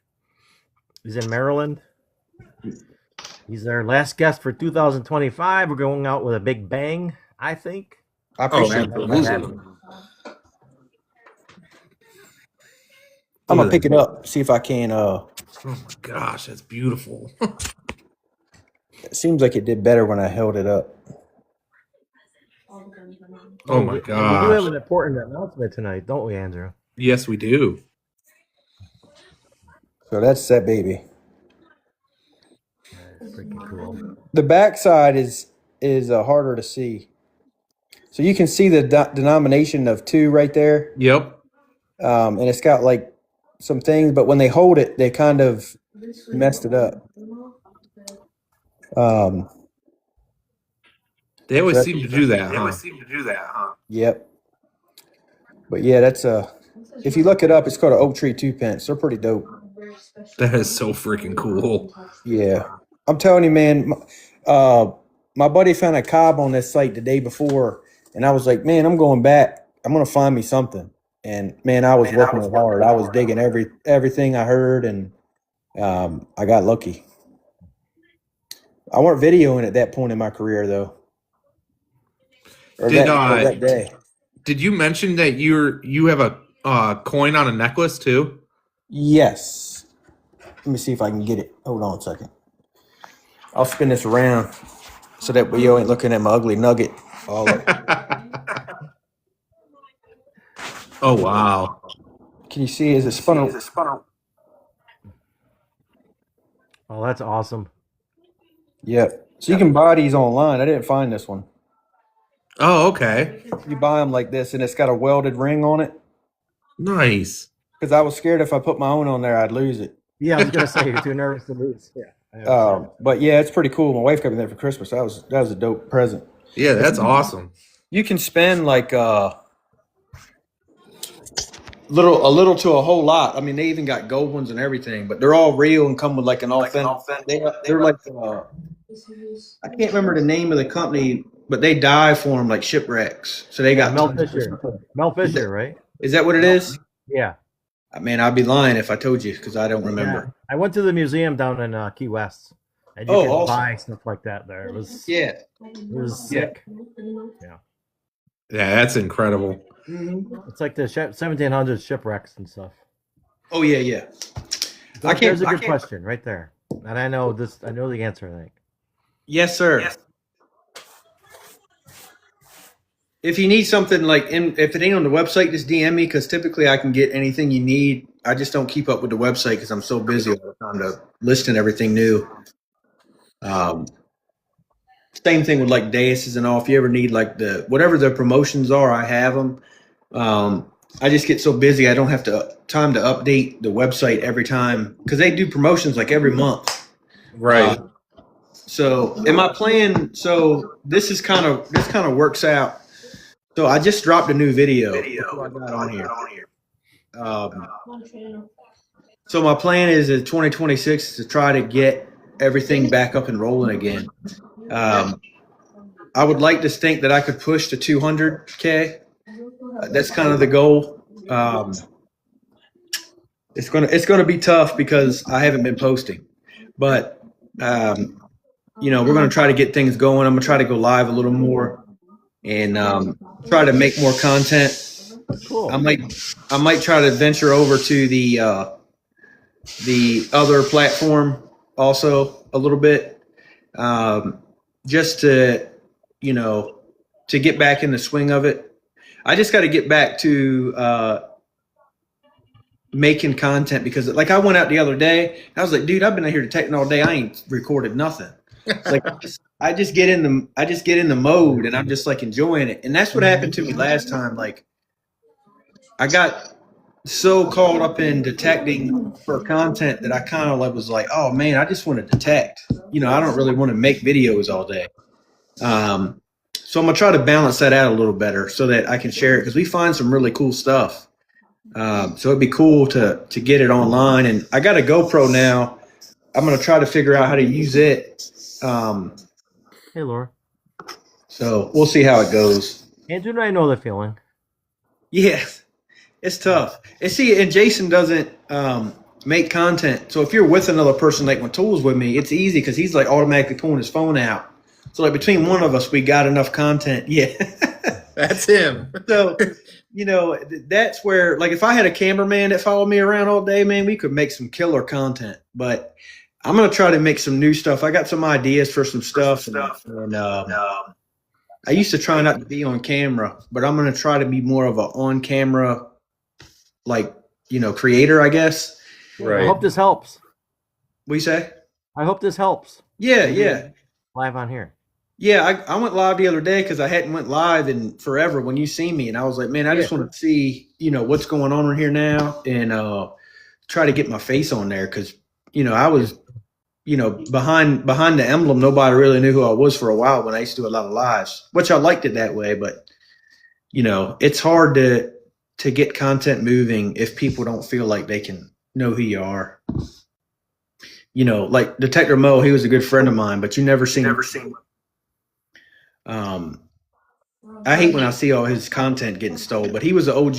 Speaker 2: He's in Maryland. He's our last guest for 2025. We're going out with a big bang, I think.
Speaker 4: I appreciate it.
Speaker 1: absolutely.
Speaker 4: I'm gonna pick it up, see if I can.
Speaker 1: Oh my gosh, that's beautiful.
Speaker 4: It seems like it did better when I held it up.
Speaker 1: Oh my
Speaker 2: We do
Speaker 1: gosh.
Speaker 2: have an important announcement tonight, don't we, Andrew?
Speaker 1: Yes, we do.
Speaker 4: So that's that baby.
Speaker 2: That's freaking cool.
Speaker 4: The backside is harder to see. So you can see the denomination of 2 right there,
Speaker 1: Yep.
Speaker 4: and it's got like some things, but when they hold it, they kind of messed it up.
Speaker 1: They always seem to do that, huh?
Speaker 4: Yep. But yeah, that's if you look it up, it's called an oak tree 2 pence. They're pretty dope.
Speaker 1: That is so freaking cool.
Speaker 4: Yeah, I'm telling you, man. My buddy found a cob on this site the day before, and I was like, man, I'm going back. I'm gonna find me something. And man, I was working it hard. I was digging everything I heard, and I got lucky. I weren't videoing at that point in my career, though. Or that day.
Speaker 1: Did you mention that you have a coin on a necklace too?
Speaker 4: Yes. Let me see if I can get it. Hold on a second. I'll spin this around so that way you ain't looking at my ugly nugget. All up.
Speaker 1: Oh wow!
Speaker 4: Can you see? Is it spun?
Speaker 2: Oh, that's awesome.
Speaker 4: Yep. So you can buy these online. I didn't find this one.
Speaker 1: Oh, okay.
Speaker 4: You buy them like this, and it's got a welded ring on it.
Speaker 1: Nice.
Speaker 4: Because I was scared if I put my own on there, I'd lose it.
Speaker 2: Yeah, I was gonna say you're too nervous to lose. Yeah.
Speaker 4: But yeah, it's pretty cool. My wife got me there for Christmas. That was a dope present.
Speaker 1: Yeah, that's awesome.
Speaker 4: You can spend like a little to a whole lot. I mean, they even got gold ones and everything, but they're all real and come with like an authentic. They're like I can't remember the name of the company, but they die for them like shipwrecks. So they got
Speaker 2: Mel Fisher, right?
Speaker 4: Is that what it is?
Speaker 2: Yeah.
Speaker 4: Man, I'd be lying if I told you because I don't remember.
Speaker 2: Yeah. I went to the museum down in Key West, and you could buy stuff like that there. It was sick. Yeah.
Speaker 1: Yeah, that's incredible.
Speaker 2: It's like the 1700s shipwrecks and stuff.
Speaker 4: Oh yeah.
Speaker 2: There's a good question right there, and I know this. I know the answer. I think.
Speaker 4: Yes, sir. Yes. If you need something like, if it ain't on the website, just DM me because typically I can get anything you need. I just don't keep up with the website because I'm so busy all the time to listing everything new. Same thing with like daises and all. If you ever need like whatever the promotions are, I have them. I just get so busy I don't have time to update the website every time because they do promotions like every month.
Speaker 1: Right.
Speaker 4: So in my plan, so this kind of works out. So I just dropped a new video before I got on here. So my plan is in 2026 to try to get everything back up and rolling again. I would like to think that I could push to 200K. That's kind of the goal. It's gonna be tough because I haven't been posting, but we're gonna try to get things going. I'm gonna try to go live a little more and try to make more content.
Speaker 2: Cool.
Speaker 4: I might try to venture over to the other platform also a little bit, just to get back in the swing of it. I just got to get back to making content because, like, I went out the other day. I was like, dude, I've been out here detecting all day. I ain't recorded nothing. It's like I just get in the mode and I'm just like enjoying it. And that's what happened to me last time. Like, I got so caught up in detecting for content that I kind of was like, oh man, I just want to detect. I don't really want to make videos all day. So I'm gonna try to balance that out a little better so that I can share it because we find some really cool stuff. So it'd be cool to get it online. And I got a GoPro now. I'm gonna try to figure out how to use it.
Speaker 2: Hey, Laura.
Speaker 4: So we'll see how it goes.
Speaker 2: Andrew and I know the feeling.
Speaker 4: Yeah, it's tough. And Jason doesn't make content. So if you're with another person, like when Tool's with me, it's easy because he's like automatically pulling his phone out. So like between one of us, we got enough content. Yeah.
Speaker 1: That's him.
Speaker 4: So, that's where, like, if I had a cameraman that followed me around all day, man, we could make some killer content. But I'm going to try to make some new stuff. I got some ideas for some stuff. And I used to try not to be on camera, but I'm going to try to be more of an on-camera, like, creator, I guess.
Speaker 1: Right.
Speaker 2: I hope this helps.
Speaker 4: What you say?
Speaker 2: I hope this helps.
Speaker 4: Yeah.
Speaker 2: Live on here.
Speaker 4: Yeah, I went live the other day because I hadn't went live in forever when you see me. And I was like, man, I just want to see, what's going on in here now and try to get my face on there because, I was, behind the emblem. Nobody really knew who I was for a while when I used to do a lot of lives, which I liked it that way. But, it's hard to get content moving if people don't feel like they can know who you are. Like Detector Mo, he was a good friend of mine, but you never seen him. I hate when I see all his content getting stolen, but he was an OG.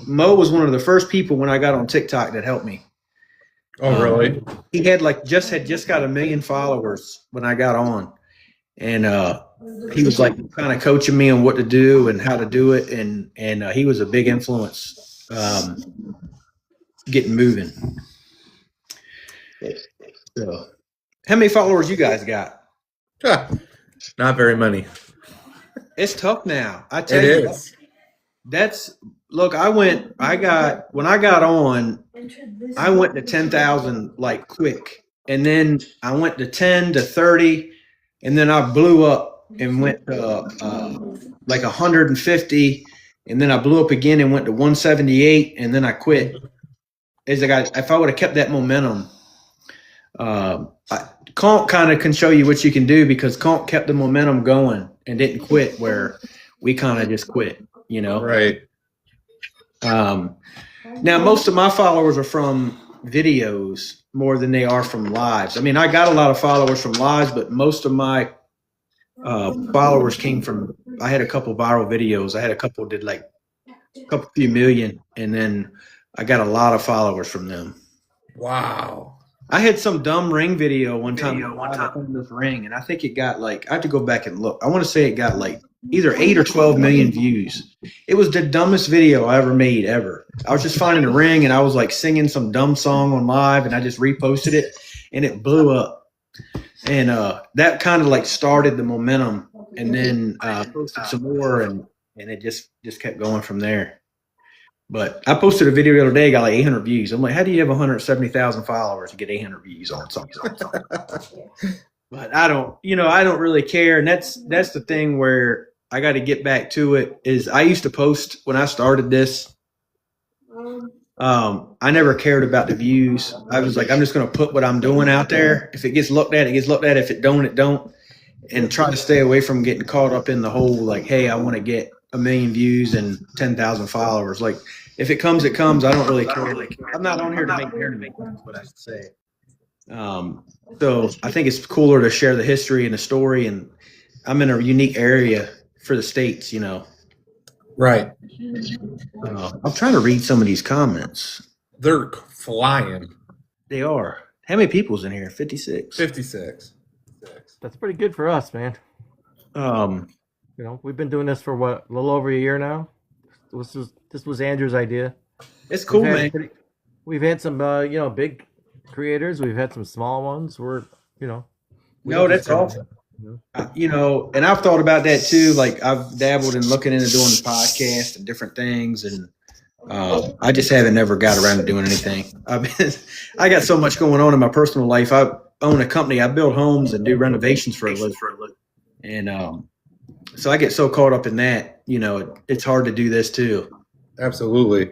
Speaker 4: Mo was one of the first people when I got on TikTok that helped me.
Speaker 1: Oh, really?
Speaker 4: He had just got 1 million followers when I got on, and he was like kind of coaching me on what to do and how to do it, and he was a big influence getting moving. So, how many followers you guys got?
Speaker 1: Not very many.
Speaker 4: It's tough now. I tell
Speaker 1: It
Speaker 4: you,
Speaker 1: is.
Speaker 4: when I got on, I went to 10,000 like quick, and then I went to 10 to 30, and then I blew up and went to like 150, and then I blew up again and went to 178, and then I quit. If I would have kept that momentum. Conk kind of can show you what you can do because Conk kept the momentum going and didn't quit where we kind of just quit,
Speaker 1: Right.
Speaker 4: Now most of my followers are from videos more than they are from lives. I mean, I got a lot of followers from lives, but most of my followers came from, I had a couple viral videos. I had a couple did like a few million, and then I got a lot of followers from them.
Speaker 1: Wow.
Speaker 4: I had some dumb ring video one time. This ring, and I think it got like, I have to go back and look. I want to say it got like either 8 or 12 million views. It was the dumbest video I ever made ever. I was just finding a ring and I was like singing some dumb song on live, and I just reposted it and it blew up. And that kind of like started the momentum, and then posted some more, and it just kept going from there. But I posted a video the other day, got like 800 views. I'm like, how do you have 170,000 followers and get 800 views on something? But I don't really care. And that's the thing where I got to get back to it. Is I used to post when I started this. I never cared about the views. I was like, I'm just going to put what I'm doing out there. If it gets looked at, it gets looked at. If it don't, it don't. And try to stay away from getting caught up in the whole like, hey, I want to get 1 million views and 10,000 followers. Like, if it comes, it comes. I don't really care. I'm not on here to make money. That's what I should say. So I think it's cooler to share the history and the story, and I'm in a unique area for the States, you know.
Speaker 1: Right.
Speaker 4: I'm trying to read some of these comments.
Speaker 1: They're flying.
Speaker 4: They are. How many people's in here? 56.
Speaker 1: 56.
Speaker 2: That's pretty good for us, man. You know, we've been doing this for what, a little over a year now. This was Andrew's idea.
Speaker 4: It's cool, man.
Speaker 2: We've had some, you know, big creators. We've had some small ones. We're, you know.
Speaker 4: No, that's awesome. You know, and I've thought about that too. Like I've dabbled in looking into doing the podcast and different things, and I just haven't never got around to doing anything. I got so much going on in my personal life. I own a company. I build homes and do renovations for a living, and so I get so caught up in that. You know, it's hard to do this too.
Speaker 1: Absolutely.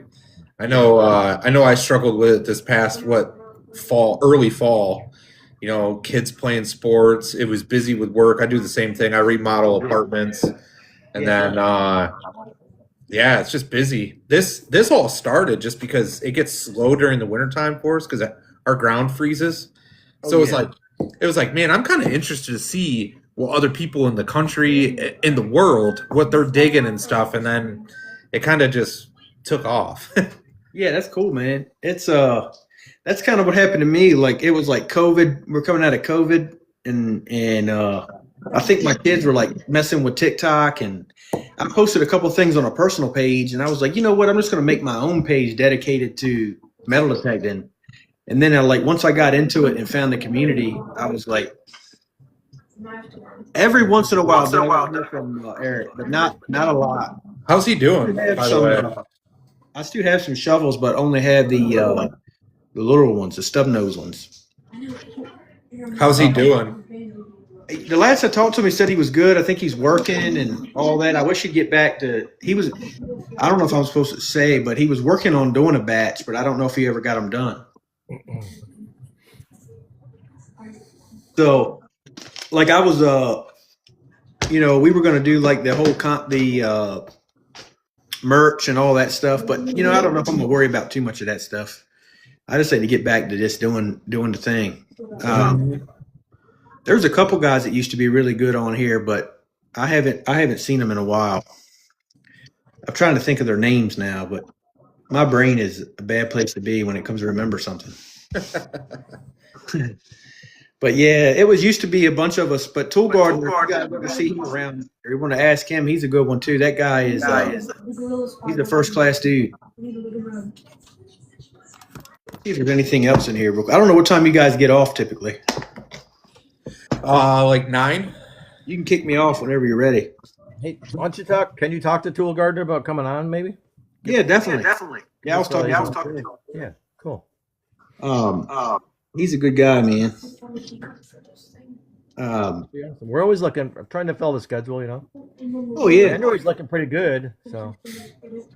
Speaker 1: I know I struggled with it this past early fall. You know, kids playing sports. It was busy with work. I do the same thing. I remodel apartments, and then yeah, it's just busy. This all started just because it gets slow during the wintertime for us because our ground freezes. So it was like, man, I'm kind of interested to see what other people in the country, in the world, what they're digging and stuff, and then it kind of just took off.
Speaker 4: Yeah, that's cool, man. It's that's kind of what happened to me. Like it was like COVID. We're coming out of COVID, and I think my kids were like messing with TikTok, and I posted a couple things on a personal page, and I was like, you know what? I'm just going to make my own page dedicated to metal detecting. And then once I got into it and found the community, I was like, every once in a while, I hear from Eric, but not a lot.
Speaker 1: How's he doing, by the way?
Speaker 4: I still have some shovels, but only have the little ones, the stub nose ones.
Speaker 1: How's he doing?
Speaker 4: The last I talked to him, he said he was good. I think he's working and all that. I wish he'd get back to. I don't know if I'm supposed to say, but he was working on doing a batch, but I don't know if he ever got them done. So, like I was, you know, we were going to do like the whole merch and all that stuff, but you know, I don't know if I'm gonna worry about too much of that stuff. I just need to get back to just doing the thing. There's a couple guys that used to be really good on here, but I haven't seen them in a while. I'm trying to think of their names now, but my brain is a bad place to be when it comes to remember something. But yeah, it used to be a bunch of us. But Tool Gardener, you guys ever see him around, or you want to ask him, he's a good one too. That guy is he's a first class dude. See if there's anything else in here. I don't know what time you guys get off typically.
Speaker 1: Like 9.
Speaker 4: You can kick me off whenever you're ready.
Speaker 2: Hey, why don't you talk? Can you talk to Tool Gardener about coming on, maybe?
Speaker 4: Yeah, definitely. Yeah, I was talking to him.
Speaker 2: Yeah, cool.
Speaker 4: He's a good guy, man.
Speaker 2: We're always trying to fill the schedule, you know.
Speaker 4: Oh yeah,
Speaker 2: I know he's looking pretty good. So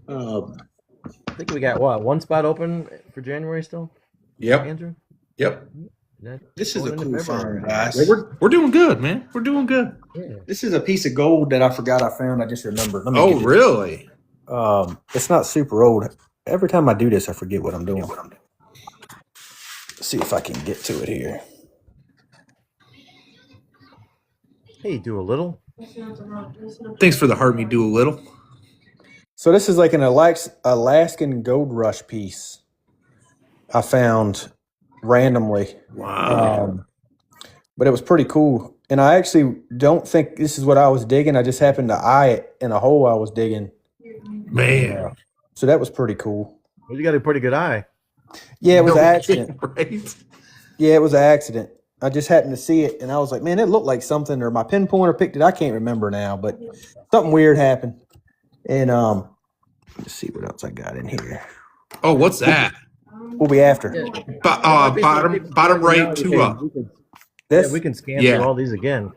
Speaker 2: I think we got one spot open for January still.
Speaker 1: Yep.
Speaker 2: Andrew.
Speaker 1: Yep.
Speaker 4: This is a cool farm, guys.
Speaker 1: We're doing good, man. We're doing good.
Speaker 2: Yeah.
Speaker 4: This is a piece of gold that I forgot I found. I just remembered.
Speaker 1: Oh, really?
Speaker 4: It's not super old. Every time I do this, I forget what I'm doing. Let's see if I can get to it here.
Speaker 2: Hey, do a little.
Speaker 1: Thanks for the heart me do a little.
Speaker 4: So this is like an Alaskan gold rush piece I found randomly.
Speaker 1: Wow.
Speaker 4: But it was pretty cool. And I actually don't think this is what I was digging. I just happened to eye it in a hole I was digging.
Speaker 1: Man.
Speaker 4: So that was pretty cool.
Speaker 2: Well, you got a pretty good eye.
Speaker 4: Yeah, it was an accident.
Speaker 1: Right?
Speaker 4: Yeah, it was an accident. I just happened to see it, and I was like, man, it looked like something, or my pinpointer picked it. I can't remember now, but something weird happened. And let's see what else I got in here.
Speaker 1: Oh, what's that?
Speaker 4: We'll be after.
Speaker 1: Bottom right, 2 up.
Speaker 4: This,
Speaker 2: we can scan through all these again.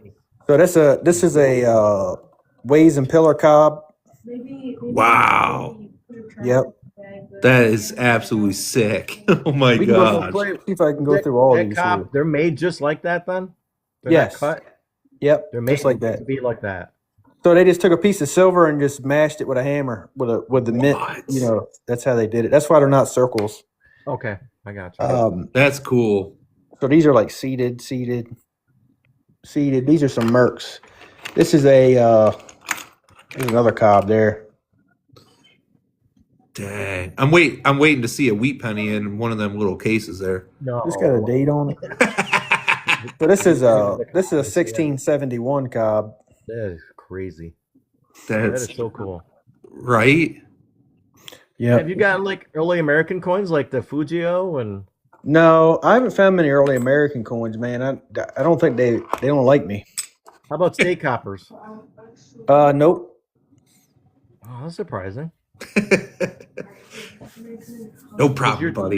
Speaker 4: So this is a Ways and Pillar Cob.
Speaker 1: Wow.
Speaker 4: Yep.
Speaker 1: That is absolutely sick. Oh my god.
Speaker 4: See if I can go through all these.
Speaker 2: They're made just like that, then? They're
Speaker 4: yes.
Speaker 2: not cut?
Speaker 4: Yep.
Speaker 2: They're made
Speaker 4: just like that.
Speaker 2: to be like that.
Speaker 4: So they just took a piece of silver and just mashed it with a hammer with the mint.
Speaker 1: What?
Speaker 4: You know, that's how they did it. That's why they're not circles.
Speaker 2: Okay, I got you.
Speaker 1: That's cool.
Speaker 4: So these are like seeded. These are some Mercs. This is there's another cob there.
Speaker 1: Dang. I'm waiting to see a wheat penny in one of them little cases there.
Speaker 2: No,
Speaker 4: This got a date on it. So this is a 1671 cob.
Speaker 2: That is crazy. That
Speaker 1: That's
Speaker 2: is so cool.
Speaker 1: right.
Speaker 4: Yeah.
Speaker 2: Have you got like early American coins like the Fujio and?
Speaker 4: No, I haven't found many early American coins, man. I don't think they don't like me.
Speaker 2: How about state coppers?
Speaker 4: Nope.
Speaker 2: Oh, that's surprising.
Speaker 1: No problem,
Speaker 2: You're-
Speaker 1: buddy.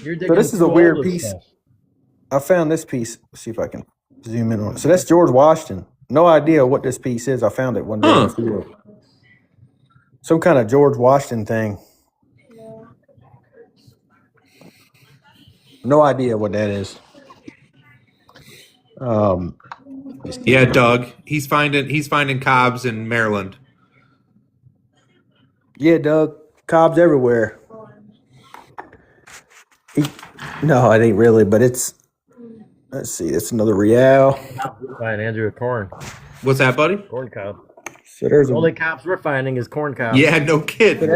Speaker 2: You're
Speaker 4: So
Speaker 2: digging
Speaker 4: this is a
Speaker 2: through all
Speaker 4: weird
Speaker 2: this
Speaker 4: piece.
Speaker 2: stuff.
Speaker 4: I found this piece. Let's see if I can zoom in on it. So that's George Washington. No idea what this piece is. I found it one day. in the field. Some kind of George Washington thing. No idea what that is.
Speaker 1: Yeah, Doug. He's finding cobs in Maryland.
Speaker 4: Yeah, Doug. Cobs everywhere. No, it ain't really, but it's. Let's see. It's another Real.
Speaker 2: Fine, Andrew, a corn
Speaker 1: What's that, buddy?
Speaker 2: cob.
Speaker 4: So there's
Speaker 2: The
Speaker 4: a.
Speaker 2: only cops we're finding is corn cobs.
Speaker 1: Yeah, no
Speaker 4: So
Speaker 1: kidding.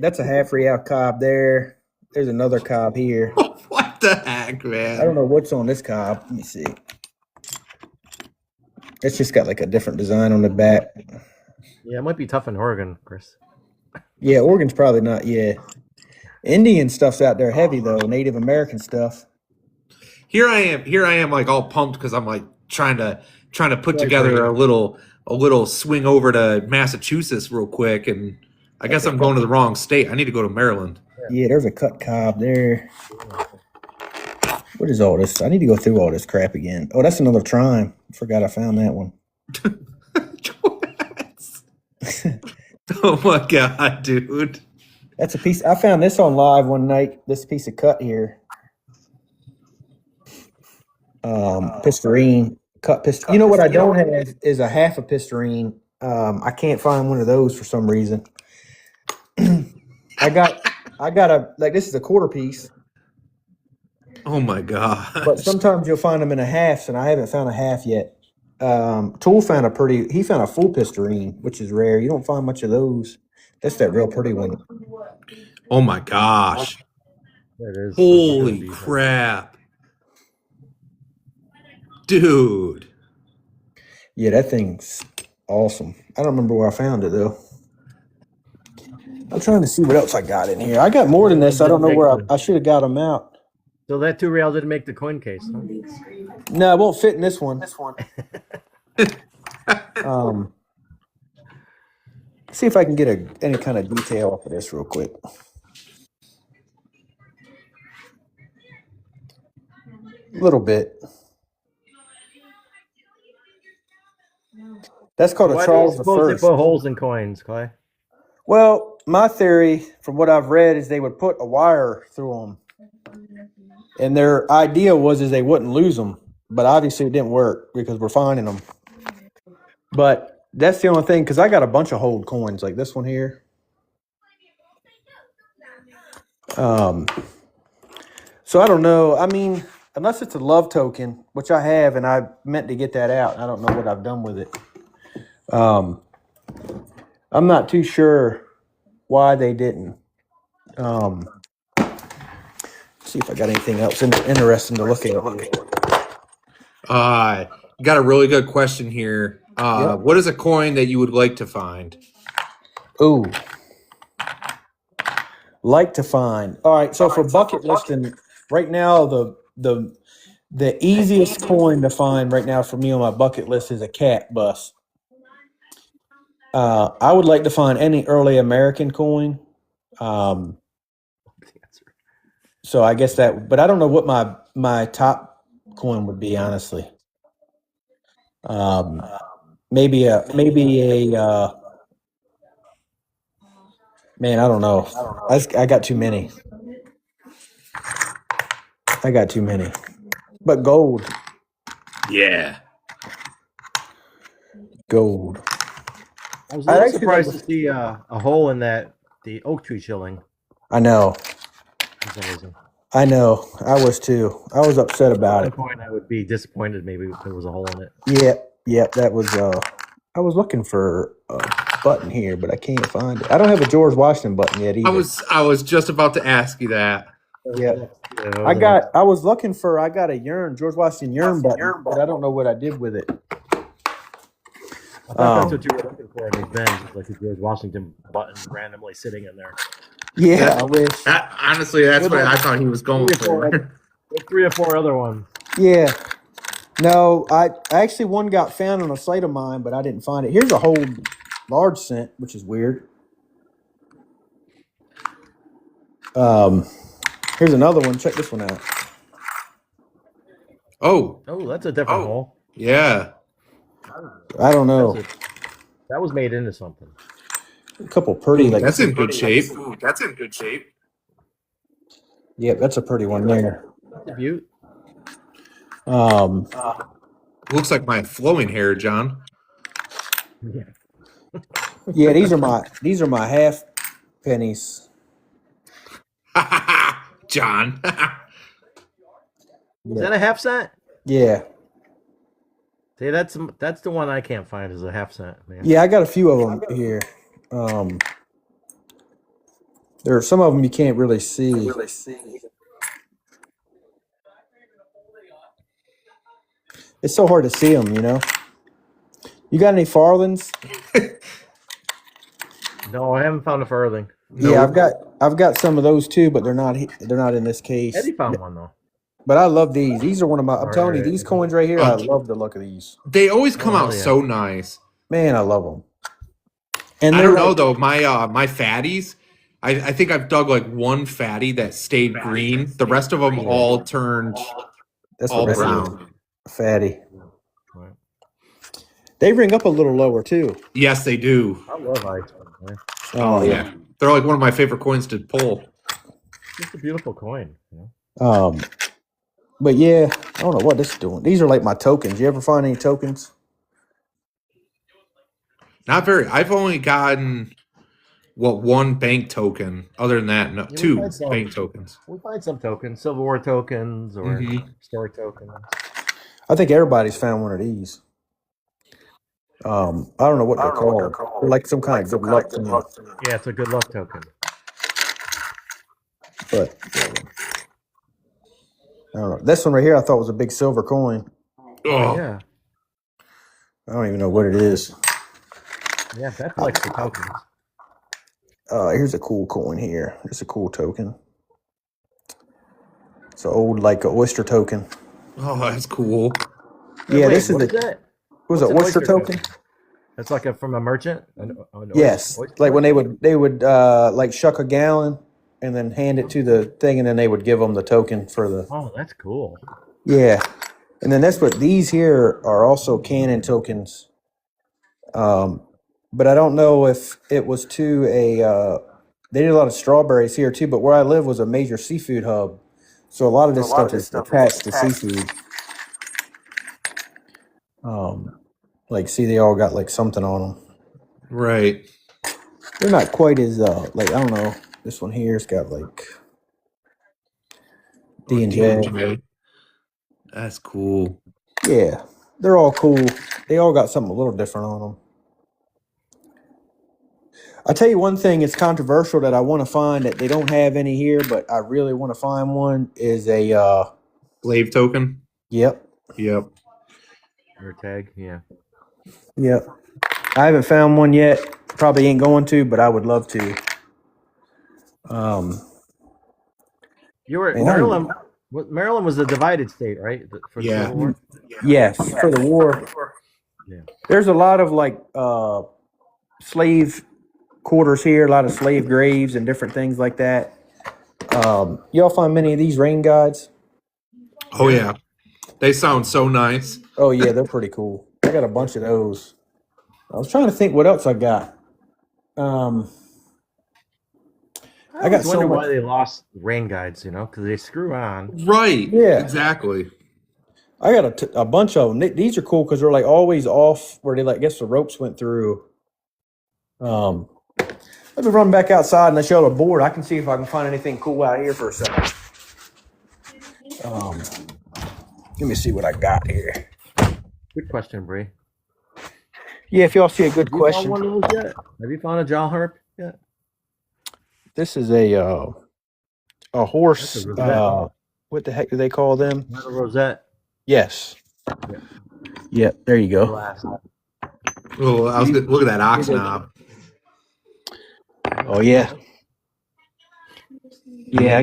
Speaker 4: that's a half Real cob there. There's another cob here.
Speaker 1: What the heck,
Speaker 4: I
Speaker 1: man?
Speaker 4: don't know what's on this cob. Let me see. It's just got like a different design on the back.
Speaker 2: Yeah, it might be tough in Oregon, Chris.
Speaker 4: Yeah, Oregon's probably not. Yeah, Indian stuff's out there heavy though. Native American stuff.
Speaker 1: Here I am, like all pumped because I'm like trying to put together a little swing over to Massachusetts real quick, and I guess I'm going to the wrong state. I need to go to Maryland.
Speaker 4: Yeah, there's a cut cob there. What is all this? I need to go through all this crap again. Oh, that's another Trime. Forgot I found that one.
Speaker 1: Oh my god, dude!
Speaker 4: That's a piece. I found this on live one night. This piece of cut here. Pistarine. Cut pistarine. You know what I don't have is a half a pistarine. I can't find one of those for some reason. I got this is a quarter piece,
Speaker 1: Oh my god!
Speaker 4: but sometimes you'll find them in a half, and I haven't found a half yet. Tool found he found a full pistarine, which is rare. You don't find much of those. That's that real pretty one.
Speaker 1: Oh my gosh!
Speaker 2: There it is.
Speaker 1: Holy crap, dude!
Speaker 4: Yeah, that thing's awesome. I don't remember where I found it though. I'm trying to see what else I got in here. I got more than this. I don't know where I should have got them out.
Speaker 2: So that 2 real didn't make the coin case, huh?
Speaker 4: No, it won't fit in this one. See if I can get any kind of detail off of this real quick. A little bit. That's called a
Speaker 2: Why do you
Speaker 4: Charles the
Speaker 2: suppose they
Speaker 4: First.
Speaker 2: put holes in coins, Clay?
Speaker 4: Well, my theory, from what I've read, is they would put a wire through them, and their idea was they wouldn't lose them. But obviously, it didn't work because we're finding them. But that's the only thing, because I got a bunch of hold coins like this one here. So I don't know. I mean, unless it's a love token, which I have, and I meant to get that out. I don't know what I've done with it. I'm not too sure why they didn't. See if I got anything else interesting to look at.
Speaker 1: You got a really good question here.
Speaker 4: Yep.
Speaker 1: What is a coin that you would like to find?
Speaker 4: Ooh. Like to find. All right, so for bucket listing, right now the easiest coin to find right now for me on my bucket list is a cat bus. I would like to find any early American coin. So I guess that, but I don't know what my top coin would be, honestly. Maybe a man, I don't know. I got too many. But gold.
Speaker 1: Yeah.
Speaker 4: Gold.
Speaker 2: I was a little surprised to see a hole in the oak tree shilling
Speaker 5: I know.
Speaker 2: for some reason.
Speaker 5: I know. I was too. I was upset about
Speaker 2: At
Speaker 5: it.
Speaker 2: one point, I would be disappointed maybe if there was a hole in it.
Speaker 5: Yep. That was. I was looking for a button here, but I can't find it. I don't have a George Washington button yet either.
Speaker 1: I was just about to ask you that.
Speaker 5: Yeah. I got a George Washington urn button, but I don't know what I did with it.
Speaker 2: I thought that's what you were looking for in these bins, like a George Washington button randomly sitting in there.
Speaker 5: Yeah, I wish.
Speaker 1: Honestly, that's what I thought he was going for.
Speaker 2: There's 3 or 4 other ones.
Speaker 5: Yeah. No, I actually one got found on a site of mine, but I didn't find it. Here's a whole large cent, which is weird. Here's another one. Check this one out.
Speaker 1: Oh,
Speaker 2: that's a different hole.
Speaker 1: yeah.
Speaker 5: I don't know.
Speaker 2: That was made into something.
Speaker 5: A couple pretty like
Speaker 1: That's in good shape.
Speaker 5: Yeah, that's a pretty one there.
Speaker 2: That's a beaut.
Speaker 1: Looks like my flowing hair, John.
Speaker 2: Yeah.
Speaker 5: Yeah, these are my half pennies.
Speaker 1: John.
Speaker 2: Is that a half cent?
Speaker 5: Yeah.
Speaker 2: See, that's the one I can't find is a half cent, man.
Speaker 5: Yeah, I got a few of them here. There are some of them you can't really see. It's so hard to see them, you know. You got any farthings?
Speaker 2: No, I haven't found a farthing.
Speaker 5: Yeah, I've got some of those too, but they're not in this case.
Speaker 2: Eddie found one though.
Speaker 5: But I love these. These are one of my. I'm telling you, these coins right here. I love the look of these.
Speaker 1: They always come out so nice.
Speaker 5: Man, I love them. And
Speaker 1: I don't know though. My fatties. I think I've dug like one fatty that stayed green. The rest of them all turned all brown.
Speaker 5: Fatty. They ring up a little lower too.
Speaker 1: Yes, they do.
Speaker 2: I love ice. Man.
Speaker 1: Oh yeah, they're like one of my favorite coins to pull.
Speaker 2: It's a beautiful coin. You
Speaker 5: know? But yeah, I don't know what this is doing. These are like my tokens. You ever find any tokens?
Speaker 1: Not very. I've only gotten one bank token. Other than that, no, 2 bank tokens.
Speaker 2: We find some tokens, silverware tokens or store tokens.
Speaker 5: I think everybody's found one of these. I don't know what they're called. They're like some kind of good luck to me.
Speaker 2: Yeah, it's a good luck token.
Speaker 5: But I don't know. This one right here I thought was a big silver coin.
Speaker 1: Oh
Speaker 2: yeah.
Speaker 5: I don't even know what it is.
Speaker 2: Yeah, that's like the tokens.
Speaker 5: Here's a cool coin here. It's a cool token. It's an old like an oyster token.
Speaker 1: Oh, that's cool.
Speaker 5: Yeah,
Speaker 2: wait,
Speaker 5: this is
Speaker 2: that?
Speaker 5: Was it oyster token?
Speaker 2: That's like from a merchant.
Speaker 5: Yes, like when they would like shuck a gallon and then hand it to the thing, and then they would give them the token for the.
Speaker 2: Oh, that's cool.
Speaker 5: Yeah, and then that's what these here are also Canon tokens. But I don't know if it was to a. They did a lot of strawberries here too, but where I live was a major seafood hub, so a lot of this stuff is attached to seafood. Like, see, they all got like something on them.
Speaker 1: Right.
Speaker 5: They're not quite as like I don't know. This one here's got like D&J.
Speaker 1: That's cool.
Speaker 5: Yeah, they're all cool. They all got something a little different on them. I'll tell you one thing, it's controversial that I want to find that they don't have any here, but I really want to find one is a
Speaker 1: slave token.
Speaker 5: Yep.
Speaker 2: Or tag, yeah.
Speaker 5: Yep. I haven't found one yet. Probably ain't going to, but I would love to.
Speaker 2: You were Maryland. Maryland was a divided state, right? For the Civil War?
Speaker 5: Yes, for the war.
Speaker 2: Yeah.
Speaker 5: There's a lot of like slave quarters here, a lot of slave graves and different things like that. Y'all find many of these rain guides?
Speaker 1: Oh yeah. They sound so nice.
Speaker 5: Oh yeah, they're pretty cool. I got a bunch of those. I was trying to think what else I got.
Speaker 2: I got wonder why they lost rain guides, because they screw on.
Speaker 1: Right.
Speaker 5: Yeah.
Speaker 1: Exactly.
Speaker 5: I got a bunch of them. These are cool because they're like always off where they like, I guess the ropes went through.
Speaker 4: Let me run back outside and I show the board. I can see if I can find anything cool out here for a second. Let me see what I got here.
Speaker 2: Good question, Bree.
Speaker 5: Yeah, if y'all see a good
Speaker 2: Have you
Speaker 5: question.
Speaker 2: found one of those yet? Have you found a jaw harp yet?
Speaker 5: This is a horse.
Speaker 2: That's a rosette.
Speaker 5: What the heck do they call them?
Speaker 2: Not a rosette.
Speaker 5: Yes.
Speaker 2: Yeah.
Speaker 5: Yep. There you go.
Speaker 2: Glass.
Speaker 1: Oh, I was good. Look at that ox knob.
Speaker 5: Oh yeah. Yeah, I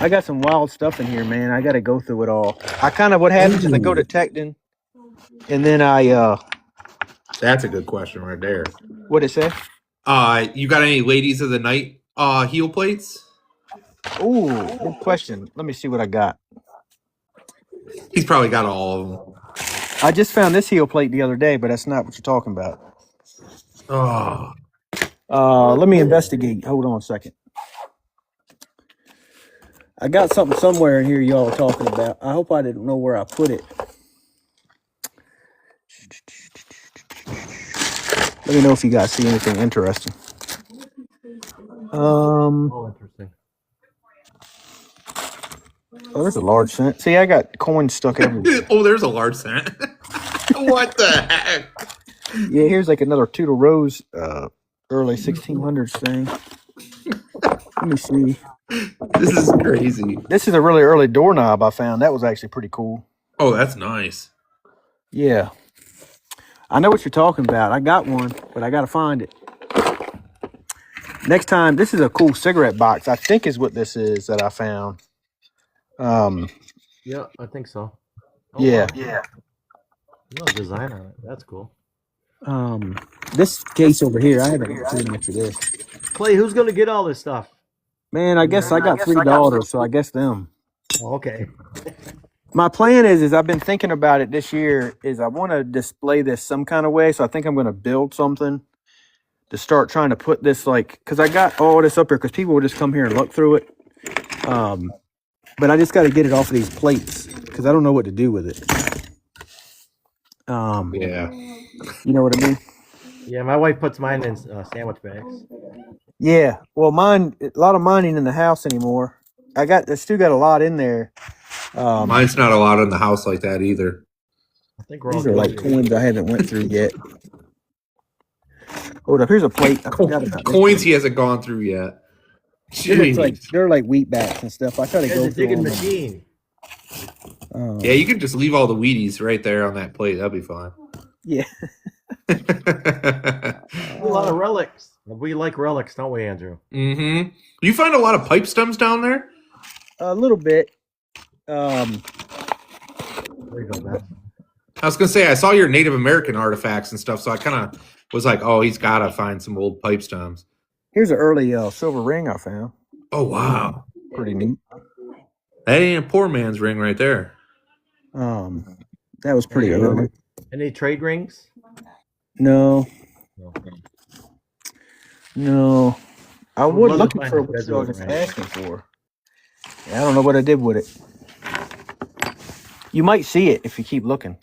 Speaker 5: got some wild stuff in here, man. I got to go through it all. What happens is I go to Tecton, and then
Speaker 1: That's a good question right there.
Speaker 5: what it say?
Speaker 1: You got any ladies of the night heel plates?
Speaker 5: Ooh, good question. Let me see what I got.
Speaker 1: He's probably got all of them.
Speaker 5: I just found this heel plate the other day, but that's not what you're talking about.
Speaker 1: Oh,
Speaker 5: Let me investigate. Hold on a second. I got something somewhere in here y'all are talking about. I hope I didn't know where I put it. Let me know if you guys see anything interesting.
Speaker 2: Oh, interesting.
Speaker 5: Oh, there's a large cent. See, I got coins stuck everywhere.
Speaker 1: oh, there's a large cent. What the heck?
Speaker 5: Yeah, here's like another Tudor Rose early 1600s thing. Let me see.
Speaker 1: This is crazy.
Speaker 5: This is a really early doorknob I found. That was actually pretty cool.
Speaker 1: Oh, that's nice.
Speaker 5: Yeah. I know what you're talking about. I got one, but I got to find it. Next time, this is a cool cigarette box, I think is what this is that I found.
Speaker 2: Yeah, I think so. Oh,
Speaker 5: Yeah.
Speaker 2: wow. Yeah. No design on it. That's cool.
Speaker 5: This case over here, I haven't seen much of this.
Speaker 2: Clay, who's gonna get all this stuff?
Speaker 5: Man, I guess I got 3 daughters, so I guess them.
Speaker 2: Oh, okay.
Speaker 5: My plan is I've been thinking about it this year, is I want to display this some kind of way. So I think I'm going to build something to start trying to put this because I got all this up here because people will just come here and look through it. But I just got to get it off of these plates because I don't know what to do with it.
Speaker 1: Yeah.
Speaker 5: You know what I mean?
Speaker 2: Yeah, my wife puts mine in sandwich bags.
Speaker 5: Yeah. Well, a lot of mine ain't in the house anymore. I still got a lot in there.
Speaker 1: Mine's not a lot in the house like that either.
Speaker 2: I think we're all
Speaker 5: These are like coins I haven't went through yet. Hold up, here's a plate. I forgot about this.
Speaker 1: Coins he hasn't gone through yet.
Speaker 5: They're like wheat backs and stuff. I try to
Speaker 2: There's
Speaker 5: go
Speaker 2: a
Speaker 5: through
Speaker 2: digging
Speaker 5: them.
Speaker 2: machine.
Speaker 1: Yeah, you could just leave all the Wheaties right there on that plate. That'd be fine.
Speaker 5: Yeah.
Speaker 2: A lot of relics. We like relics, don't we, Andrew?
Speaker 1: Mm-hmm. You find a lot of pipe stems down there?
Speaker 5: A little bit.
Speaker 2: There you go, man.
Speaker 1: I was gonna say I saw your Native American artifacts and stuff, so I kind of was like, "Oh, he's got to find some old pipe stems."
Speaker 5: Here's an early silver ring I found.
Speaker 1: Oh wow,
Speaker 5: Pretty neat.
Speaker 1: that ain't a poor man's ring right there.
Speaker 5: That was pretty early.
Speaker 2: Any trade rings?
Speaker 5: No. I
Speaker 2: would
Speaker 5: was
Speaker 2: love to
Speaker 5: looking
Speaker 2: find
Speaker 5: for
Speaker 2: a
Speaker 5: what you
Speaker 2: bedroom
Speaker 5: was
Speaker 2: ring.
Speaker 5: asking for. I don't know what I did with it. You might see it if you keep looking.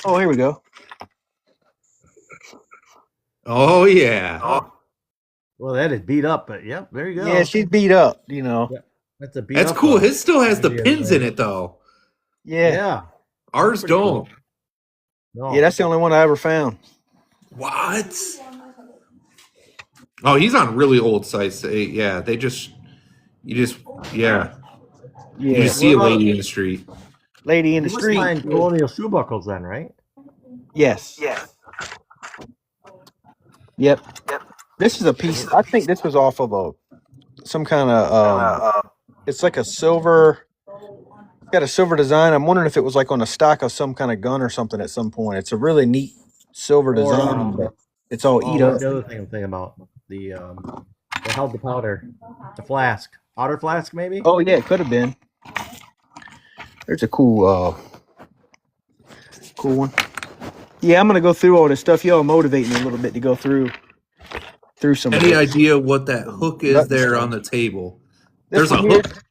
Speaker 5: Oh, here we go.
Speaker 1: Oh yeah,
Speaker 2: Well, that is beat up, but yep, there you go.
Speaker 5: Yeah, she's beat up, you know.
Speaker 2: Yeah, that's a beat
Speaker 1: that's
Speaker 2: up
Speaker 1: cool.
Speaker 2: one.
Speaker 1: His still has the
Speaker 2: Yeah,
Speaker 1: pins
Speaker 2: right.
Speaker 1: in it though.
Speaker 5: Yeah.
Speaker 2: Yeah.
Speaker 1: Ours
Speaker 2: Pretty
Speaker 1: don't.
Speaker 2: cool. No.
Speaker 5: Yeah, that's the only one I ever found.
Speaker 1: What? Oh, he's on really old sites. Yeah, you just
Speaker 5: Yeah.
Speaker 1: You just see a lady in the street.
Speaker 5: Lady in
Speaker 2: You
Speaker 5: the
Speaker 2: must
Speaker 5: street.
Speaker 2: find colonial shoe buckles then, right?
Speaker 5: Yes. Yep. This is a piece. I think this was off of some kind of. It's like a silver. It's got a silver design. I'm wondering if it was like on a stock of some kind of gun or something at some point. It's a really neat silver design. But it's all eat up.
Speaker 2: That's the other thing I'm thinking about. The they held the powder, the flask, powder flask, maybe.
Speaker 5: Oh yeah, it could have been. There's a cool one. Yeah, I'm gonna go through all this stuff. Y'all motivate me a little bit to go through some.
Speaker 1: Any
Speaker 5: of this.
Speaker 1: idea what that hook is there on the table?
Speaker 5: This
Speaker 1: There's a
Speaker 5: one here?
Speaker 1: hook.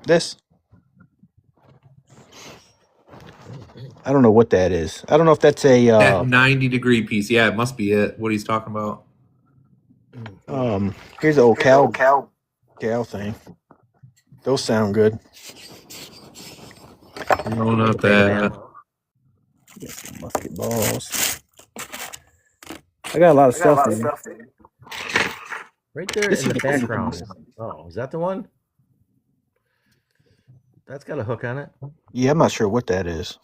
Speaker 5: This. I don't know what that is. I don't know if that's a
Speaker 1: That 90-degree piece. Yeah, it must be it. What he's talking about.
Speaker 5: here's the old cow thing. Those sound good.
Speaker 1: No, not that.
Speaker 5: Got some musket balls. I got a lot of stuff in.
Speaker 2: Right there
Speaker 5: This
Speaker 2: in the
Speaker 5: is pretty
Speaker 2: background.
Speaker 5: cool.
Speaker 2: Oh, is that the one? That's got a hook on it.
Speaker 5: Yeah, I'm not sure what that is.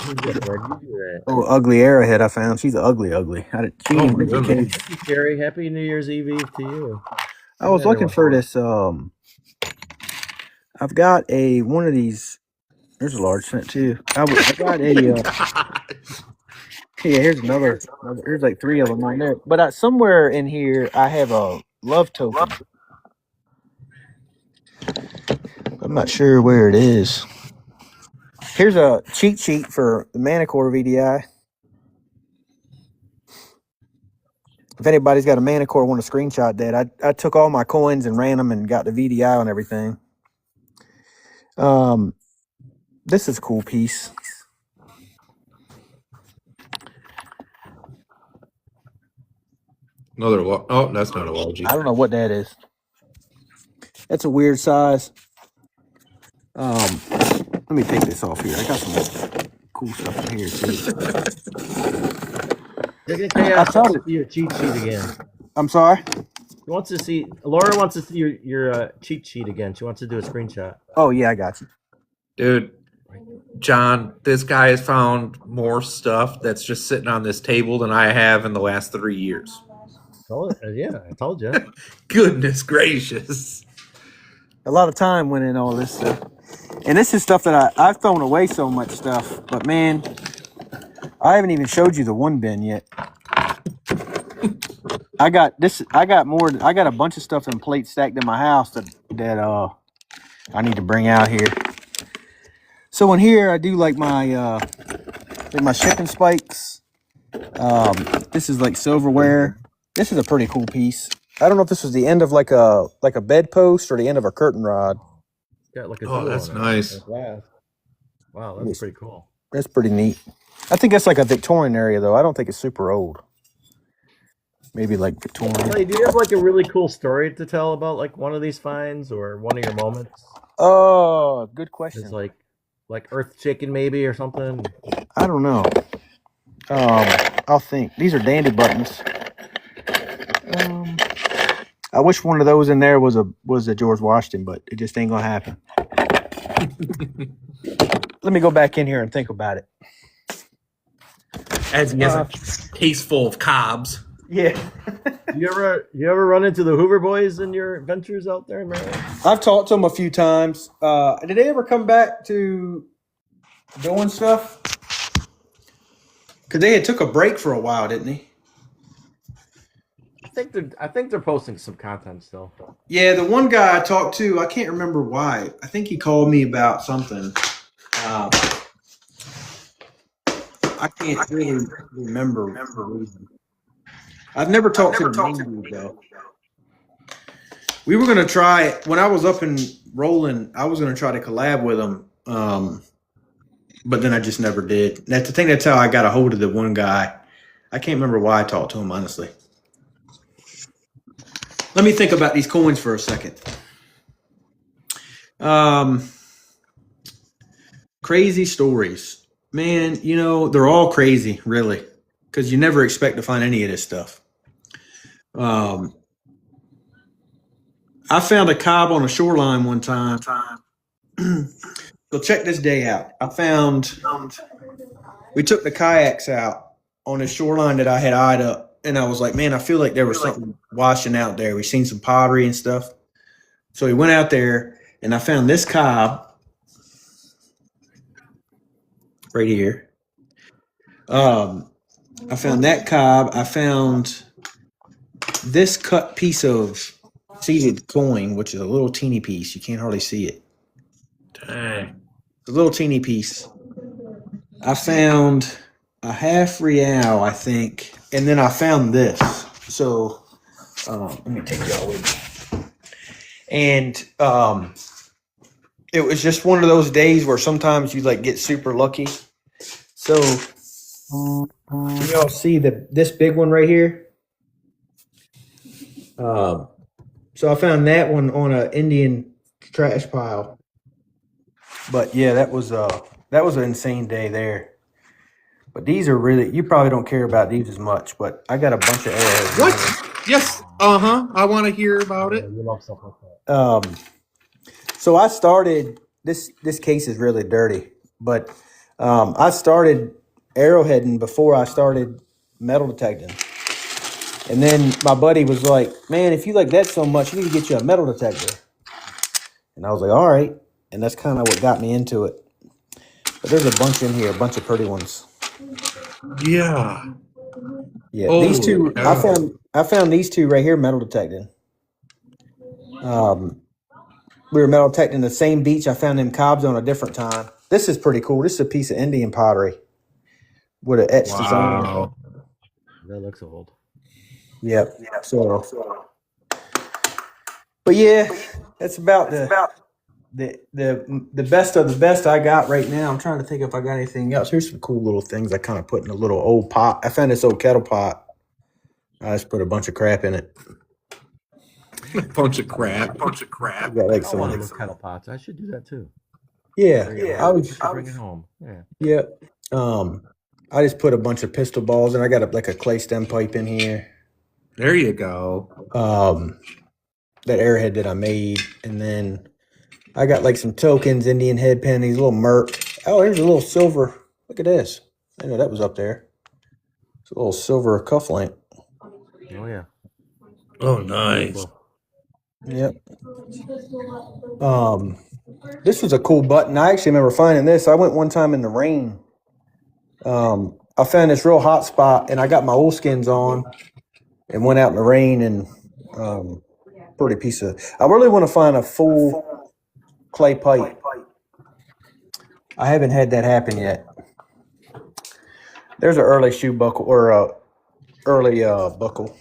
Speaker 2: Where'd you do that?
Speaker 5: Oh, ugly arrowhead I found. She's ugly. She
Speaker 1: Oh,
Speaker 5: ain't
Speaker 1: my
Speaker 5: in the
Speaker 1: goodness.
Speaker 5: cage.
Speaker 2: Thank you, Sherry. Happy New Year's Eve to you.
Speaker 5: I was
Speaker 2: And
Speaker 5: looking for
Speaker 2: everyone.
Speaker 5: this. I've got one of these. There's a large scent too. I got a. Yeah, here's another. There's like 3 of them on there. But somewhere in here, I have a love token. I'm not sure where it is. Here's a cheat sheet for the Manicore VDI. If anybody's got a Manicore, want to screenshot that, I took all my coins and ran them and got the VDI on everything. This is a cool piece.
Speaker 1: Another. Oh, that's not a Walgie.
Speaker 5: I don't know what that is. That's a weird size. Let me take this off here. I got some cool stuff in here too.
Speaker 2: I thought to see your cheat sheet again.
Speaker 5: I'm sorry.
Speaker 2: Laura wants to see your cheat sheet again. She wants to do a screenshot.
Speaker 5: Oh yeah, I got you.
Speaker 1: Dude, John, this guy has found more stuff that's just sitting on this table than I have in the last 3 years.
Speaker 2: Yeah, I told you.
Speaker 1: Goodness gracious.
Speaker 5: A lot of time went in all this stuff. And this is stuff that I've thrown away so much stuff. But man, I haven't even showed you the one bin yet. I got a bunch of stuff in plates stacked in my house that I need to bring out here. So in here I do like my shipping spikes. This is like silverware. This is a pretty cool piece. I don't know if this was the end of like a bedpost or the end of a curtain rod.
Speaker 2: Got like a
Speaker 1: Oh, that's
Speaker 2: on it.
Speaker 1: nice.
Speaker 2: Wow, that's pretty cool.
Speaker 5: That's pretty neat. I think that's like a Victorian area though. I don't think it's super old. Maybe like Victorian.
Speaker 2: Hey, do you have like a really cool story to tell about like one of these finds or one of your moments?
Speaker 5: Oh, good question.
Speaker 2: It's like earth shaking maybe or something.
Speaker 5: I don't know. I'll think. These are dandy buttons. I wish one of those in there was a George Washington, but it just ain't gonna happen. Let me go back in here and think about it.
Speaker 1: As he has a case full of cobs.
Speaker 5: Yeah.
Speaker 2: You ever run into the Hoover boys in your adventures out there in Maryland?
Speaker 5: I've talked to them a few times. Did they ever come back to doing stuff? Because they had took a break for a while, didn't they?
Speaker 2: I think they're posting some content still.
Speaker 4: Yeah, the one guy I talked to, I can't remember why. I think he called me about something. I can't really remember the reason. I've never talked to the main dude, though. We were going to try, when I was up and rolling, I was going to try to collab with him, but then I just never did. That's how I got a hold of the one guy. I can't remember why I talked to him, honestly. Let me think about these coins for a second. Crazy stories. Man, they're all crazy, really, because you never expect to find any of this stuff. I found a cob on a shoreline one time. So check this day out. We took the kayaks out on the shoreline that I had eyed up. And I was like, man, I feel like there was something washing out there. We seen some pottery and stuff. So we went out there, and I found this cob right here. I found that cob. I found this cut piece of seeded coin, which is a little teeny piece. You can't hardly see it.
Speaker 1: Dang.
Speaker 4: It's a little teeny piece. I found a half real, I think. And then I found this. So let me take y'all with me. And it was just one of those days where sometimes you like get super lucky. So y'all see this big one right here? So I found that one on an Indian trash pile. But yeah, that was an insane day there. But these are really, you probably don't care about these as much, but I got a bunch of arrows.
Speaker 1: What? Yes. I want to hear about it.
Speaker 2: You love stuff like that.
Speaker 4: So I started this case is really dirty, but I started arrowheading before I started metal detecting. And then my buddy was like, "Man, if you like that so much, you need to get you a metal detector." And I was like, "All right." And that's kind of what got me into it. But there's a bunch in here, a bunch of pretty ones.
Speaker 1: Yeah.
Speaker 4: Yeah,
Speaker 1: Oh,
Speaker 4: these two
Speaker 1: yeah.
Speaker 4: I found these two right here metal detecting. We were metal detecting the same beach. I found them cobs on a different time. This is pretty cool. This is a piece of Indian pottery with an etched design.
Speaker 1: Wow.
Speaker 2: That looks old.
Speaker 4: Yep. So, but yeah, that's about the best of the best I got right now. I'm trying to think if I got anything else. Here's some cool little things I kind of put in a little old pot. I found this old kettle pot. I just put a bunch of crap in it.
Speaker 1: Bunch of crap.
Speaker 4: I got like
Speaker 2: I want
Speaker 4: some.
Speaker 2: those kettle pots. I should do that too.
Speaker 4: Yeah.
Speaker 2: I should bring it home. Yeah.
Speaker 4: Yeah. I just put a bunch of pistol balls, and I got like a clay stem pipe in here.
Speaker 1: There you go.
Speaker 4: That arrowhead that I made, and then I got like some tokens, Indian head pennies, a little murk. Oh, here's a little silver. Look at this. I know that was up there. It's a little silver cufflink.
Speaker 2: Oh yeah.
Speaker 1: Oh, nice.
Speaker 4: Yep. This was a cool button. I actually remember finding this. I went one time in the rain. I found this real hot spot, and I got my old skins on, and went out in the rain and pretty piece of. I really want to find a full clay pipe. I haven't had that happen yet. There's an early shoe buckle or a early buckle.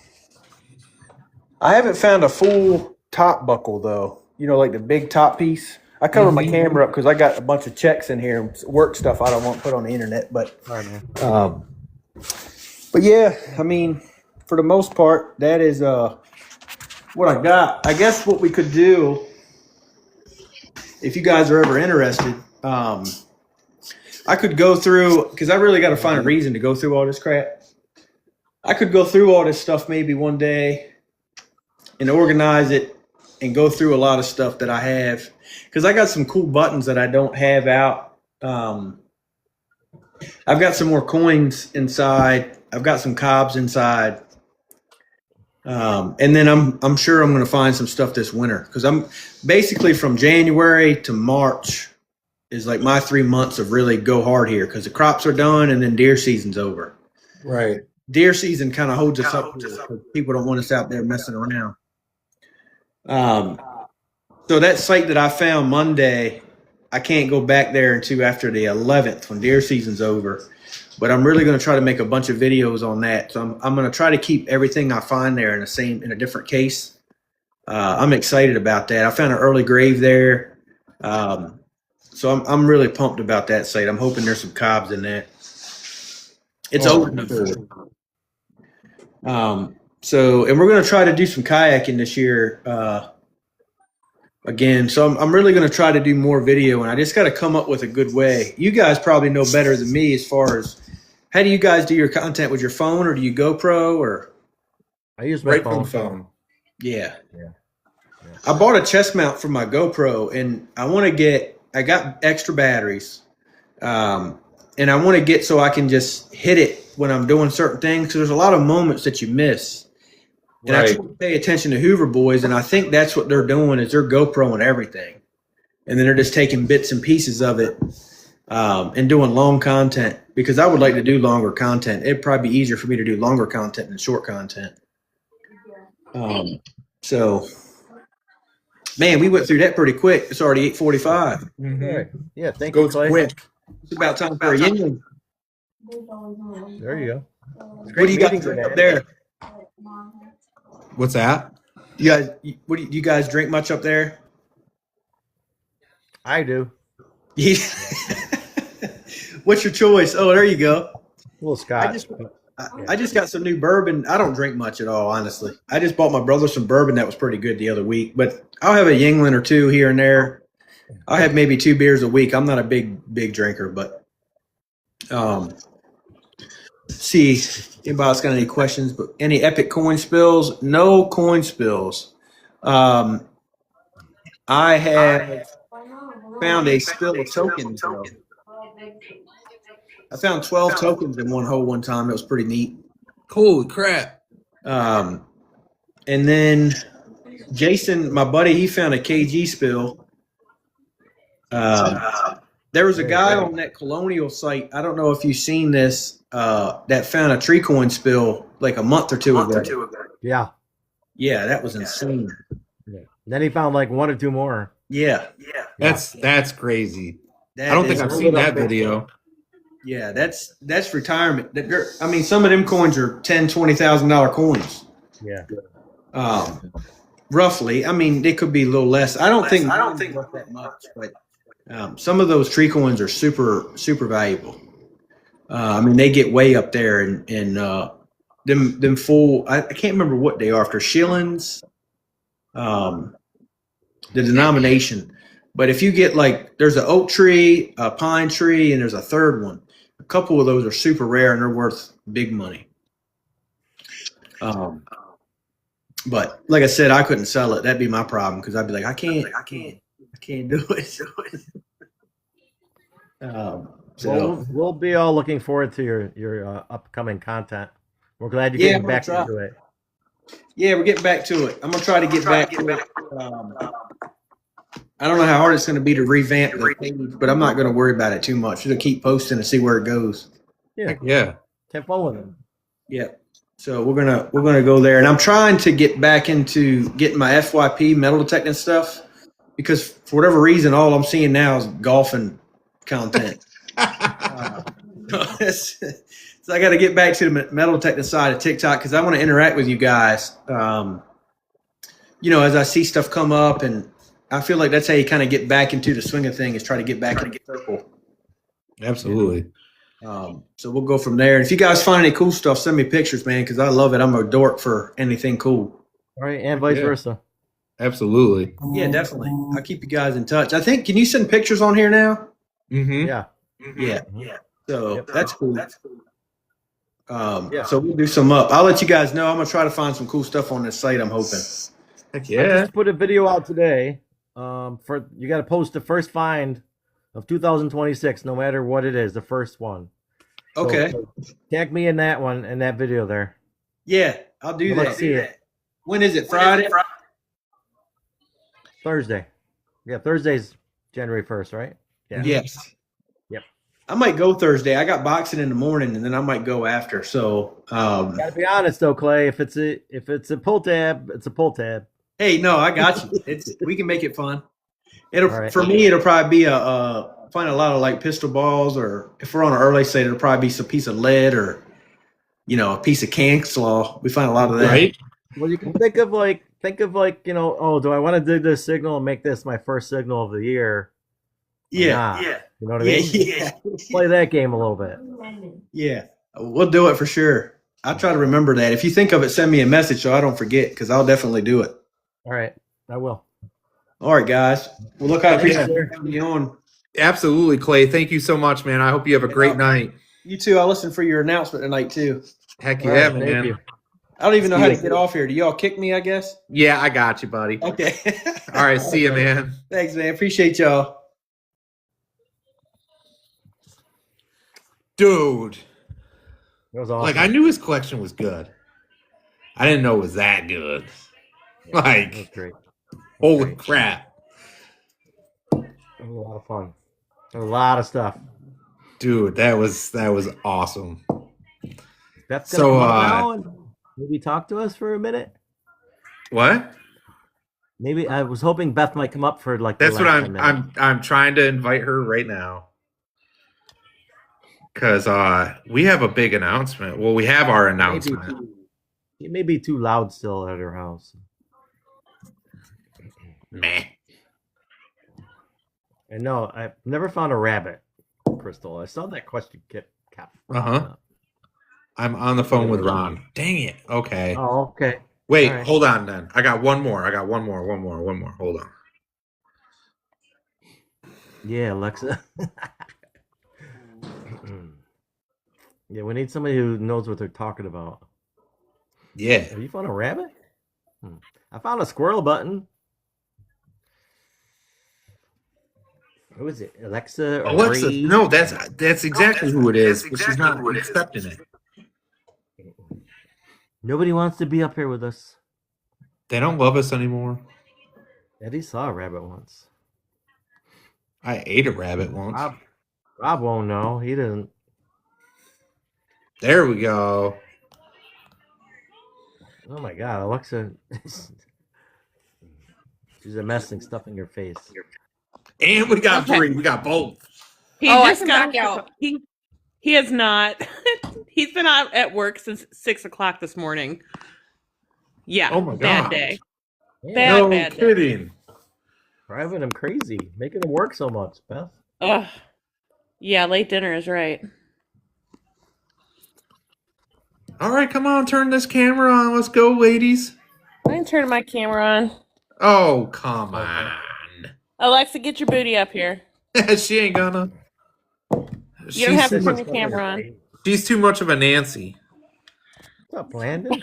Speaker 4: I haven't found a full top buckle though. You know, like the big top piece. I cover my camera up because I got a bunch of checks in here, work stuff I don't want to put on the internet. But, but yeah, I mean, for the most part, that is what I got. I guess what we could do, if you guys are ever interested, I could go through, because I really got to find a reason to go through all this crap. I could go through all this stuff maybe one day and organize it and go through a lot of stuff that I have, because I got some cool buttons that I don't have out. I've got some more coins inside. I've got some cobs inside. And then I'm sure I'm going to find some stuff this winter, because I'm basically from January to March is like my 3 months of really go hard here, because the crops are done and then deer season's over.
Speaker 1: Right.
Speaker 4: Deer season kind of holds us up because people don't want us out there messing around. So that site that I found Monday, I can't go back there until after the 11th when deer season's over. But I'm really going to try to make a bunch of videos on that. So I'm going to try to keep everything I find there in a different case. I'm excited about that. I found an early grave there. So I'm really pumped about that site. I'm hoping there's some cobs in that. It's old enough. So, and we're going to try to do some kayaking this year again. So I'm really going to try to do more video, and I just got to come up with a good way. You guys probably know better than me as far as how do you guys do your content with your phone, or do you GoPro, or?
Speaker 2: I use my
Speaker 1: Right
Speaker 2: phone.
Speaker 1: from phone.
Speaker 4: Yeah.
Speaker 2: Yeah.
Speaker 4: I bought a chest mount for my GoPro, and I got extra batteries. And I want to get so I can just hit it when I'm doing certain things. So there's a lot of moments that you miss. And I try to pay attention to Hoover Boys, and I think that's what they're doing is they're GoProing everything. And then they're just taking bits and pieces of it and doing long content, because I would like to do longer content. It'd probably be easier for me to do longer content than short content. So, man, we went through that pretty quick. It's already 8:45.
Speaker 2: Right. Yeah, thank you,
Speaker 1: Goes
Speaker 2: Clay.
Speaker 1: quick.
Speaker 4: It's about time for a yin.
Speaker 2: There you go.
Speaker 4: What do you guys drink up there?
Speaker 1: What's that?
Speaker 4: You guys, do you guys drink much up there?
Speaker 2: I do.
Speaker 4: Yeah. What's your choice? Oh, there you go.
Speaker 2: A little scotch.
Speaker 4: I just got some new bourbon. I don't drink much at all, honestly. I just bought my brother some bourbon that was pretty good the other week, but I'll have a Yingling or two here and there. I'll have maybe 2 beers a week. I'm not a big drinker, but see if anybody's got any questions. But any epic coin spills? No coin spills. I have found a spill of tokens though. I found 12 tokens in one hole one time. It was pretty neat.
Speaker 1: Holy crap!
Speaker 4: And then Jason, my buddy, he found a KG spill. There was a guy on that Colonial site. I don't know if you've seen this. That found a tree coin spill like a month or two ago.
Speaker 2: Yeah.
Speaker 4: Yeah, that was insane.
Speaker 2: Yeah. Then he found like 1 or 2 more.
Speaker 4: Yeah,
Speaker 1: That's crazy.
Speaker 4: that
Speaker 1: I don't think
Speaker 4: is-
Speaker 1: I've seen that video.
Speaker 4: Yeah, that's retirement. I mean, some of them coins are $10,000-$20,000 coins.
Speaker 2: Yeah.
Speaker 4: Roughly. I mean, they could be a little less. I don't think worth that much, but some of those tree coins are super valuable. I mean, they get way up there, and them full. I can't remember what they are. If they're shillings, the denomination. But if you get like, there's an oak tree, a pine tree, and there's a third one. A couple of those are super rare, and they're worth big money. But like I said, I couldn't sell it. That'd be my problem because I'd be like, I can't do it. So
Speaker 2: We'll be all looking forward to your upcoming content. We're glad you're
Speaker 4: Yeah,
Speaker 2: getting back
Speaker 4: I'm gonna
Speaker 2: into it.
Speaker 4: yeah, we're getting back to it. I'm gonna try to get back to it. I don't know how hard it's going to be to revamp the page, but I'm not going to worry about it too much. Just keep posting and see where it goes.
Speaker 2: Yeah.
Speaker 1: Yeah.
Speaker 2: Have fun with them.
Speaker 4: Yeah. So we're gonna go there, and I'm trying to get back into getting my FYP metal detecting stuff because for whatever reason, all I'm seeing now is golfing content. So I got to get back to the metal detecting side of TikTok because I want to interact with you guys. As I see stuff come up, and I feel like that's how you kind of get back into the swing of things, is try to get back into the circle.
Speaker 1: Absolutely.
Speaker 4: So we'll go from there. And if you guys find any cool stuff, send me pictures, man, because I love it. I'm a dork for anything cool.
Speaker 2: All right, and vice versa.
Speaker 1: Absolutely.
Speaker 4: Yeah, definitely. I'll keep you guys in touch. I think, can you send pictures on here now?
Speaker 1: Mm-hmm.
Speaker 2: Yeah.
Speaker 4: Yeah. So that's cool.
Speaker 2: Yeah.
Speaker 4: So we'll do some up. I'll let you guys know. I'm going to try to find some cool stuff on this site, I'm hoping.
Speaker 1: Heck
Speaker 2: I
Speaker 1: yeah.
Speaker 2: just put a video out today. For you got to post the first find of 2026, no matter what it is, the first one.
Speaker 4: Okay.
Speaker 2: So tag me in that one, in that video there.
Speaker 4: Yeah, I'll do
Speaker 2: Let's
Speaker 4: that.
Speaker 2: see it.
Speaker 4: When is it? Friday?
Speaker 2: Thursday. Yeah, Thursday's January 1st, right? Yeah.
Speaker 4: Yes.
Speaker 2: Yep.
Speaker 4: I might go Thursday. I got boxing in the morning, and then I might go after. So,
Speaker 2: Gotta be honest though, Clay. If it's a pull tab, it's a pull tab.
Speaker 4: hey, no, I got you. We can make it fun.
Speaker 2: All right.
Speaker 4: For me, it'll probably be find a lot of like pistol balls, or if we're on an early state, it'll probably be some piece of lead or a piece of can slaw. We find a lot of that.
Speaker 1: Right?
Speaker 2: Well, you can think of like oh, do I want to dig this signal and make this my first signal of the year?
Speaker 4: Yeah,
Speaker 2: Nah.
Speaker 4: yeah,
Speaker 2: You know what I mean?
Speaker 4: yeah.
Speaker 2: Play that game a little bit.
Speaker 4: Yeah, we'll do it for sure. I'll try to remember that. If you think of it, send me a message so I don't forget, because I'll definitely do it.
Speaker 2: All right, I will.
Speaker 4: All right, guys. Well, look, I appreciate
Speaker 2: sir.
Speaker 4: having you on.
Speaker 1: Absolutely, Clay. Thank you so much, man. I hope you have a great night.
Speaker 4: You too. I'll listen for your announcement tonight too.
Speaker 1: Heck
Speaker 2: All
Speaker 1: yeah,
Speaker 2: right,
Speaker 1: man.
Speaker 2: thank you.
Speaker 4: I don't even know how to
Speaker 1: See
Speaker 4: get off here. Do y'all kick me, I guess?
Speaker 1: Yeah, I got you, buddy.
Speaker 4: Okay.
Speaker 1: All right, see you, man.
Speaker 4: Thanks, man. Appreciate y'all.
Speaker 1: Dude.
Speaker 2: That was awesome.
Speaker 1: Like, I knew his collection was good. I didn't know it was that good.
Speaker 2: That was
Speaker 1: Like,
Speaker 2: great.
Speaker 1: holy crap.
Speaker 2: It was a lot of fun. A lot of stuff.
Speaker 1: Dude, that was awesome.
Speaker 2: Beth's
Speaker 1: So,
Speaker 2: gonna come up now and maybe talk to us for a minute.
Speaker 1: What?
Speaker 2: Maybe I was hoping Beth might come up for like. the
Speaker 1: That's what
Speaker 2: last 10 minutes.
Speaker 1: I'm trying to invite her right now. Cause we have a big announcement. Well, we have our announcement.
Speaker 2: It may be too loud still at her house.
Speaker 1: Meh.
Speaker 2: And no, I've never found a rabbit, Crystal. I saw that question kept
Speaker 1: Uh-huh.
Speaker 2: popping up.
Speaker 1: I'm on the phone with Ron. Dang it. Okay.
Speaker 2: Oh, okay.
Speaker 1: Wait,
Speaker 2: All right.
Speaker 1: hold on then. I got one more. One more. Hold on.
Speaker 2: Yeah, Alexa. Yeah, we need somebody who knows what they're talking about.
Speaker 1: Yeah.
Speaker 2: Have you found a rabbit? I found a squirrel button. Who is it? Alexa or
Speaker 1: Alexa,
Speaker 2: Bree?
Speaker 1: no, that's exactly who it is, but she's not accepting it.
Speaker 2: Nobody wants to be up here with us.
Speaker 1: They don't love us anymore.
Speaker 2: Eddie saw a rabbit once.
Speaker 1: I ate a rabbit once.
Speaker 2: Rob won't know. He didn't.
Speaker 1: There we go.
Speaker 2: Oh my God, Alexa. She's a mess and stuff in your face.
Speaker 1: And we got
Speaker 6: Okay.
Speaker 1: Bree. We got both.
Speaker 6: He
Speaker 3: Oh, I
Speaker 6: just
Speaker 3: can
Speaker 6: got
Speaker 3: back out.
Speaker 6: He has not. He's been out at work since 6 o'clock this morning. Yeah.
Speaker 1: Oh my
Speaker 6: bad
Speaker 1: God.
Speaker 6: day.
Speaker 2: Yeah,
Speaker 1: No
Speaker 6: Bad day.
Speaker 1: kidding.
Speaker 2: driving him crazy, making him work so much, Beth.
Speaker 6: Ugh. Yeah, late dinner is right.
Speaker 1: All right, come on, turn this camera on. Let's go, ladies.
Speaker 6: I can turn my camera on.
Speaker 1: Oh, come on.
Speaker 6: Alexa, get your booty up here.
Speaker 1: She ain't gonna.
Speaker 6: You don't have to
Speaker 1: She's,
Speaker 6: turn your camera on.
Speaker 1: she's too much of a Nancy.
Speaker 2: What's up, Landon?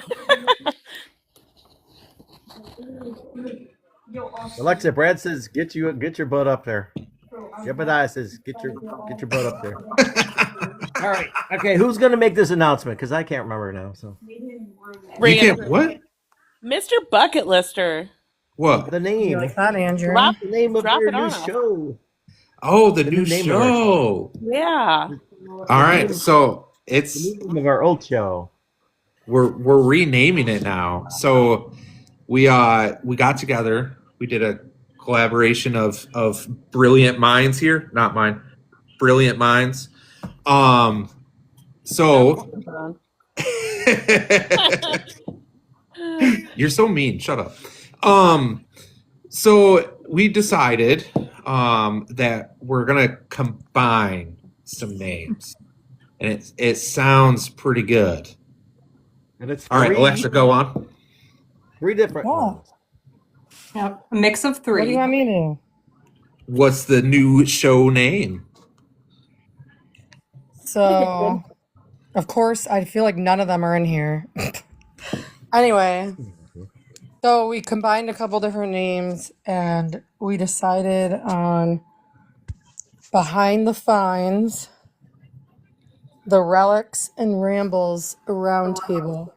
Speaker 2: Alexa, Brad says, get your butt up there. Jebediah says, get your butt up there. All right. Okay, who's gonna make this announcement? Because I can't remember now. So
Speaker 1: You can't, what?
Speaker 6: Mr. Bucketlister.
Speaker 1: What?
Speaker 2: the name.
Speaker 3: You like that, Andrew?
Speaker 6: Drop,
Speaker 2: The name of
Speaker 6: drop
Speaker 2: your
Speaker 6: it
Speaker 2: new
Speaker 6: on us.
Speaker 2: show.
Speaker 1: Oh, the
Speaker 2: The
Speaker 1: new
Speaker 2: new name of our
Speaker 1: show.
Speaker 6: Yeah.
Speaker 1: All right, so
Speaker 2: The
Speaker 1: it's
Speaker 2: new name of our old show.
Speaker 1: we're renaming it now. So we got together. We did a collaboration of brilliant minds here, not mine. Brilliant minds. So you're so mean. Shut up. So we decided that we're gonna combine some names, and it sounds pretty good.
Speaker 2: And it's
Speaker 1: All right, Alexa, go on.
Speaker 2: 3 different
Speaker 3: Wow.
Speaker 2: ones.
Speaker 7: Yep, a mix of
Speaker 3: What do
Speaker 7: three.
Speaker 3: you want me to do?
Speaker 1: What's the new show name?
Speaker 3: So, of course, I feel like none of them are in here. Anyway, so we combined a couple different names and we decided on Behind the Finds, the Relics and Rambles Roundtable.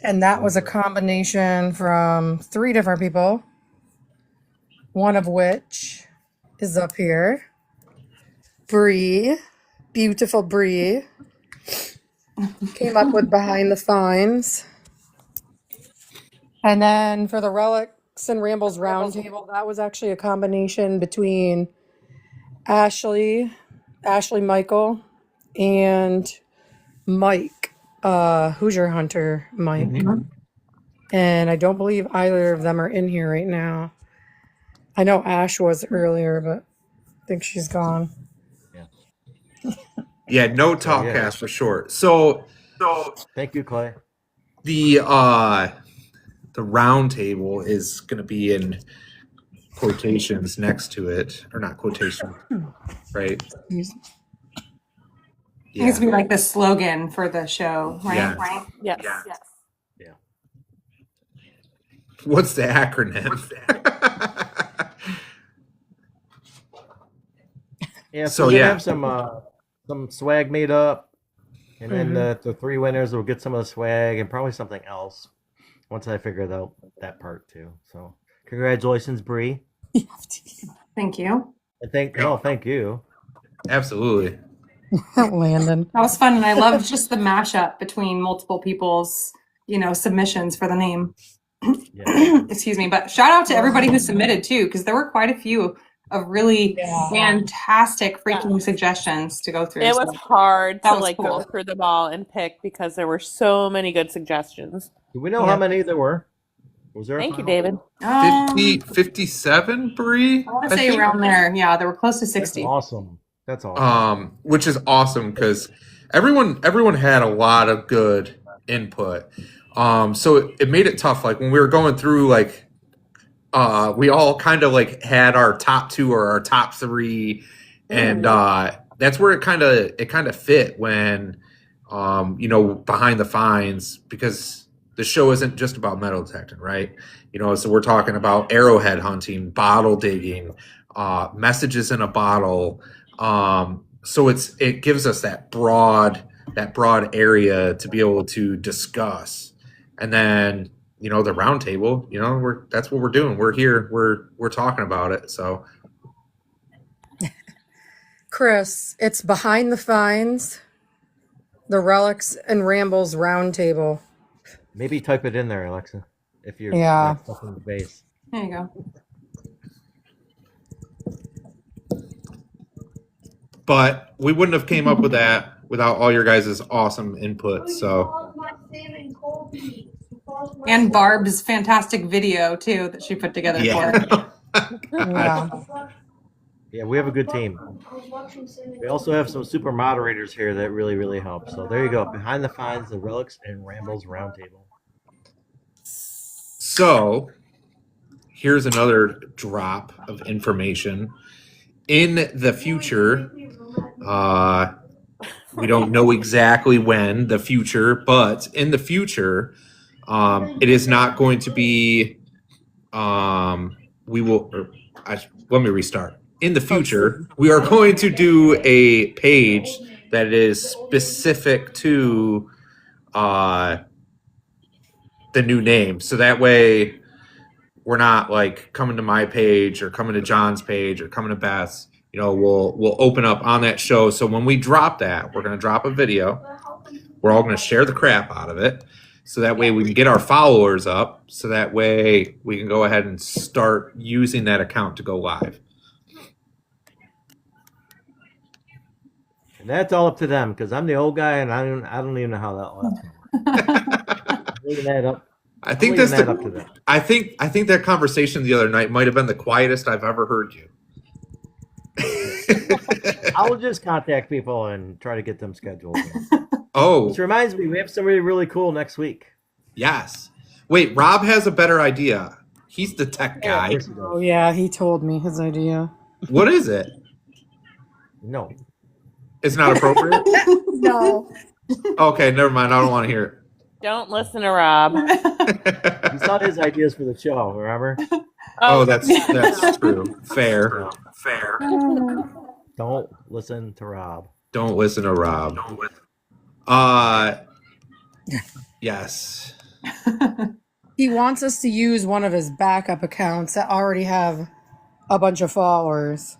Speaker 3: And that was a combination from 3 different people, one of which is up here. Bree, beautiful Bree, came up with Behind the Finds. And then for the Relics and Rambles Roundtable, that was actually a combination between Ashley Michael, and Mike, Hoosier Hunter Mike. And I don't believe either of them are in here right now. I know Ash was earlier, but I think she's gone.
Speaker 1: Yeah, no talkcast for short. So
Speaker 2: Thank you, Clay.
Speaker 1: the round table is going to be in quotations next to it, or not quotation, right?
Speaker 7: It needs to be like the slogan for the show, right?
Speaker 1: Yeah.
Speaker 7: Right?
Speaker 6: Yes.
Speaker 7: Yes.
Speaker 1: What's the acronym?
Speaker 2: Yeah,
Speaker 1: So,
Speaker 2: so we
Speaker 1: yeah.
Speaker 2: have some swag made up, and then the 3 winners will get some of the swag and probably something else once I figure out that part too. So congratulations, Bree,
Speaker 7: Thank you.
Speaker 2: and thank you.
Speaker 1: Absolutely.
Speaker 3: Landon.
Speaker 7: That was fun, and I loved just the mashup between multiple people's, submissions for the name.
Speaker 2: Yeah.
Speaker 7: Excuse me, but shout out to everybody who submitted too, because there were quite a few of really fantastic freaking suggestions to go through.
Speaker 6: It was hard
Speaker 7: That
Speaker 6: to
Speaker 7: was
Speaker 6: go
Speaker 7: cool.
Speaker 6: through them all and pick because there were so many good suggestions.
Speaker 2: Do we know how many there were? Was there?
Speaker 6: Thank you, David.
Speaker 1: 57, Bree?
Speaker 7: I want to say around there. Yeah, they were close to
Speaker 2: That's
Speaker 7: 60.
Speaker 2: awesome. That's awesome.
Speaker 1: Which is awesome because everyone had a lot of good input. So it made it tough. Like when we were going through, like we all kind of like had our top 2 or our top 3, and that's where it kind of fit when behind the fines, because the show isn't just about metal detecting, right? So we're talking about arrowhead hunting, bottle digging, messages in a bottle. So it gives us that broad area to be able to discuss. And then the round table, that's what we're doing. We're here, we're talking about it. So
Speaker 3: Chris, it's behind the fines, the Relics and Rambles roundtable.
Speaker 2: Maybe type it in there, Alexa, if you're
Speaker 3: Yeah.
Speaker 2: got stuff in the base.
Speaker 7: There you go.
Speaker 1: but we wouldn't have came up with that without all your guys' awesome input. So
Speaker 7: And Barb's fantastic video too that she put together for
Speaker 1: yeah.
Speaker 3: Yeah.
Speaker 2: Yeah, we have a good team. We also have some super moderators here that really, really help. So there you go. Behind the Fines, the Relics and Rambles Roundtable.
Speaker 1: So here's another drop of information. In the future, we don't know exactly when the future, but in the future, it is not going to be. Let me restart. In the future, we are going to do a page that is specific to the new name. So that way we're not like coming to my page or coming to John's page or coming to Beth's. We'll open up on that show. So when we drop that, we're going to drop a video. We're all going to share the crap out of it. So that way we can get our followers up. So that way we can go ahead and start using that account to go live.
Speaker 2: And that's all up to them because I'm the old guy and I don't even know how that works. Leaving that up.
Speaker 1: I think
Speaker 2: Leaving
Speaker 1: that's
Speaker 2: that up to them.
Speaker 1: I think that conversation the other night might have been the quietest I've ever heard you.
Speaker 2: I will just contact people and try to get them scheduled.
Speaker 1: Oh,
Speaker 2: Which reminds me, we have somebody really cool next week.
Speaker 1: yes. Wait, Rob has a better idea. He's the tech guy.
Speaker 3: Oh yeah, he told me his idea.
Speaker 1: What is it?
Speaker 2: No.
Speaker 1: It's not appropriate?
Speaker 3: No.
Speaker 1: Okay, never mind. I don't want to hear
Speaker 6: Don't listen to Rob.
Speaker 1: it.
Speaker 2: He's not his ideas for the show, remember?
Speaker 1: Oh, that's true. Fair.
Speaker 2: Don't listen to Rob.
Speaker 1: Don't listen to Rob. Yes.
Speaker 3: He wants us to use one of his backup accounts that already have a bunch of followers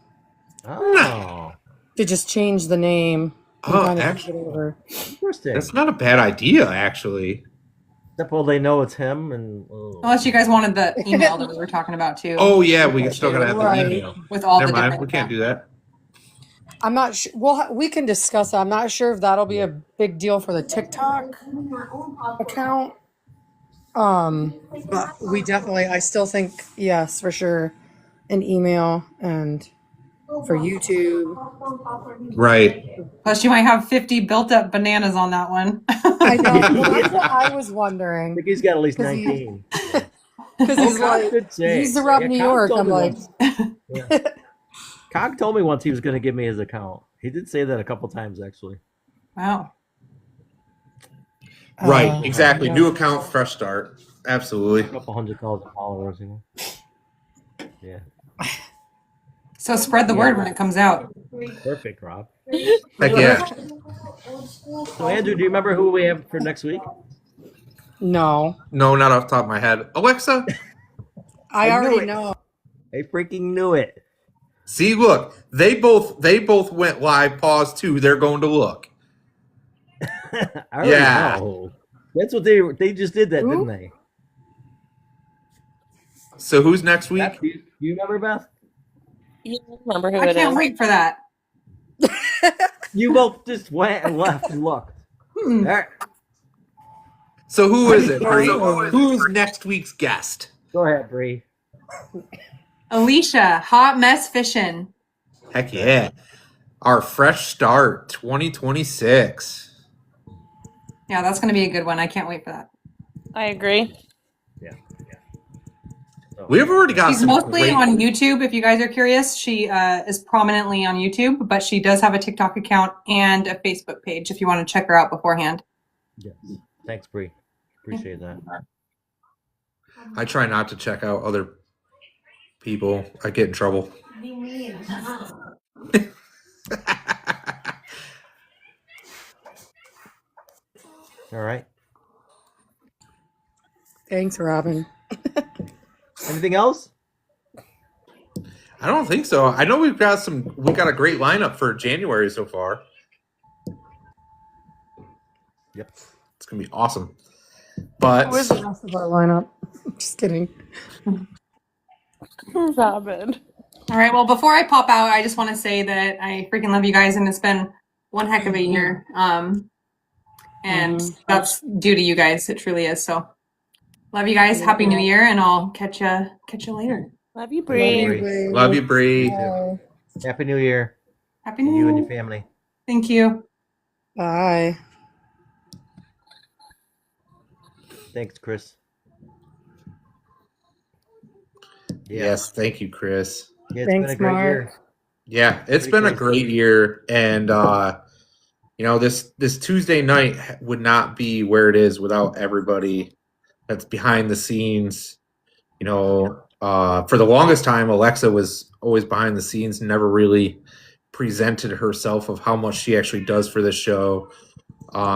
Speaker 2: Oh.
Speaker 3: to just change the name. And
Speaker 1: Oh,
Speaker 3: kind of
Speaker 1: actually,
Speaker 3: take it over.
Speaker 2: Interesting.
Speaker 1: that's not a bad idea, actually.
Speaker 2: Except well, they know it's him and
Speaker 7: Unless you guys wanted the email that we were talking about too.
Speaker 1: Oh, yeah, we still gotta have the
Speaker 3: Right.
Speaker 1: email.
Speaker 7: With all
Speaker 1: Never
Speaker 7: the
Speaker 1: mind.
Speaker 7: different
Speaker 1: We can't do that.
Speaker 3: I'm not sure. Well, we can discuss that. I'm not sure if that'll be a big deal for the TikTok account. But we definitely, I still think, yes, for sure, an email and for YouTube.
Speaker 1: Right.
Speaker 7: Plus you might have 50 built up bananas on that one.
Speaker 3: I know. Well, that's what I was
Speaker 2: I
Speaker 3: wondering.
Speaker 2: think he's got at least
Speaker 3: 'Cause he-
Speaker 2: 19.
Speaker 3: Because he's
Speaker 2: Cog
Speaker 3: like,
Speaker 2: did say-
Speaker 3: he's the Rub
Speaker 2: yeah,
Speaker 3: New
Speaker 2: Cog
Speaker 3: York.
Speaker 2: told
Speaker 3: I'm
Speaker 2: me
Speaker 3: like,
Speaker 2: once. Yeah. Cog told me once he was going to give me his account. He did say that a couple times, actually.
Speaker 7: Wow.
Speaker 1: Right. Exactly.
Speaker 3: yeah.
Speaker 1: New account, fresh start. Absolutely.
Speaker 2: A couple 100,000 followers. Yeah.
Speaker 7: So spread the word when it comes out.
Speaker 2: Perfect, Rob.
Speaker 1: Heck yeah.
Speaker 2: So, Andrew, do you remember who we have for next week?
Speaker 3: no,
Speaker 1: No, not off the top of my head. Alexa,
Speaker 3: I
Speaker 2: I knew
Speaker 3: already
Speaker 2: it.
Speaker 3: know.
Speaker 2: I freaking knew it.
Speaker 1: see, look, they both went live. Pause too. They're going to look.
Speaker 2: I already
Speaker 1: Yeah.
Speaker 2: know. That's what they just did that,
Speaker 3: Who?
Speaker 2: didn't they?
Speaker 1: So who's next week?
Speaker 2: Beth, do you remember, Beth?
Speaker 6: You remember who
Speaker 7: I
Speaker 6: it
Speaker 7: can't
Speaker 6: is?
Speaker 7: wait for that.
Speaker 2: You both just went and left and looked. All right.
Speaker 1: So who is it,
Speaker 3: Go
Speaker 1: Bree?
Speaker 3: for it.
Speaker 1: Who's next week's guest?
Speaker 2: Go ahead, Bree.
Speaker 7: Alicia, hot mess fishing.
Speaker 1: Heck yeah. Our fresh start 2026.
Speaker 7: Yeah, that's going to be a good one. I can't wait for that.
Speaker 6: I agree.
Speaker 1: We've already got
Speaker 7: She's
Speaker 1: some
Speaker 7: mostly
Speaker 1: great-
Speaker 7: on YouTube, if you guys are curious. She is prominently on YouTube, but she does have a TikTok account and a Facebook page if you want to check her out beforehand.
Speaker 2: Yes. Thanks, Bree. Appreciate that.
Speaker 1: I try not to check out other people. I get in trouble.
Speaker 2: All right.
Speaker 3: Thanks, Robin.
Speaker 2: Anything else?
Speaker 1: I don't think so. I know we've got a great lineup for January so far.
Speaker 2: Yep.
Speaker 1: It's gonna be awesome. But
Speaker 3: Who is the rest of our lineup? Just kidding.
Speaker 6: Robin.
Speaker 7: All right. Well, before I pop out, I just want to say that I freaking love you guys, and it's been one heck of a year. And that's due to you guys. It truly is. So, love you guys. Happy New Year, and I'll catch you later.
Speaker 6: Love you,
Speaker 3: Love
Speaker 6: Bree.
Speaker 3: you,
Speaker 2: Bree.
Speaker 3: Bree.
Speaker 1: love you, Bree.
Speaker 3: Bye.
Speaker 2: Happy New Year
Speaker 7: Happy
Speaker 2: to
Speaker 7: New
Speaker 2: you and
Speaker 7: Year.
Speaker 2: your family.
Speaker 7: Thank you.
Speaker 3: Bye.
Speaker 2: Thanks, Chris.
Speaker 1: Yes, thank you, Chris.
Speaker 2: Yeah, it's
Speaker 3: Thanks,
Speaker 2: been a great
Speaker 3: Mark.
Speaker 2: year.
Speaker 1: Yeah, it's
Speaker 2: Pretty
Speaker 1: been a
Speaker 2: crazy.
Speaker 1: great year, and this Tuesday night would not be where it is without everybody that's behind the scenes. For the longest time, Alexa was always behind the scenes, never really presented herself of how much she actually does for this show.